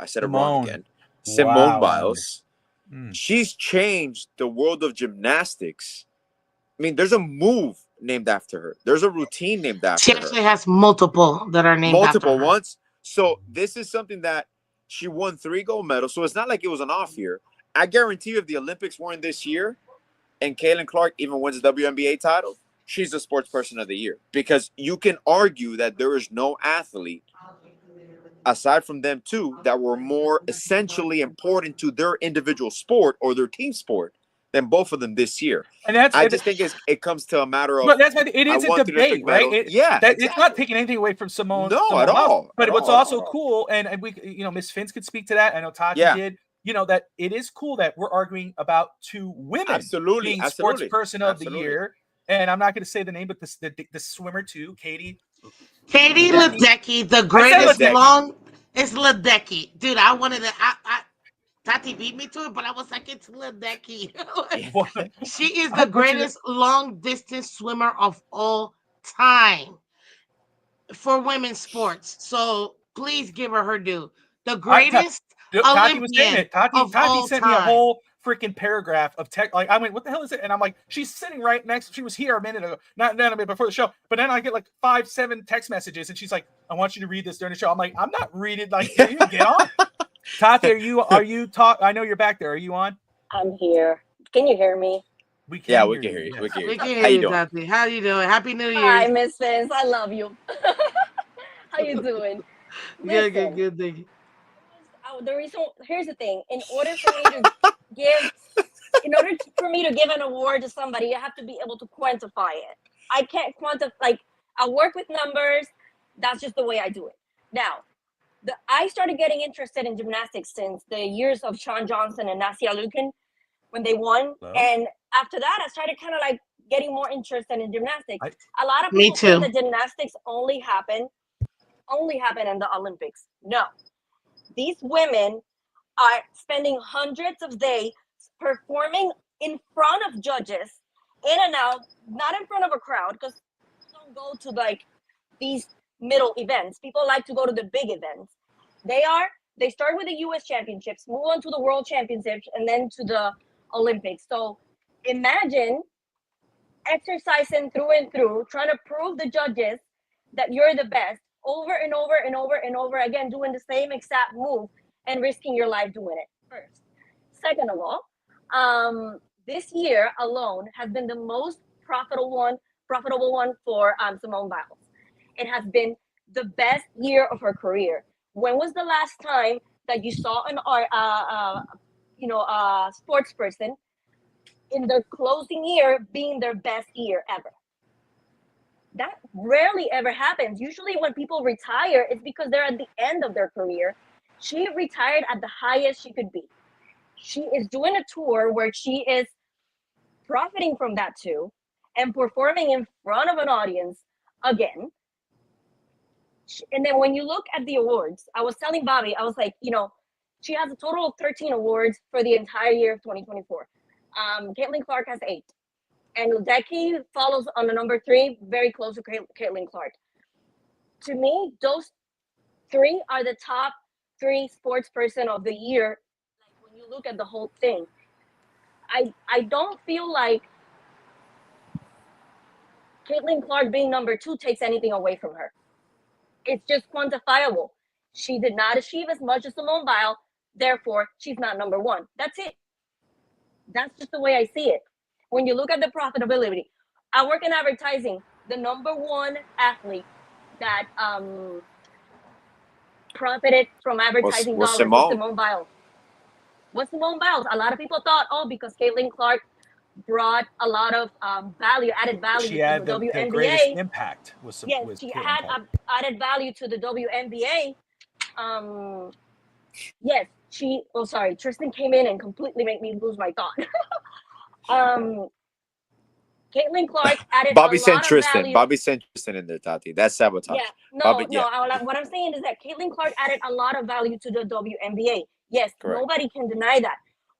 said it wrong again. Simone Biles. She's changed the world of gymnastics. I mean, there's a move named after her. There's a routine named after her. She actually has multiple that are named after her. Multiple ones. So this is something that she won 3 gold medals. So it's not like it was an off year. I guarantee you if the Olympics weren't this year and Caitlin Clark even wins the WNBA title, she's the sports person of the year. Because you can argue that there is no athlete aside from them two that were more essentially important to their individual sport or their team sport than both of them this year. And I just think it comes to a matter of. But that's what it is a debate, right? Exactly. It's not taking anything away from Simone. No, at all. But what's also cool, and we, you know, Miss Fins could speak to that. I know Tati did. You know, that it is cool that we're arguing about 2 women being sports person of the year. And I'm not going to say the name, but the swimmer too, Katie Ledecky, the greatest it's Ledecky. Dude, I wanted to Tati beat me to it, but I was like, it's Ledecky. She is the greatest long distance swimmer of all time for women's sports. So please give her due. The greatest Tati was saying it. Tati sent me a whole freaking paragraph of tech. Like, I went, what the hell is it? And I'm like, she's sitting right next. She was here a minute ago, not a minute before the show. But then I get like 5-7 text messages, and she's like, I want you to read this during the show. I'm like, I'm not reading. Like, you get on. Tati, are you talk? I know you're back there. Are you on? I'm here. Can you hear me? We can hear you. We can hear you, Tati. How you doing? Happy New Year. Hi, Miss Fins. I love you. How you doing? Good. Thank you. The reason, here's the thing. In order for me to give in order for me to give an award to somebody, I have to be able to quantify it. I can't quantify. Like, I work with numbers. That's just the way I do it. Now, I started getting interested in gymnastics since the years of Sean Johnson and Nasia Lukin when they won. Hello? And after that, I started kind of like getting more interested in gymnastics. A lot of Me people think too. that gymnastics only happen in the Olympics. No, these women are spending hundreds of days performing in front of judges, in and out, not in front of a crowd, because people don't go to like these middle events. People like to go to the big events. They start with the US championships, move on to the world championships, and then to the Olympics. So imagine exercising through and through, trying to prove the judges that you're the best over and over and over and over again, doing the same exact move and risking your life doing it first. Second of all, this year alone has been the most profitable one for Simone Biles. It has been the best year of her career. When was the last time that you saw a sports person in their closing year being their best year ever? That rarely ever happens. Usually when people retire, it's because they're at the end of their career. She retired at the highest she could be. She is doing a tour where she is profiting from that too and performing in front of an audience again. And then when you look at the awards, I was telling Bobby, I was like, she has a total of 13 awards for the entire year of 2024. Caitlin Clark has 8. And Ledecky follows on the number 3, very close to Caitlin Clark. To me, those 3 are the top 3 sports person of the year. Like when you look at the whole thing, I don't feel like Caitlin Clark being number 2 takes anything away from her. It's just quantifiable. She did not achieve as much as Simone Biles, therefore she's not number 1. That's it. That's just the way I see it. When you look at the profitability, I work in advertising. The number 1 athlete that profited from advertising was dollars Simone. was Simone Biles. What's Simone Biles? A lot of people thought, because Caitlin Clark brought a lot of added value She to had the the WNBA. greatest impact was Yes, she Caitlin had Clark. added value to the WNBA. Yes, sorry, Tristan came in and completely made me lose my thought. Caitlin Clark added Bobby a sent lot of Tristan. value. Bobby sent Tristan in there, Tati. That's sabotage. Yeah, Bobby, what I'm saying is that Caitlin Clark added a lot of value to the WNBA. Yes, Correct. Nobody can deny that.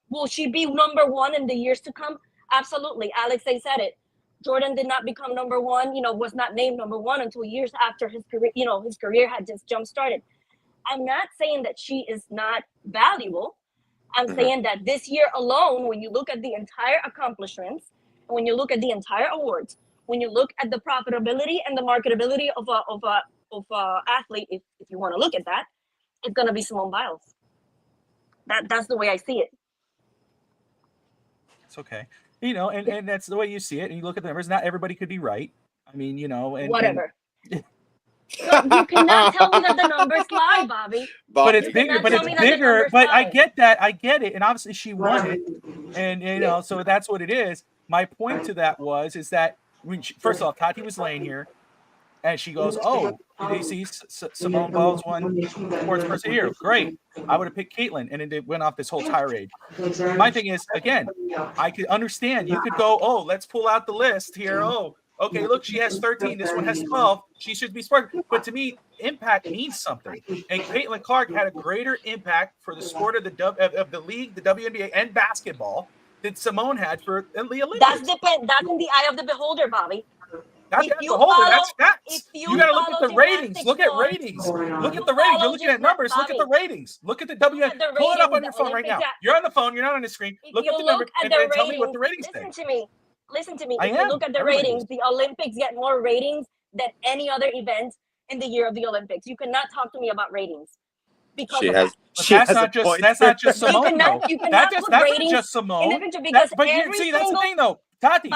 Will she be number 1 in the years to come? Absolutely. Alex said it. Jordan did not become number 1, was not named number 1 until years after his career, his career had just jump started. I'm not saying that she is not valuable. I'm saying that this year alone, when you look at the entire accomplishments, when you look at the entire awards, when you look at the profitability and the marketability of a athlete, if you want to look at that, it's gonna be Simone Biles. That's the way I see it. It's okay. And that's the way you see it. And you look at the numbers. Not everybody could be right. I mean, and whatever. So you cannot tell me that the numbers lie, Bobby. But it's bigger. But it's bigger. But I get that. I get it. And obviously she won it. And so that's what it is. My point to that is that first off, Tati was laying here, and she goes, "Oh, did you see Simone Biles won Sports Person of the Year? Great. I would have picked Caitlin." And it went off this whole tirade. My thing is, again, I could understand. You could go, "Oh, let's pull out the list here. Oh, okay, look, she has 13. This one has 12. She should be smart." But to me, impact means something. And Caitlin Clark had a greater impact for the sport of the league, the WNBA, and basketball than Simone had for the Olympics. That's in the eye of the beholder, Bobby. You got to look at the ratings. Look at ratings. Look at the ratings. You're looking at numbers. Look at the ratings. Look at the WNBA. Pull it up on your phone right now. You're on the phone. You're not on the screen. Look at the numbers and tell me what the ratings say. Listen to me. If you look at the ratings, the Olympics get more ratings than any other event in the year of the Olympics. You cannot talk to me about ratings. Because that's not just Simone. That's not just Simone. Because that's the thing though. Tati,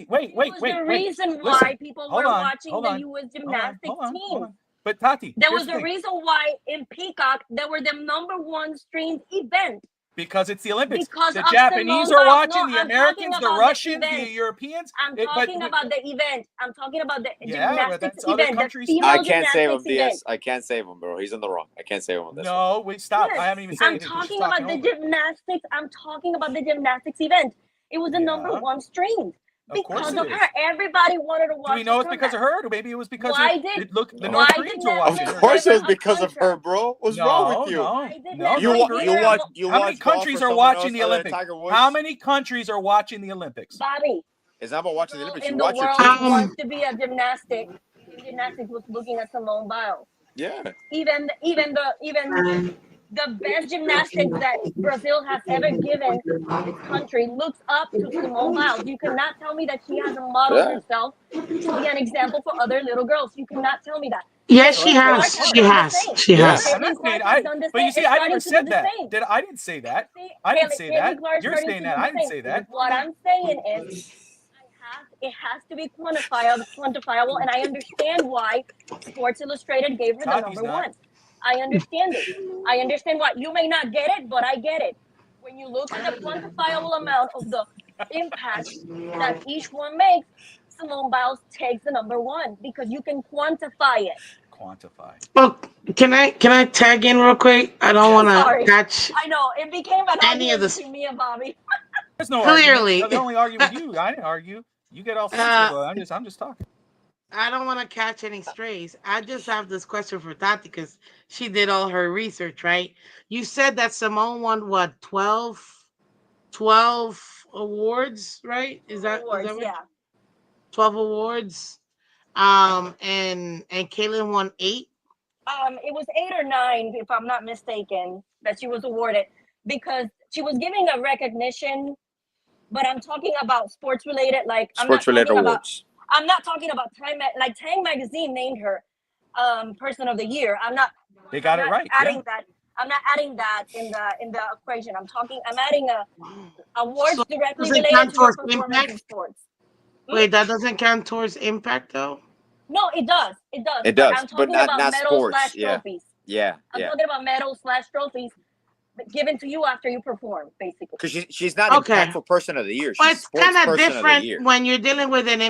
wait. The reason why people were watching the U.S. gymnastics team. But Tati, there was the reason why in Peacock there were the number 1 streamed event. Because it's the Olympics. Because The of Japanese Simone are Biles. watching, No, the I'm talking Americans, the about the Russians, the event. Europeans. I'm talking about the event. I'm talking about the Yeah, but gymnastics that's other event, the countries. I female can't save him, gymnastics event. Diaz. I can't save him, bro. He's in the wrong. I can't save him on this one. No, wait, stop. Yes, I haven't even said I'm anything because she's talking talking about the over. gymnastics. I'm talking about the gymnastics event. It was the number Yeah. one streamed Of course because it of is. her. Everybody wanted to Do watch. we know her it's because of comeback. her, or maybe it was because Why of did look the No. North why Koreans did were watching Of Netflix her. course give it her was a because of her, contract? bro. What's wrong with you? No, Why did no. You Netflix North wa- give you her Korea. watch a you How watch many golf countries for are someone watching else the other than Olympics? Tiger Woods? How many countries are watching the Olympics? Bobby? It's not about watching the Girl Olympics. You in the watch your world team. who wants to be a gymnastic in gymnastics was looking at Simone Biles. Yeah. Even the best gymnastics that Brazil has ever given its country looks up to Simone Biles. You cannot tell me that she hasn't modeled Yeah. herself to be an example for other little girls. You cannot tell me that. Yes, So she Caitlin that's Clark has. has fine. She done the has. same. She Yeah. has. I'm not Caitlin saying Clark has done the but same. you see, Is I never starting to do said the that. same. I didn't say that. See, I didn't say Caitlin that. Clark You're starting saying to that. do I the didn't same. say that. What I'm saying is it has to be quantifiable, and I understand why Sports Illustrated gave her the Tati's number not. one. I understand it. I understand why you may not get it, but I get it. When you look at the quantifiable amount of the impact that each one makes, Simone Biles takes the number one because you can quantify it. Quantify. Well, can I tag in real quick? I don't Yes. want to Sorry, catch I know it became an any of argument this. between me and Bobby. There's no argument. Clearly, They only argue with you. I didn't argue. You get all sensitive. uh, I'm just talking. I don't want to catch any strays. I just have this question for Tati because she did all her research, right? You said that Simone won what 12 awards, right? Is that Awards, what yeah. 12 awards? And Caitlin won 8. It was 8 or 9, if I'm not mistaken, that she was awarded because she was giving a recognition. But I'm talking about sports related. Like Sports related awards. I'm not talking about like Time Magazine named her Person of the Year. They got it right. adding Yeah. that. I'm not adding that in the equation. I'm adding So awards directly does it related count to your towards performance in impact? sports. Wait, that doesn't count towards impact though. No, it does. It does. It But does, I'm but talking not about medals sports. slash Yeah. trophies. Yeah. I'm Yeah. talking about medals slash trophies given to you after you perform, basically. Because she's not Okay. impactful person of the year. But She's it's sports kind of person of the different year. when you're dealing with an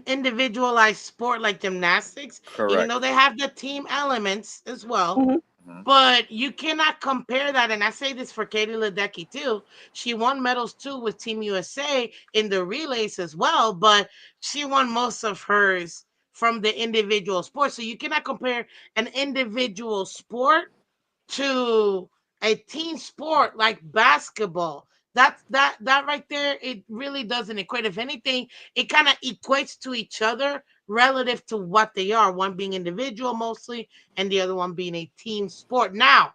individualized sport like gymnastics, even Correct. though they have the team elements as well. Mhm. Mhm. But you cannot compare that. And I say this for Katie Ledecky too. She won medals too with Team USA in the relays as well, but she won most of hers from the individual sport. So you cannot compare an individual sport to a team sport like basketball. That right there, it really doesn't equate. If anything, it kind of equates to each other relative to what they are. One being individual mostly, and the other one being a team sport. Now,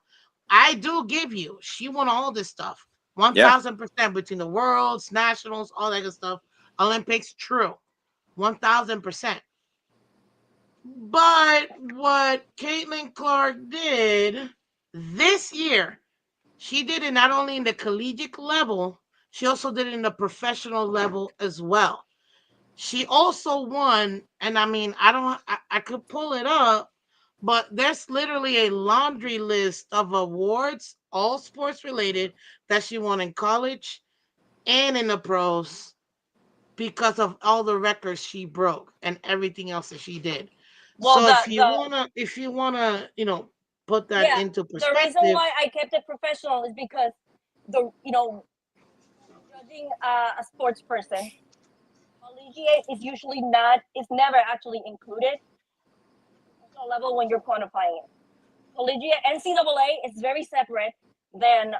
I do give you, she won all this stuff, Yeah. 1000% between the worlds, nationals, all that good stuff. Olympics, true, 1000%. But what Caitlin Clark did this year, she did it not only in the collegiate level, she also did it in the professional level as well. She also won, and I mean, I could pull it up, but there's literally a laundry list of awards, all sports related, that she won in college and in the pros because of all the records she broke and everything else that she did. Well, So if you wanna, put that yeah, into the reason perspective, why I kept it professional is because judging a sports person, collegiate is never actually included at level when you're quantifying it. Collegiate NCAA is very separate than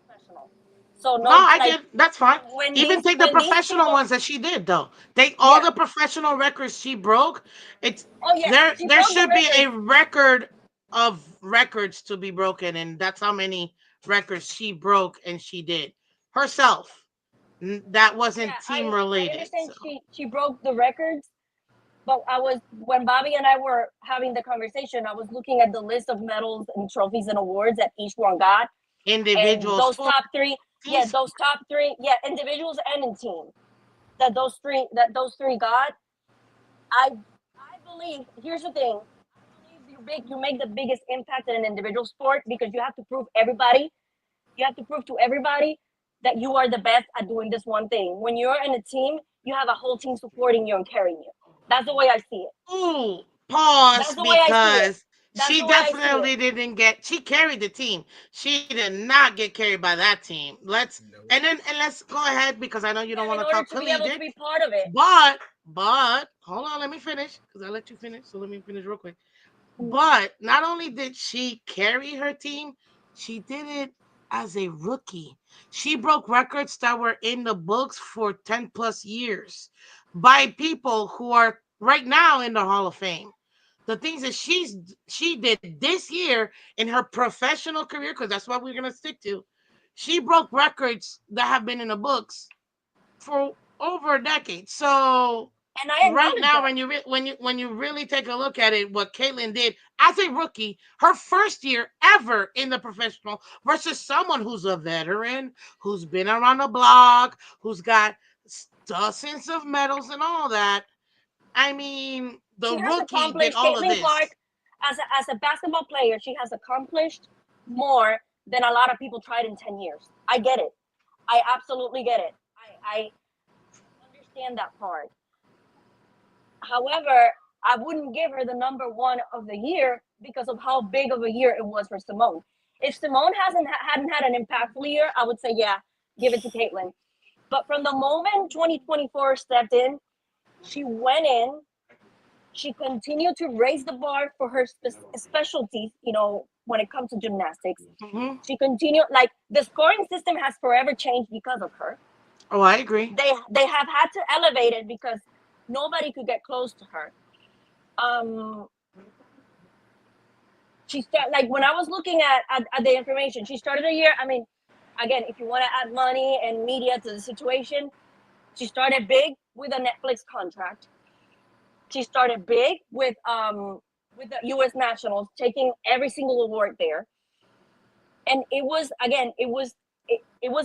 professional. So no, no, I like get that's fine. when Even take the these professional people, ones that she did though. Take all yeah, the professional records she broke. It's oh yeah, there. she There broke the should be a records. record of records to be broken, and that's how many records she broke and she did herself. That Yeah, wasn't team I related. understand So she broke the records, but when Bobby and I were having the conversation, I was looking at the list of medals and trophies and awards that each one got, and individual those sport, top three, team yeah, individuals and in team, that those three got. I believe here's the thing. I believe you make the biggest impact in an individual sport because you have to prove everybody. You have to prove to everybody that you are the best at doing this one thing. When you're in a team, you have a whole team supporting you and carrying you. That's the way I see it. Ooh, pause That's the way I see it. because That's she the way I see it. definitely didn't get. She carried the team. She did not get carried by that team. Let's go ahead because I know you don't Yeah, want in to order talk to be able to collegiate. be part of it. But hold on, let me finish because I let you finish. So let me finish real quick. But not only did she carry her team, she did it as a rookie. She broke records that were in the books for 10 plus years by people who are right now in the Hall of Fame. The things that she did this year in her professional career, because that's what we're gonna stick to. She broke records that have been in the books for over a decade. So And I right acknowledge now, that. when you really take a look at it, what Caitlyn did as a rookie, her first year ever in the professional, versus someone who's a veteran, who's been around the block, who's got dozens of medals and all that. I mean, the She has rookie did accomplished, all of Caitlin Clark, this. as a basketball player, she has accomplished more than a lot of people tried in 10 years. I get it. I absolutely get it. I understand that part. However, I wouldn't give her the number one of the year because of how big of a year it was for Simone. If Simone hadn't had an impactful year, I would say, yeah, give it to Caitlin. But from the moment 2024 stepped in, she went in, she continued to raise the bar for her specialties, when it comes to gymnastics. Mm-hmm. She continued, like, the scoring system has forever changed because of her. Oh, I agree. They have had to elevate it because nobody could get close to her. She started, like, when I was looking at the information, she started a year. I mean, again, if you want to add money and media to the situation, she started big with a Netflix contract. She started big with the U.S. Nationals, taking every single award there. And it was, again, it was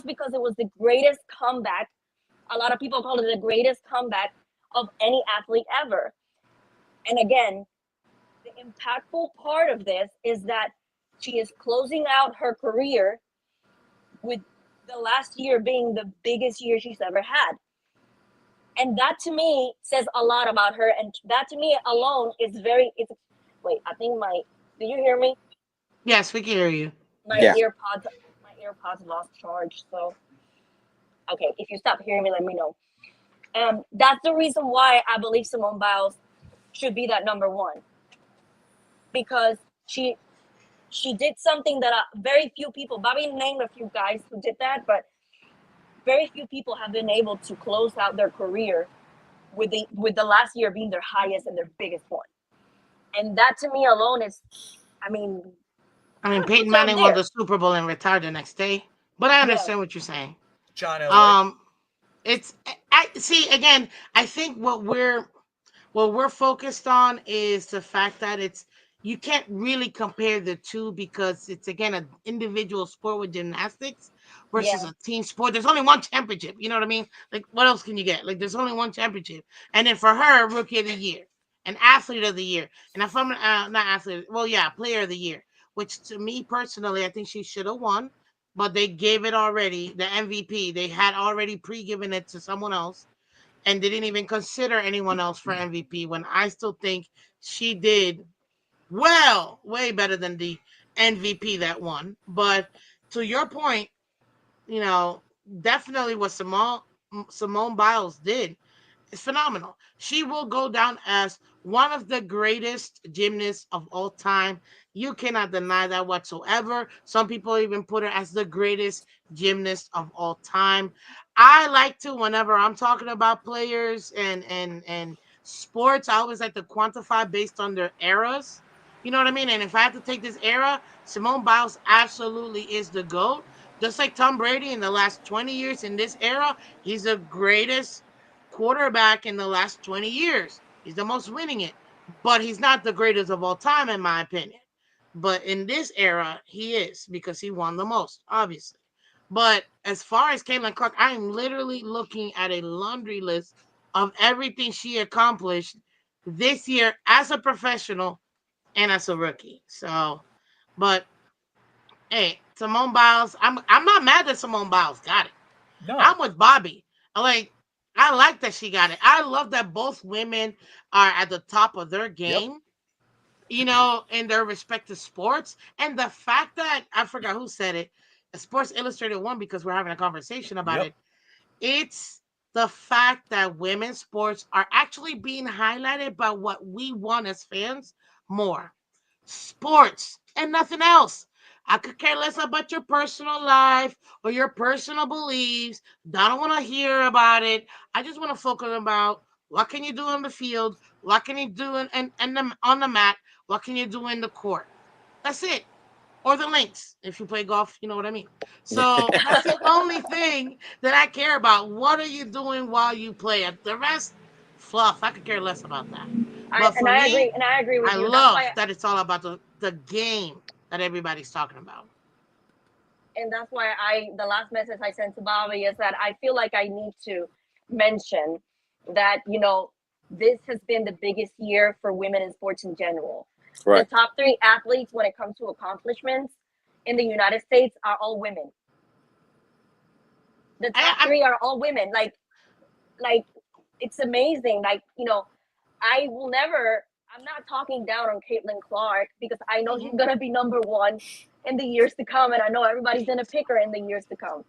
because it was the greatest comeback. A lot of people call it the greatest comeback of any athlete ever. And again, the impactful part of this is that she is closing out her career with the last year being the biggest year she's ever had. And that to me says a lot about her. And that to me alone is wait, I think did you hear me? Yes, we can hear you. My Yeah. earpods lost charge. So, okay, if you stop hearing me, let me know. That's the reason why I believe Simone Biles should be that number one, because she did something that very few people. Bobby named a few guys who did that, but very few people have been able to close out their career with the last year being their highest and their biggest one. And that to me alone is, I mean, Peyton puts her up Manning won there. the Super Bowl and retired the next day. But I Yeah, understand what you're saying. John Elway. It's I see again. I think what we're focused on is the fact that you can't really compare the two because it's again an individual sport with gymnastics versus yeah. a team sport. There's only one championship. You know what I mean? Like what else can you get? Like there's only one championship, and then for her, rookie of the year, an athlete of the year, and if I'm not athlete, well, yeah, player of the year. Which to me personally, I think she should have won, but they gave it already. The MVP they had already pre-given it to someone else and didn't even consider anyone else for MVP when I still think she did well, way better than the MVP that won. But to your point, you know, definitely what Simone Biles did is phenomenal. She will go down as one of the greatest gymnasts of all time. You cannot deny that whatsoever. Some people even put her as the greatest gymnast of all time. I like to, whenever I'm talking about players and sports, I always like to quantify based on their eras. You know what I mean? And if I have to take this era, Simone Biles absolutely is the GOAT. Just like Tom Brady in the last 20 years in this era, he's the greatest quarterback in the last 20 years. He's the most winning it, but he's not the greatest of all time, in my opinion. But in this era, he is because he won the most, obviously. But as far as Caitlin Clark, I'm literally looking at a laundry list of everything she accomplished this year as a professional and as a rookie. So, but hey, Simone Biles, I'm not mad that Simone Biles got it. No. I'm with Bobby. I like I like that she got it. I love that both women are at the top of their Yep. game, you know, in their respective sports. And the fact that I forgot who said it, Sports Illustrated one because we're having a conversation about Yep. it. It's the fact that women's sports are actually being highlighted by what we want as fans more. Sports and nothing else. I could care less about your personal life or your personal beliefs. I don't want to hear about it. I just want to focus about what can you do on the field, what can you do on the mat, what can you do in the court. That's it, or the links. If you play golf, you know what I mean. So that's the only thing that I care about. What are you doing while you play it? The rest, fluff. I could care less about that. But for me, I agree with I you. That's love why that it's all about the game that everybody's talking about. I the last message I sent to Bobby is that I feel like I need to mention that this has been the biggest year for women in sports in general. The Right. top three athletes when it comes to accomplishments in the United States are all women. The I, top I'm three are all women. Like it's amazing. I will never. I'm not talking down on Caitlin Clark because I know she's mhm. gonna be number one in the years to come, and I know everybody's gonna pick her in the years to come.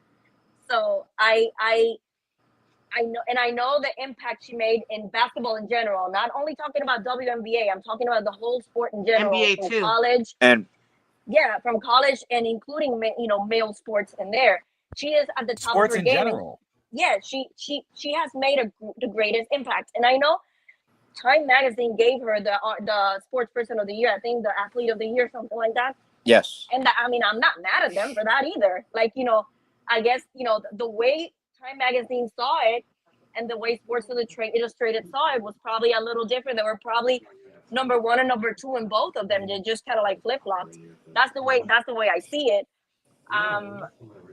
So I know, and I know the impact she made in basketball in general. Not only talking about WNBA, I'm talking about the whole sport in general, NBA from too. college, And yeah, from college and including male sports in there. She is at the top of Sports her in game, and general. yeah, she has made the greatest impact. And I know Time Magazine gave her the sports person of the year. I think the athlete of the year, something like that. yes. And I mean, I'm not mad at them for that either. I guess the way Time Magazine saw it and the way Sports Illustrated saw it was probably a little different. They were probably number one and number two in both of them. They just kind of like flip flopped. That's the way I see it. Um,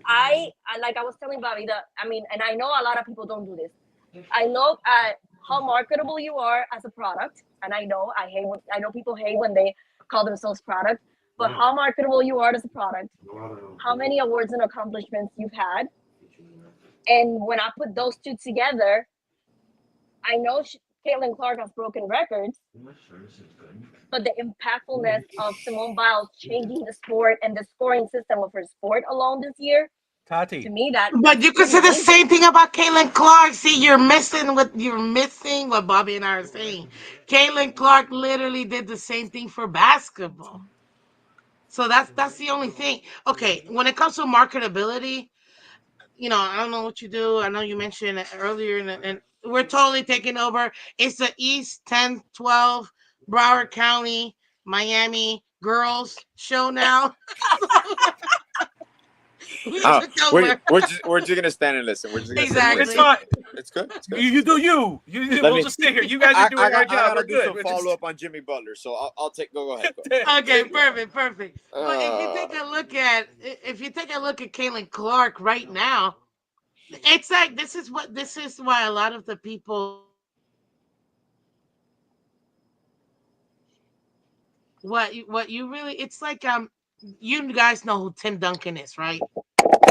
I like I was telling Bobby that I mean, and I know a lot of people don't do this. I look at how marketable you are as a product, and I know people hate when they call themselves product, but how marketable you are as a product, how many awards and accomplishments you've had, and when I put those two together, I know Caitlin Clark has broken records, but the impactfulness of Simone Biles changing the sport and the scoring system of her sport alone this year, to Tati. me But that's you could pretty say the same amazing. thing about Caitlin Clark. See, you're missing what Bobby and I are saying. Caitlin Clark literally did the same thing for basketball. So that's the only thing. Okay, when it comes to marketability, I don't know what you do. I know you mentioned it earlier, and we're totally taking over. It's the East 10, 12, Broward County, Miami girls show now. We Oh, took over. we're just gonna stand and listen. We're just gonna sit and It's listen. Exactly. fine. It's good. It's good. You It's do good. you. Let We'll me. just stay here. You guys are doing our I job. gotta We're do good. some We're follow just up on Jimmy Butler, so I'll take. Go ahead. Go. Okay, perfect, perfect. But Uh, if you take a look at Caitlin Clark right now, it's like this is why a lot of the people what you really it's like you guys know who Tim Duncan is, right?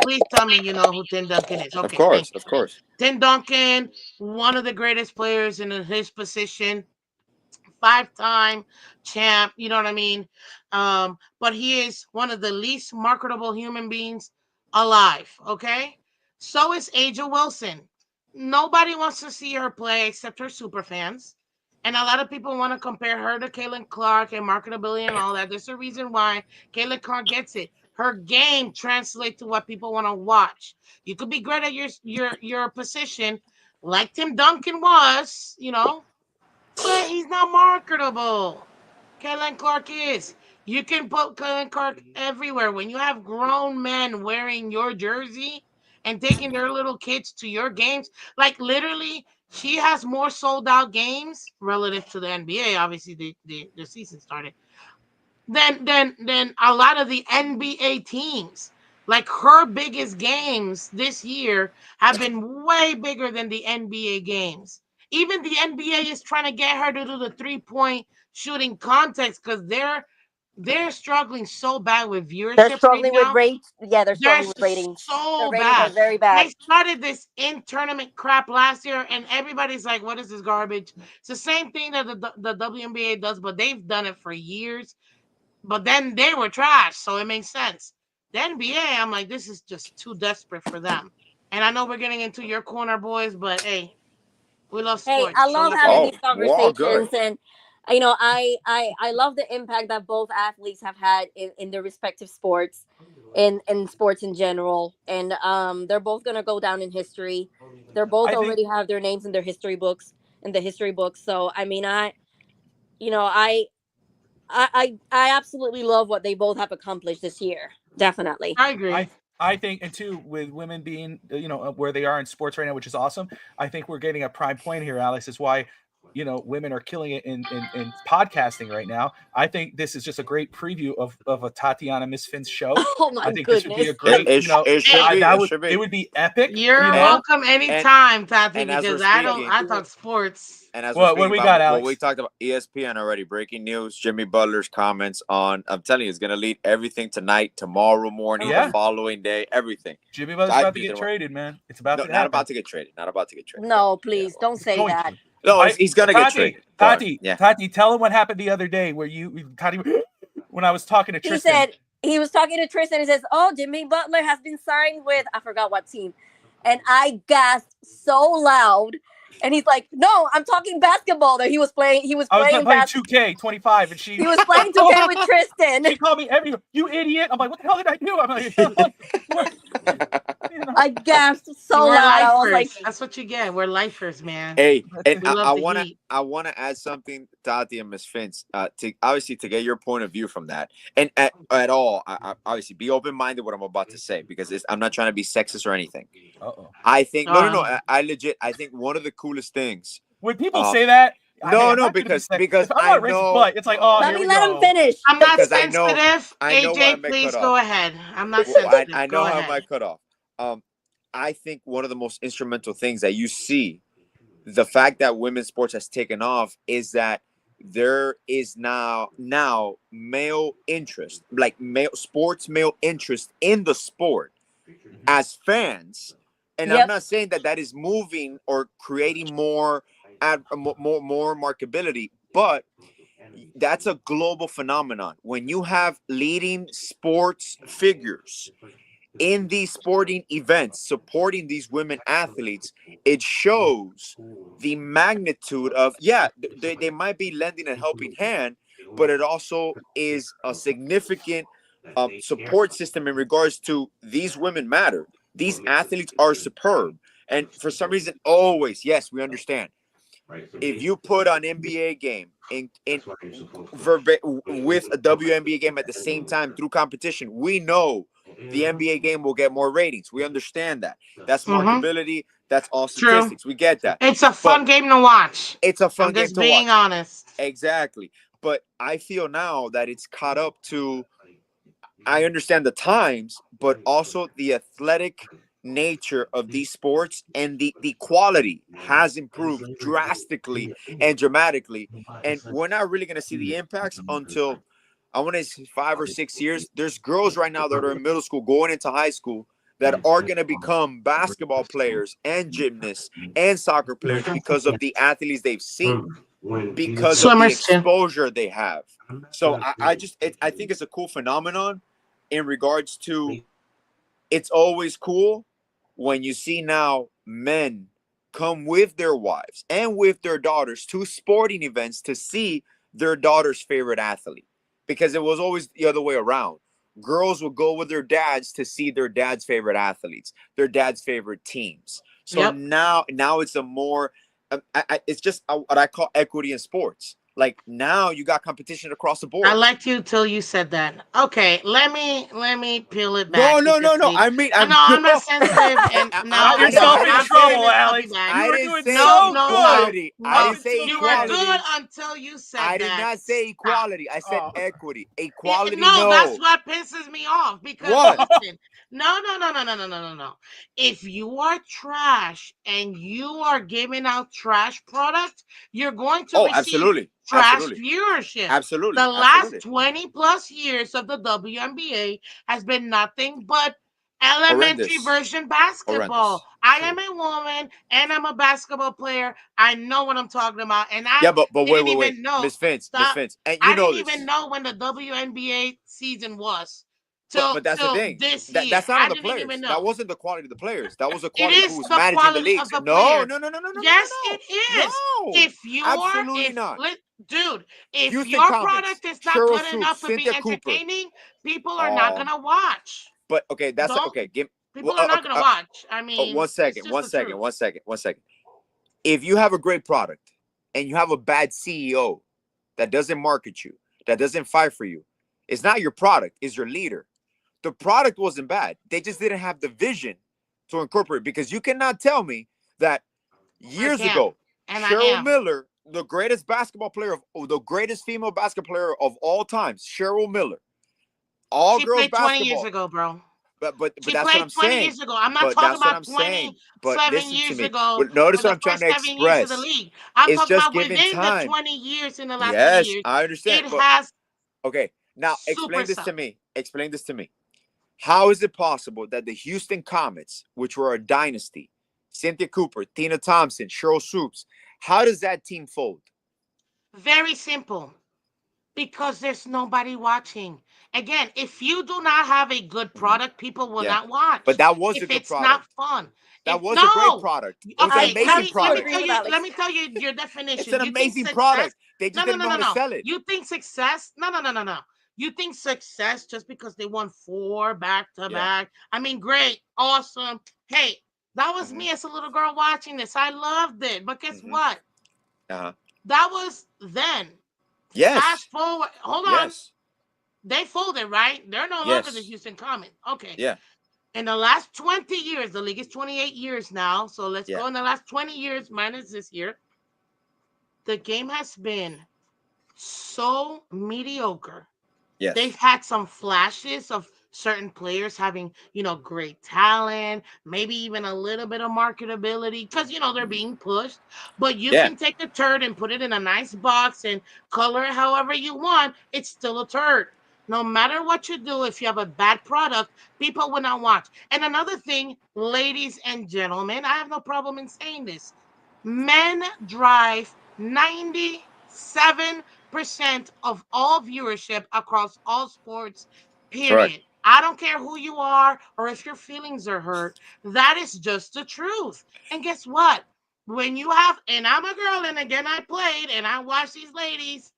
Please tell me you know who Tim Duncan is. of Okay, course, thank you. of course. Tim Duncan, one of the greatest players in his position, five-time champ, you know what I mean? But he is one of the least marketable human beings alive, okay? So is Aja Wilson. Nobody wants to see her play except her super fans. And a lot of people want to compare her to Caitlin Clark and marketability and all that. There's a reason why Caitlin Clark gets it. Her game translates to what people want to watch. You could be great at your position, like Tim Duncan was, but he's not marketable. Kellen Clark is. You can put Kellen Clark everywhere. When you have grown men wearing your jersey and taking their little kids to your games, like literally, she has more sold out games relative to the NBA. Obviously, the season started than a lot of the NBA teams. Like her biggest games this year have been way bigger than the NBA games. Even the NBA is trying to get her to do the 3-point shooting contest because they're struggling so bad with They're viewership right struggling with now. rate. Yeah, they're They're struggling with ratings. Their so ratings are bad. very They bad. started this in tournament crap last year, and everybody's like, "What is this garbage?" It's the same thing that the WNBA does, but they've done it for years. But then they were trash, so it makes sense. The NBA, I'm like, this is just too desperate for them. And I know we're getting into your corner, boys, but hey, we love Hey, sports, I so love let's having go. Oh, these we're all good. conversations, and I love the impact that both athletes have had in their respective sports, in sports in general, and they're both gonna go down in history. They're both I think already have their names in their history books, in the history books. So I mean, you know, I absolutely love what they both have accomplished this year. Definitely. I agree. I think, and two, with women being, where they are in sports right now, which is awesome. I think we're getting a prime point here, Alex. Is why, women are killing it in podcasting right now. I think this is just a great preview of a Tatiana Misfins show. Oh my I think this would be goodness. a great, It should Hey, be. It should it be. would be epic. you're And welcome and anytime, Tati, and as we're because I don't. speaking, I talk sports. and as we're What speaking we about got, what we Alex? talked about, ESPN already breaking news. Jimmy Butler's comments on. I'm telling you, it's gonna lead everything tonight, tomorrow morning, the Yeah, following day, everything. Jimmy So Butler's about to you get know what? traded, man. It's about No, to not happen. about to get traded. Not about to get traded. But No, yeah, please well, don't He's say going that. to. no, he's gonna get traded. But yeah, Tati, tell him what happened the other day where Tati, when I was talking to He Tristan. said he was talking to Tristan. He says, "Oh, Jimmy Butler has been signed with I forgot what team," and I gasped so loud. And he's like, "No, I'm talking basketball." There, he was playing. He was I was playing playing bas- 2K25, and He was playing 2K with Tristan. she called me you idiot. I'm like, what the hell did I do? I'm like, what? I gasped so We're loud. I was like, lifers. That's what you get. We're lifers, man. hey, and We love I the wanna heat. I wanna add something, Tati and Miss Finch, to obviously to get your point of view from that, and at all, I obviously be open minded what I'm about to say because I'm not trying to be sexist or anything. Uh-oh. I think no, Uh-huh. I legit I think one of the coolest things. When people say that, No, I'm no, not gonna be because sexist. because If I'm I not racist, know. but it's like, oh, let here me we let him go. finish. I'm not Because sensitive. I know where I AJ, may please cut go off. ahead. I'm not Well, sensitive. I Go know how ahead. my cut off. I think one of the most instrumental things that you see, the fact that women's sports has taken off, is that there is now male interest, like male interest in the sport as fans. And I'm Yep. not saying that is moving or creating more marketability, but that's a global phenomenon. When you have leading sports figures in these sporting events supporting these women athletes, it shows the magnitude of, yeah, they might be lending a helping hand, but it also is a significant support system in regards to these women matter. These athletes are superb. And for some reason, always, yes, we understand. If you put an NBA game with a WNBA game at the same time through competition, we know the NBA game will get more ratings. We understand that. That's Mm-hmm. marketability. That's all True. statistics. We get that. It's a But fun game to watch. it's a fun I'm game just to being watch. honest. Exactly. But I feel now that it's caught up to, I understand the times, but also the athletic nature of these sports, and the quality has improved drastically and dramatically. And we're not really going to see the impacts until, I want to say, 5 or 6 years. There's girls right now that are in middle school going into high school that are going to become basketball players and gymnasts and soccer players because of the athletes they've seen, because of the Swimmers too. exposure they have. So I think it's a cool phenomenon in regards to, it's always cool when you see now men come with their wives and with their daughters to sporting events to see their daughter's favorite athlete, because it was always the other way around. Girls would go with their dads to see their dad's favorite athletes, their dad's favorite teams. So Yep. now it's a more, it's just what I call equity in sports. Like now you got competition across the I board. liked you till you said that. Okay, let me peel it No, back no, no, because no. see, I mean, I I'm know I'm not no. sensitive, and Got no, no, yourself in I'm trouble, peeling this puppy Alex. back. You I were didn't doing say No, so no, good no, equality. I no. didn't say You were equality. good until you said I did that. not say Stop. equality. I said Oh. equity. Equality, No, that's no. what pisses me off because What? listen, no, no, no, no, no, no, no, no, no. If you are trash and you are giving out trash product, you're going to Oh, receive absolutely. trash Absolutely. viewership. Absolutely. The last Absolutely. 20 plus years of the WNBA has been nothing but elementary Horrendous. version basketball. Horrendous. I True. am a woman and I'm a basketball player. I know what I'm talking about. And I Yeah, but didn't wait. even know. Miss Vince, Miss Stop. Vince. And you I know didn't even this. know when the WNBA season was But that's the till thing. this year. That's not on I the didn't even players. know. That wasn't the quality of the players. That was the It quality of is who's the managing the quality of leagues. the No, players. no, no, no, no, no, no, Yes, no, it no. is. No. Absolutely If not. dude, if Houston your Comets, product is not Cheryl good Swoops, enough to be Cynthia Cooper. entertaining, people are not gonna watch. But okay, that's Don't okay. Give well, People are not gonna watch. I mean, one it's second, just one the second, truth. one second, one second. If you have a great product and you have a bad CEO that doesn't market you, that doesn't fight for you, it's not your product, it's your leader. The product wasn't bad. They just didn't have the vision to incorporate because you cannot tell me that I years can, ago, and I Cheryl am. Miller, the greatest basketball player the greatest female basketball player of all times, Cheryl Miller, all She girls played 20 years basketball. ago, bro. But She that's what played I'm 20 saying. years ago. I'm not But talking that's what about I'm saying. But 27 listen to years me. ago Notice for what the I'm trying first to 7 years of the express. league. I'm It's talking just about giving within the time. 20 years, in the last 20 Yes, years, I understand. it But has okay, now super explain this to sucked. me. Explain this to me. How is it possible that the Houston Comets, which were a dynasty, Cynthia Cooper, Tina Thompson, Cheryl Swoops, how does that team fold? Very simple. Because there's nobody watching. Again, if you do not have a good Mhm. product, people will Yeah, not but watch. that was a If good it's not product. fun, That if was a great no, product. It was an okay, I amazing let me product. disagree with let Alex. me tell you your It's definition. an You think amazing success? product. They No, just no, didn't no, know no, how to no. sell it. You think success? No, no, no, no, no. You think success just because they won 4 back to Yeah. back? I mean, great, awesome. Hey, that was hmm me as a little girl watching this. I loved it. But guess hmm what? Uh-huh. That was then. Yes. Fast forward. Hold on. Yes. They folded, right? They're no longer the Yes. Houston Comets. Okay. Yeah. In the last 20 years, the league is 28 years now. So let's Yeah. go in the last 20 years minus this year. The game has been so mediocre. Yes. They've had some flashes of certain players having, great talent, maybe even a little bit of marketability because, they're Mhm. being pushed. But you Yeah. can take a turd and put it in a nice box and color it however you want. It's still a turd. No matter what you do, if you have a bad product, people will not watch. And another thing, ladies and gentlemen, I have no problem in saying this. Men drive 97% of all viewership across all sports, Correct. period. I don't care who you are or if your feelings are hurt. That is just the truth. And guess what? When you have, and I'm a girl, and again, I played and I watched these ladies.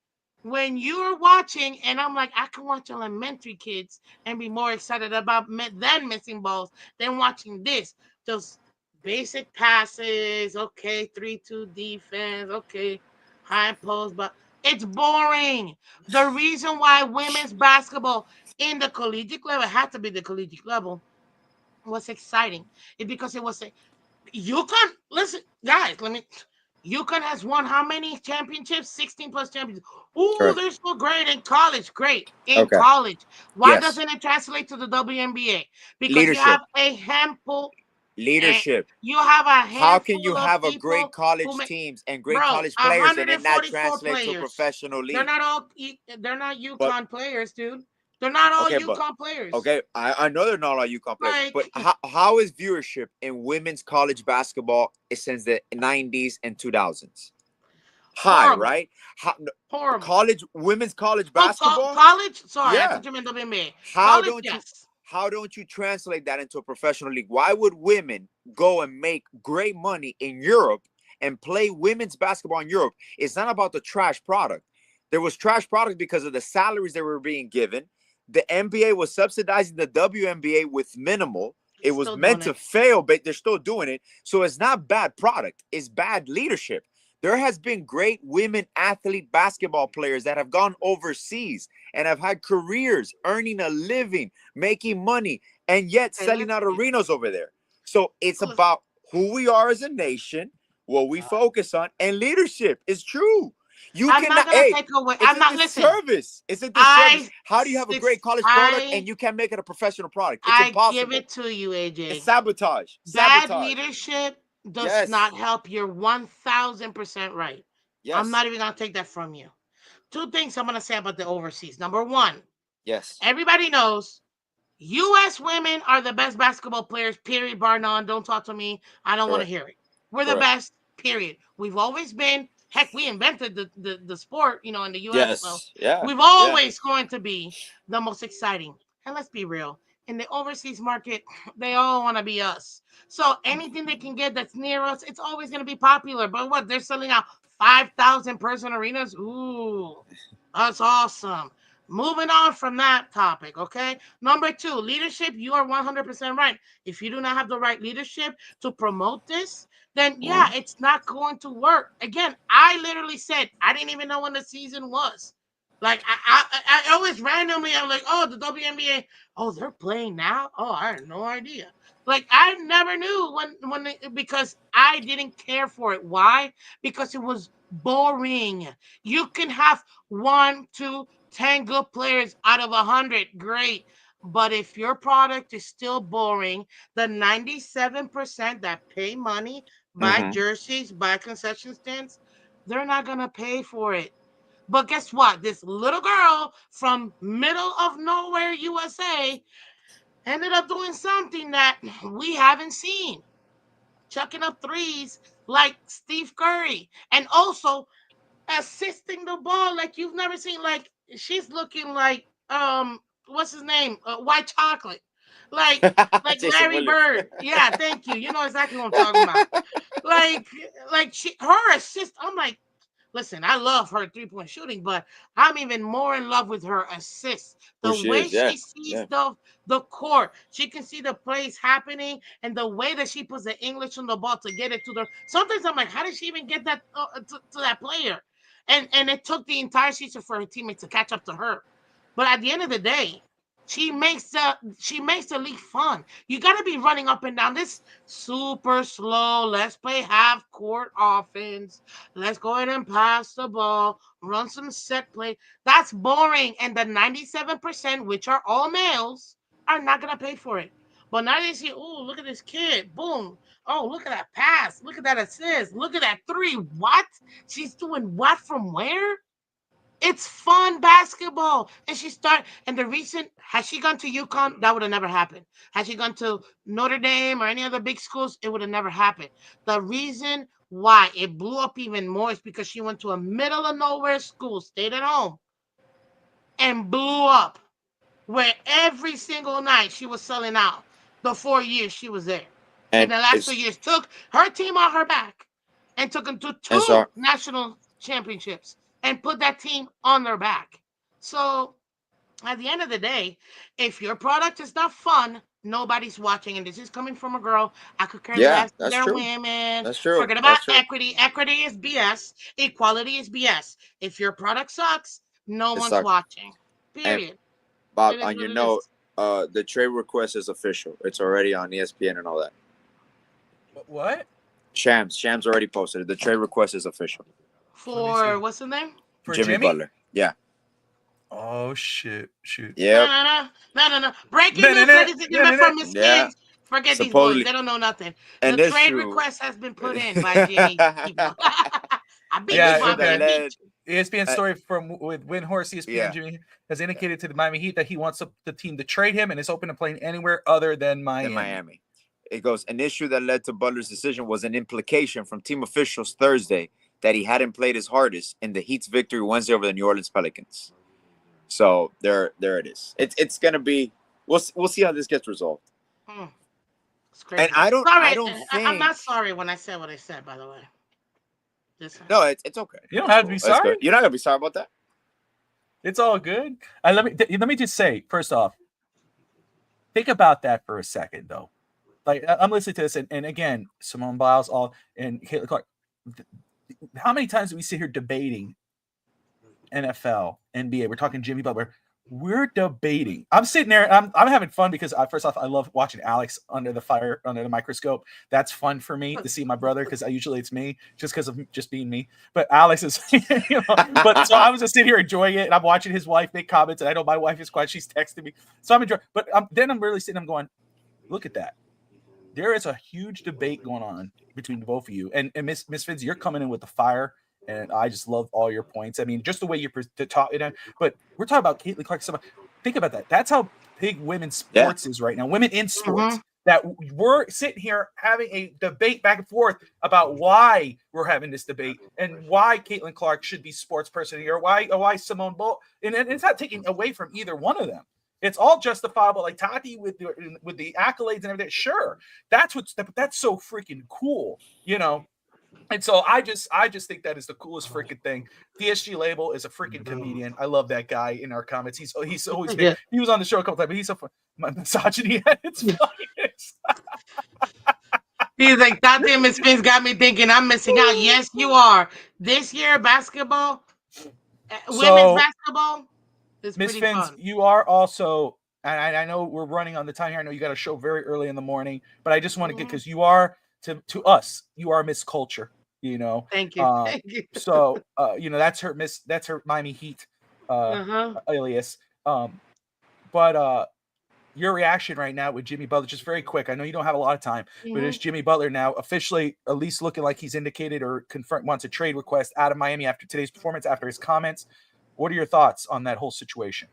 When you're watching, and I'm like, I can watch elementary kids and be more excited about them missing balls than watching this. Just basic passes, okay, 3-2 defense, okay, high post, but it's boring. The reason why women's basketball in the collegiate level had to be the collegiate level was exciting is because it was UConn. Listen, guys, UConn has won how many championships? 16 plus championships. Oh, Correct. they're so great in college. Great in Okay. college. Why Yes. doesn't it translate to the WNBA? Because you have Leadership. a handful and Leadership. you have a How can you handful of have a great people who college make, teams and great bro, college players and it not 144 translate to a players. professional They're league? not all they're not But UConn players, dude. They're not all okay, but UConn players. okay, I know they're not all UConn players, but Like how is viewership in women's college basketball since the 90s and 2000s? High, horrible. right? How, Horrible. college women's college Oh, basketball? college? Sorry, I Yeah. thought you meant WNBA. How College, don't you yes. how don't you translate that into a professional league? Why would women go and make great money in Europe and play women's basketball in Europe? It's not about the trash product. There was trash product because of the salaries that were being given. The NBA was subsidizing the WNBA with minimal. It was Still doing meant to it. fail, but they're still doing it. So it's not bad product. It's bad leadership. There has been great women athlete basketball players that have gone overseas and have had careers, earning a living, making money, and yet Okay, selling out arenas over there. So it's let's- about who we are as a nation, what we focus on, and leadership. Is true. You I'm not cannot. gonna Hey, take away. it's I'm a not listen. disservice. It's a disservice. I How do you have a great college product I and you can't make it a professional product? It's I give impossible. it to you, It's AJ. sabotage. Bad Sabotage. leadership does Yes. not help. You're 1,000% right. I'm Yes. not even gonna take that from you. Two things I'm gonna say about the overseas. Number one, Yes. everybody knows U.S. women are the best basketball players, period, bar none. Don't talk to me. I don't want to Correct. hear it. We're the Correct. best, period. We've always been, heck, we invented the sport, you know, in the U.S. So Yes. Yeah. we've Yeah. always going to be the most exciting. And let's be real. In the overseas market, they all want to be us. So anything they can get that's near us, it's always going to be popular. But what? They're selling out 5,000 person arenas? Ooh, that's awesome. Moving on from that topic, okay? Number two, leadership. You are 100% right. If you do not have the right leadership to promote this, then yeah, Mhm. it's not going to work. Again, I literally said I didn't even know when the season was. Like I always randomly I'm like, oh, the WNBA. Oh, they're playing now. Oh, I had no idea. Like I never knew because I didn't care for it. Why? Because it was boring. You can have 1, 2, 10 good players out of 100. Great. But if your product is still boring, the 97% that pay money, buy Mhm. jerseys, buy concession stands, they're not going to pay for it. But guess what? This little girl from middle of nowhere, USA, ended up doing something that we haven't seen. Chucking up threes like Steve Curry. And also assisting the ball like you've never seen. Like she's looking what's his name? White chocolate. Like Jason Larry Williams. Bird. Yeah, thank you. You know exactly what I'm talking about. Like her assist. I'm like, listen, I love her 3-point shooting, but I'm even more in love with her assists. Who The she way is? Yeah. she sees Yeah. the court, she can see the plays happening, and the way that she puts the English on the ball to get it to the. Sometimes I'm like, how did she even get that to that player? And it took the entire season for her teammates to catch up to her. But at the end of the day, she makes the league fun. You got to be running up and down this super slow. Let's play half court offense. Let's go ahead and pass the ball, run some set play. That's boring. And the 97%, which are all males, are not gonna pay for it. But now they see, oh, look at this kid. Boom. Oh, look at that pass. Look at that assist. Look at that three. What? She's doing what from where? It's fun basketball. And the reason, has she gone to UConn? That would have never happened. Has she gone to Notre Dame or any other big schools? It would have never happened. The reason why it blew up even more is because she went to a middle of nowhere school, stayed at home, and blew up. Where every single night she was selling out the 4 years she was there. And And the last 2 it's years took her team on her back and took them to and so 2 national championships and put that team on their back. So at the end of the day, if your product is not fun, nobody's watching. And this is coming from a girl. I could care yeah, less. that's They're true. women. That's true. Forget about That's true. equity. Equity is BS. Equality is BS. If your product sucks, no It one's sucks. watching. And Period. Bob, It is on what your it is. note, the trade request is official. It's already on ESPN and all that. What? Shams already posted it. The trade request is official. Let me see. For what's the name? For Jimmy Butler. Yeah. Oh shit! Shoot. Yep. No. Breaking No, no, news, no, ladies and no, no, gentlemen, no. from Miss Yeah. Skins. Forget these boys. Supposedly, They don't know nothing. The and it's trade true. request has been put in by Jimmy people. I beat An you, Yeah, issue Bobby. that I okay. beat led. you. ESPN Uh, story from with Windhorse. ESPN yeah. Jimmy has indicated to the Miami Heat that he wants the team to trade him and is open to playing anywhere other than In Miami. Miami. It goes, an issue that led to Butler's decision was an implication from team officials Thursday that he hadn't played his hardest in the Heat's victory Wednesday over the New Orleans Pelicans. So there it is. It's gonna be. We'll see how this gets resolved. It's And crazy. I Sorry, don't I'm think. not sorry when I said what I said, by the way. Listen. No, it's okay. You don't That's have to cool. be That's sorry. good. You're not gonna be sorry about that. It's all good. Let me just say first off, think about that for a second though. Like I'm listening to this, and again, Simone Biles, all and Caitlin Clark. how many times do we sit here debating NFL, NBA? We're talking Jimmy Butler. We're debating. I'm sitting there. I'm having fun because first off, I love watching Alex under the microscope. That's fun for me to see my brother because usually it's me just because of just being me. But Alex is, But so I was just sitting here enjoying it, and I'm watching his wife make comments, and I know my wife is quiet. She's texting me, so I'm enjoying. But then I'm really sitting. I'm going, look at that. There is a huge debate going on between both of you, and Miss Fitz, you're coming in with the fire. And I just love all your points. I mean, just the way you're talking. But we're talking about Caitlin Clark. Think about that. That's how big women's sports is right now. Women in sports. That we're sitting here having a debate back and forth about why we're having this debate and why Caitlin Clark should be sports person here, why Simone Biles. And it's not taking away from either one of them. It's all justifiable. Like Tati with the accolades and everything. Sure, that's so freaking cool, And so I just think that is the coolest freaking thing. DSG Label is a freaking comedian. I love that guy in our comments. He's always been, he was on the show a couple times, but he's so fun. My misogyny at its finest. He's like, that damn Miss Finn's got me thinking I'm missing out. Yes, you are. This year, basketball, women's basketball is pretty fun. You are also, and I know we're running on the time here. I know you got a show very early in the morning, but I just want to get, because you are, to us, you are Miss Culture. Thank you. Thank you. So that's her Miami Heat alias. But your reaction right now with Jimmy Butler, just very quick. I know you don't have a lot of time, but is Jimmy Butler now officially at least looking like he's indicated or wants a trade request out of Miami after today's performance, after his comments? What are your thoughts on that whole situation?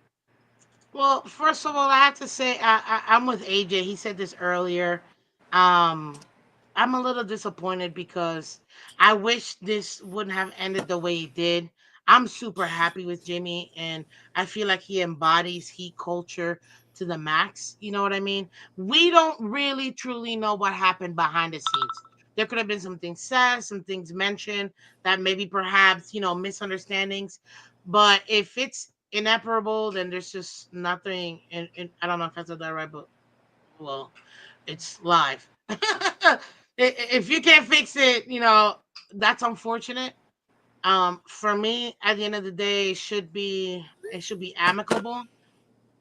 Well, first of all, I have to say I'm with AJ. He said this earlier. I'm a little disappointed because I wish this wouldn't have ended the way it did. I'm super happy with Jimmy, and I feel like he embodies Heat culture to the max. You know what I mean? We don't really truly know what happened behind the scenes. There could have been some things said, some things mentioned that maybe perhaps, misunderstandings. But if it's inevitable, then there's just nothing. And I don't know if I said that right, but well, it's live. If you can't fix it, that's unfortunate. For me, at the end of the day, it should be amicable.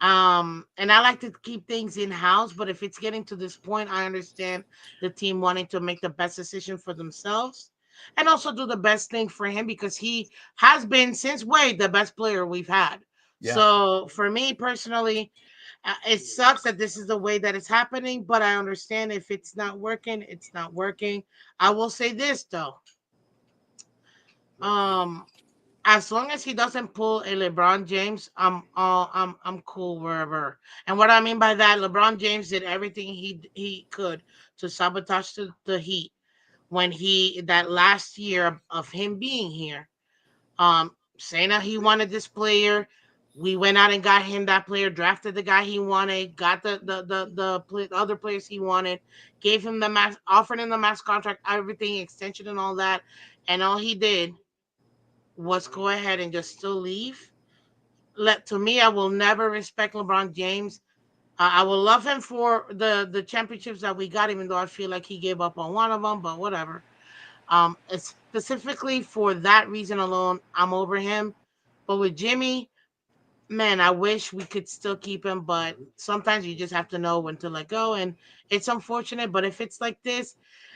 And I like to keep things in house, but if it's getting to this point, I understand the team wanting to make the best decision for themselves and also do the best thing for him because he has been since Wade the best player we've had. Yeah. So for me personally, it sucks that this is the way that it's happening, but I understand if it's not working, it's not working. I will say this though. As long as he doesn't pull a LeBron James, I'm cool wherever. And what I mean by that, LeBron James did everything he could to sabotage the Heat when that last year of him being here. Saying that he wanted this player, we went out and got him that player, drafted the guy he wanted, got the other players he wanted, gave him offered him the max contract, everything, extension and all that, and all he did was go ahead and just still leave. To me, I will never respect LeBron James. I will love him for the championships that we got, even though I feel like he gave up on one of them, but whatever. Specifically for that reason alone, I'm over him. But with Jimmy, man, I wish we could still keep him, but sometimes you just have to know when to let go, and it's unfortunate, but if it's like this,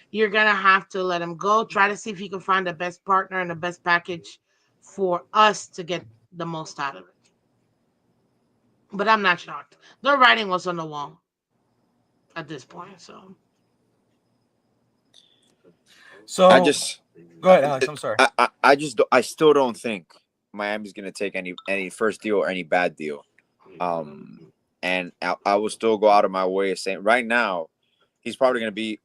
you're gonna have to let him go. Try to see if you can find the best partner and the best package for us to get the most out of it. But I'm not shocked. The writing was on the wall at this point, so go ahead, Alex. I'm sorry. I still don't think Miami's gonna take any first deal or any bad deal. And I will still go out of my way of saying right now, he's gonna be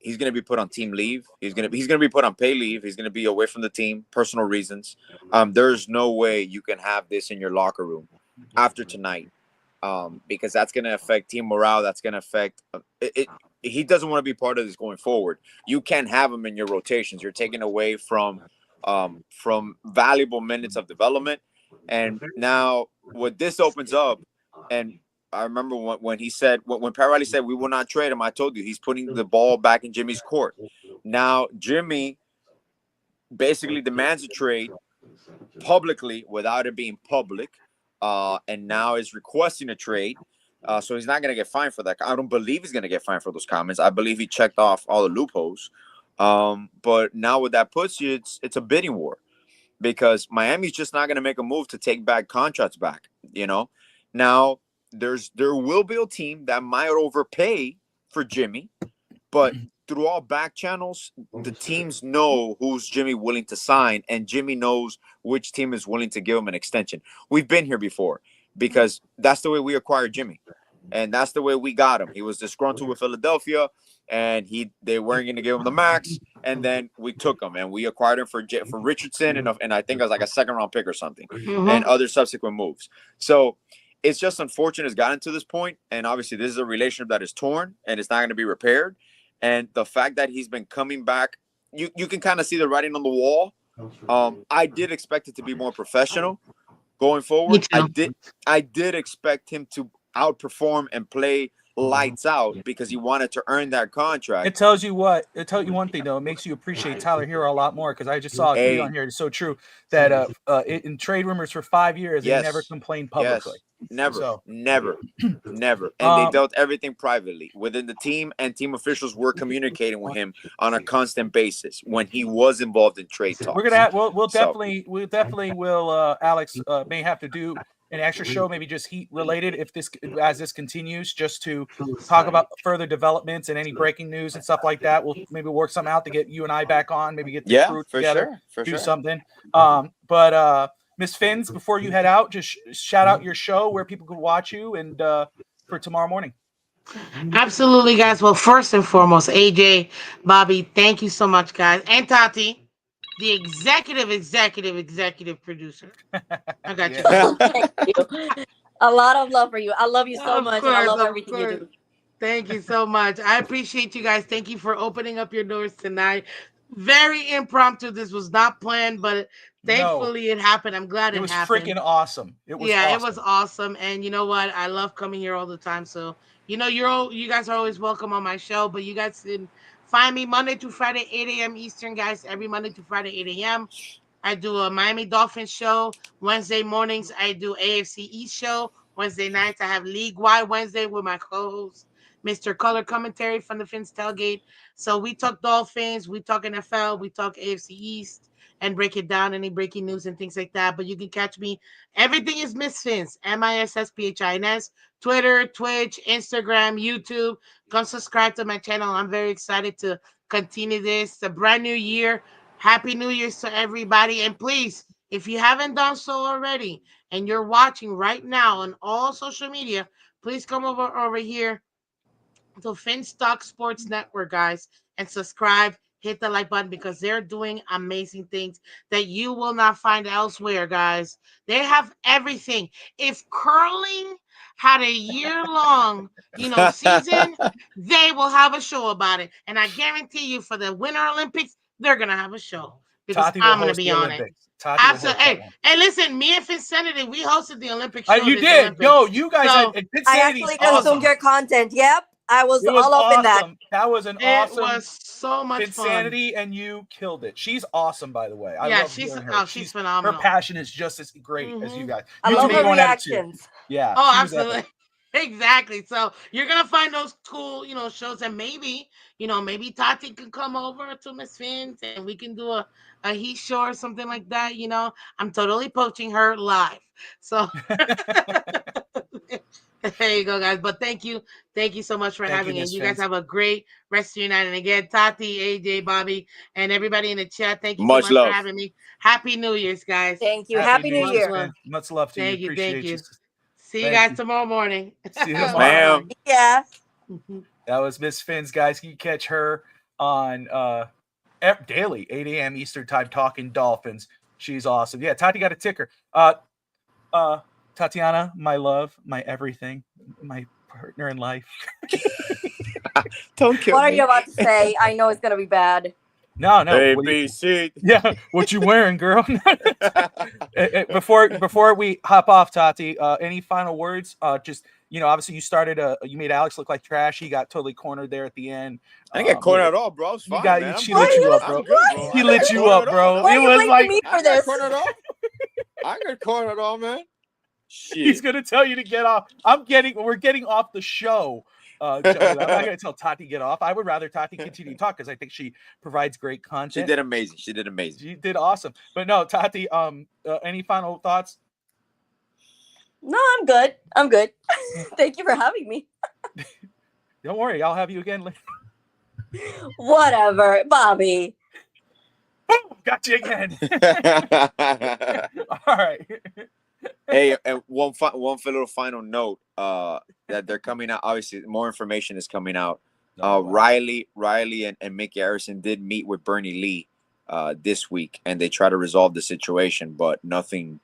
put on team leave. He's gonna be put on pay leave. He's gonna be away from the team, personal reasons. There's no way you can have this in your locker room after tonight, because that's gonna affect team morale. That's gonna affect it. He doesn't want to be part of this going forward. You can't have him in your rotations. You're taking away from valuable minutes of development. And now what this opens up, and I remember when he said, when Pat Riley said we will not trade him, I told you he's putting the ball back in Jimmy's court. Now Jimmy basically demands a trade publicly without it being public, and now is requesting a trade. So he's not going to get fined for that. I don't believe he's going to get fined for those comments. I believe he checked off all the loopholes. But now what that puts you, it's a bidding war, because Miami's just not going to make a move to take back contracts back. Now there will be a team that might overpay for Jimmy, but through all back channels, the teams know who's Jimmy willing to sign, and Jimmy knows which team is willing to give him an extension. We've been here before, because that's the way we acquired Jimmy, and that's the way we got him. He was disgruntled with Philadelphia, and they weren't going to give him the max, and then we took him and we acquired him for Richardson, and I think it was like a second-round pick or something, and other subsequent moves. So it's just unfortunate it's gotten to this point, and obviously this is a relationship that is torn and it's not going to be repaired. And the fact that he's been coming back, you can kind of see the writing on the wall. I did expect it to be more professional going forward. I did expect him to outperform and play lights out, because he wanted to earn that contract. It tells you one thing, though. It makes you appreciate Tyler Hero a lot more, because I just saw a tweet on here. It's so true that in trade rumors for 5 years, they never complained publicly. Never. And they dealt everything privately within the team, and team officials were communicating with him on a constant basis when he was involved in trade talks. We're gonna we'll definitely Alex may have to do an extra show, maybe just Heat related, as this continues, just to talk about further developments and any breaking news and stuff like that. We'll maybe work something out to get you and I back on, maybe get the crew together, do something. But Miss Finns, before you head out, just shout out your show, where people can watch you, and for tomorrow morning. Absolutely, guys. Well, first and foremost, AJ, Bobby, thank you so much, guys. And Tati, the executive producer. I got you. Thank you. A lot of love for you. I love you so much. And I love everything you do. Thank you so much. I appreciate you guys. Thank you for opening up your doors tonight. Very impromptu. This was not planned, but thankfully it happened. I'm glad it happened. It was freaking awesome. It was awesome. And you know what? I love coming here all the time. So, you guys are always welcome on my show, but you guys can find me Monday to Friday, 8 a.m. Eastern, guys. Every Monday to Friday, 8 a.m. I do a Miami Dolphins show. Wednesday mornings, I do AFC East show. Wednesday nights, I have League Wide Wednesday with my co-host, Mr. Color Commentary from the Fins Tailgate. So we talk Dolphins, we talk NFL, we talk AFC East, and break it down, any breaking news and things like that. But you can catch me. Everything is Miss Fins, MISSPHINS, Twitter, Twitch, Instagram, YouTube. Come subscribe to my channel. I'm very excited to continue this. It's a brand new year. Happy New Year's to everybody. And please, if you haven't done so already and you're watching right now on all social media, please come over here to Finstock Sports Network, guys, and subscribe. Hit the like button, because they're doing amazing things that you will not find elsewhere, guys. They have everything. If curling had a year-long, season, they will have a show about it. And I guarantee you, for the Winter Olympics, they're going to have a show, because I'm going to be on it. Absolutely. Hey, listen, me and Finsanity, we hosted the Olympic show. You did. Olympics. Yo, you guys had I actually consumed your content. Yep. I was all up in that. That was an awesome. It was so much Insanity, and you killed it. She's awesome, by the way. She's phenomenal. Her passion is just as great as you guys. I love her reactions. Yeah. Oh, absolutely. Exactly. So you're gonna find those cool, shows, and maybe Tati can come over to Miss Fins and we can do a Heat show or something like that. I'm totally poaching her live. So there you go, guys. But thank you so much for having me. You guys have a great rest of your night. And again, Tati, AJ, Bobby, and everybody in the chat, thank you so much for having me. Happy New Year's, guys. Thank you. Happy New Year. Much love to you. Thank you. See you guys tomorrow morning. See you tomorrow. Yeah. That was Miss Fins, guys. You can catch her on daily, 8 a.m. Eastern time, talking Dolphins. She's awesome. Yeah, Tati got a ticker. Tatiana, my love, my everything, my partner in life. Don't kill me. What are you about to say? I know it's going to be bad. No. ABC. Yeah, what you wearing, girl? Before we hop off, Tati, any final words? Just, obviously you made Alex look like trash. He got totally cornered there at the end. I didn't get cornered at all, bro. I was You fine, got- man. she I'm lit good. you up, I'm bro. good, bro. He I lit didn't get you cornered up, at all, bro. man. Why It are you was blaming like me I for didn't get this? cornered at all. I ain't got cornered at all, man. Shit. he's gonna tell you to get off. We're getting off the show. Joey. I'm not gonna tell Tati to get off. I would rather Tati continue to talk because I think she provides great content. She did amazing. She did amazing. She did awesome. But no, Tati, any final thoughts? No, I'm good. I'm good. Thank you for having me. Don't worry, I'll have you again later. Whatever, Bobby. Boom, got you again. All right. Hey, and one little final note that they're coming out. Obviously, more information is coming out. Riley and Mickey Harrison did meet with Bernie Lee this week, and they try to resolve the situation, but nothing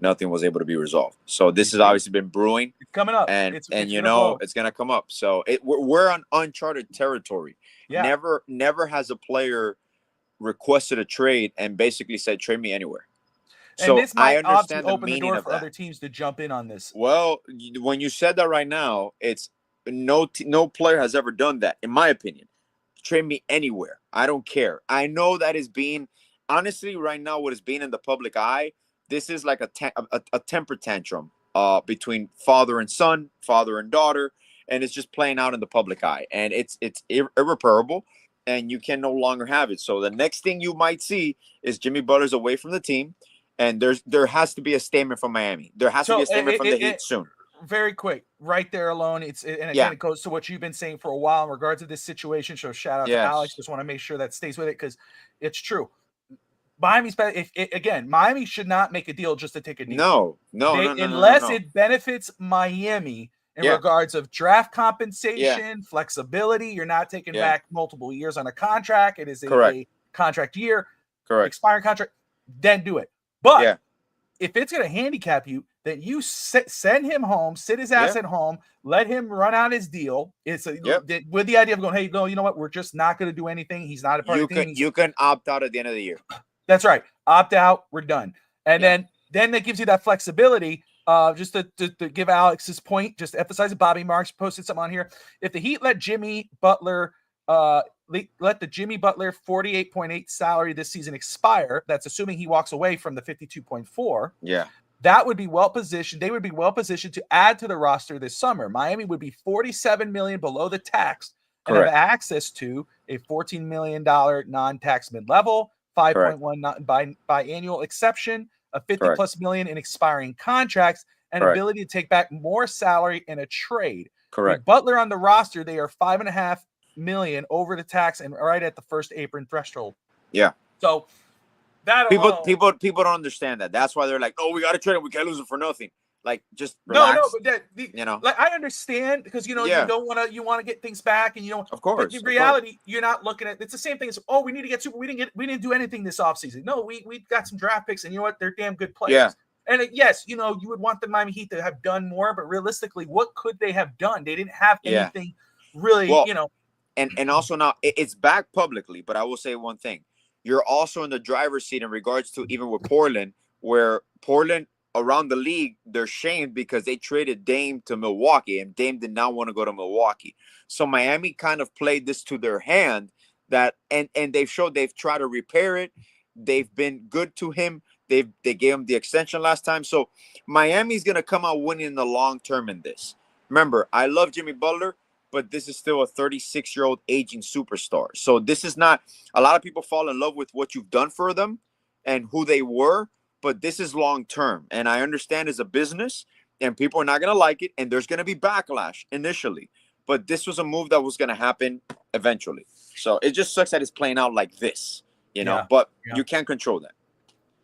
was able to be resolved. So this has obviously been brewing. It's coming up, and it's it's gonna come up. So we're on uncharted territory. Yeah. Never has a player requested a trade and basically said trade me anywhere. And So this might I understand the open the meaning door of for that. other teams to jump in on this. Well, when you said that right now, it's no player has ever done that, in my opinion. Trade me anywhere. I don't care. I know that is being, honestly, right now, what is being in the public eye, this is like a temper tantrum between father and son, father and daughter, and it's just playing out in the public eye. And it's irreparable, and you can no longer have it. So the next thing you might see is Jimmy Butler's away from the team, and there has to be a statement from Miami. There has to be a statement from the Heat soon. Very quick, right there alone. And again, it goes to what you've been saying for a while in regards to this situation. So shout out to Alex. Just want to make sure that stays with it because it's true. Miami should not make a deal just to take a deal. No. Unless it benefits Miami in regards of draft compensation, flexibility. You're not taking back multiple years on a contract. It is a contract year, expiring contract. Then do it. But if it's going to handicap you, then you send him home, sit his ass at home, let him run out his deal. It's with the idea of going, hey, no, you know what? We're just not going to do anything. He's not a part of the team. You can opt out at the end of the year. That's right. Opt out. We're done. And then that gives you that flexibility. Just to give Alex his point, just to emphasize it. Bobby Marks posted something on here. If the Heat let Jimmy Butler let the Jimmy Butler 48.8 salary this season expire, that's assuming he walks away from the 52.4. Yeah. That would be well positioned. They would be well positioned to add to the roster this summer. Miami would be $47 million below the tax and have access to a $14 million non-tax mid-level, 5.1 biannual exception, a 50 plus million in expiring contracts, and ability to take back more salary in a trade. With Butler on the roster, they are $5.5 million over the tax and right at the first apron threshold. Yeah. So that people don't understand that. That's why they're like, oh, we got to trade him. We can't lose him for nothing. Like, just relax. But like I understand because you don't want to. You want to get things back, and of course. But in reality, you're not looking at. It's the same thing as we need to get super. We didn't do anything this offseason. No, we got some draft picks, and you know what? They're damn good players. Yeah. And yes, you would want the Miami Heat to have done more, but realistically, what could they have done? They didn't have anything really. And also now it's back publicly, but I will say one thing: you're also in the driver's seat in regards to even with Portland, where Portland. Around the league, they're shamed because they traded Dame to Milwaukee, and Dame did not want to go to Milwaukee. So Miami kind of played this to their hand that, and they've tried to repair it. They've been good to him. They gave him the extension last time. So Miami's gonna come out winning in the long term in this. Remember, I love Jimmy Butler, but this is still a 36-year-old aging superstar. So this is not. A lot of people fall in love with what you've done for them and who they were. But this is long term, and I understand it's a business, and people are not going to like it, and there's going to be backlash initially. But this was a move that was going to happen eventually. So it just sucks that it's playing out like this, But you can't control that.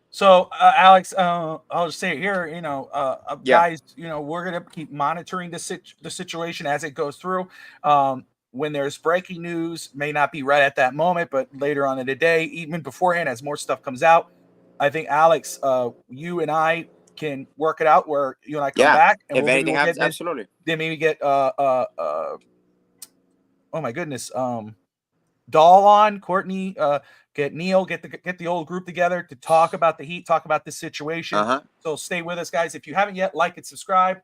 So, Alex, I'll just say it here, guys, we're going to keep monitoring the situation as it goes through. When there's breaking news, may not be right at that moment, but later on in the day, even beforehand, as more stuff comes out. I think, Alex, you and I can work it out where you and I come back. And if anything happens, absolutely. Then maybe get, oh my goodness, Doll on, Courtney, get Neil, get the old group together to talk about the Heat, talk about this situation. So stay with us, guys. If you haven't yet, like and subscribe.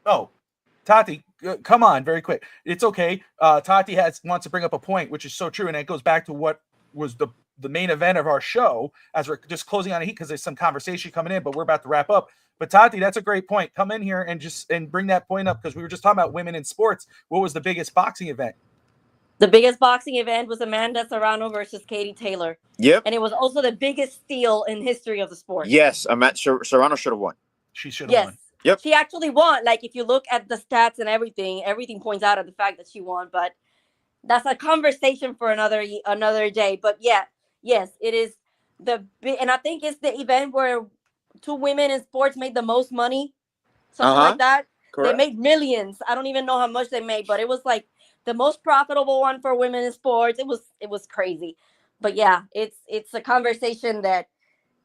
Oh, Tati, come on, very quick. It's okay. Tati wants to bring up a point, which is so true, and it goes back to what was the main event of our show as we're just closing on a heat because there's some conversation coming in, but we're about to wrap up. But Tati, that's a great point. Come in here and bring that point up because we were just talking about women in sports. What was the biggest boxing event? The biggest boxing event was Amanda Serrano versus Katie Taylor. Yep. And it was also the biggest steal in history of the sport. Yes, Serrano should have won. She should have won. Yep. She actually won. Like, if you look at the stats and everything points out at the fact that she won. But that's a conversation for another day. But yeah, yes, it is and I think it's the event where two women in sports made the most money, something like that. Correct. They made millions. I don't even know how much they made, but it was like the most profitable one for women in sports. It was crazy. But yeah, it's a conversation that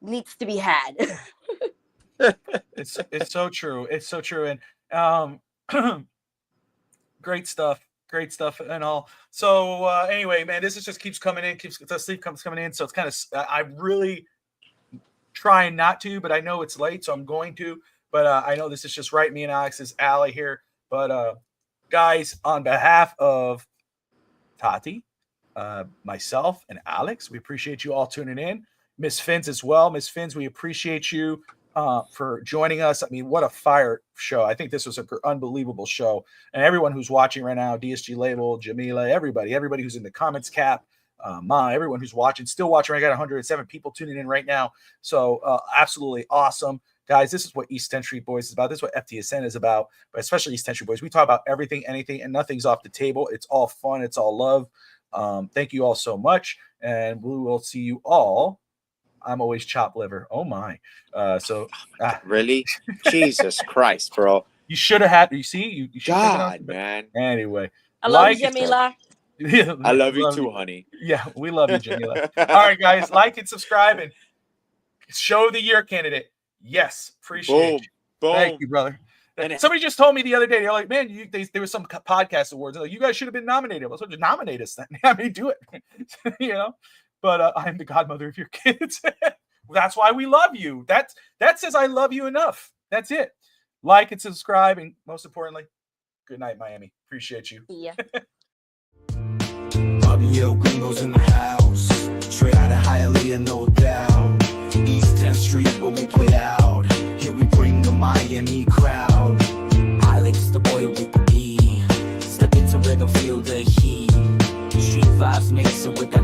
needs to be had. It's so true. It's so true. And great stuff and all. So anyway, man, this just keeps coming in, the sleep comes coming in. So it's kind of, I'm really trying not to, but I know it's late, so I'm going to. But I know this is just right, me and Alex's alley here. But guys, on behalf of Tati, myself, and Alex, we appreciate you all tuning in. Miss Fins as well. Miss Fins, we appreciate you for joining us. I mean, what a fire show. I think this was an unbelievable show. And everyone who's watching right now, DSG Label, Jamila, everybody who's in the comments, Cap, Ma, everyone who's still watching. I got 107 people tuning in right now. So absolutely awesome. Guys, this is what East 10th Street Boys is about. This is what FTSN is about, but especially East 10th Street Boys. We talk about everything, anything, and nothing's off the table. It's all fun. It's all love. Thank you all so much. And we will see you all. I'm always chopped liver. Oh my. Really? Jesus Christ, bro. You should have had, you see, you should have God, man. Anyway. I love you, Jamila. I love you too, honey. Yeah, we love you, Jamila. All right, guys, like and subscribe and show of the year candidate. Yes, appreciate you. Boom. Thank you, brother. And somebody just told me the other day, they're like, man, there was some podcast awards. Like, you guys should have been nominated. Well, so just nominate us then. I mean, do it. You know? But I'm the godmother of your kids. That's why we love you. That says I love you enough. That's it. Like and subscribe. And most importantly, good night, Miami. Appreciate you. Yeah. Yo, gringos in the house. Straight out of Hialeah, no doubt. East 10th Street, where we put out. Here we bring the Miami crowd. Alex, the boy with the D. Step into rhythm, feel the heat. Street vibes mixing with the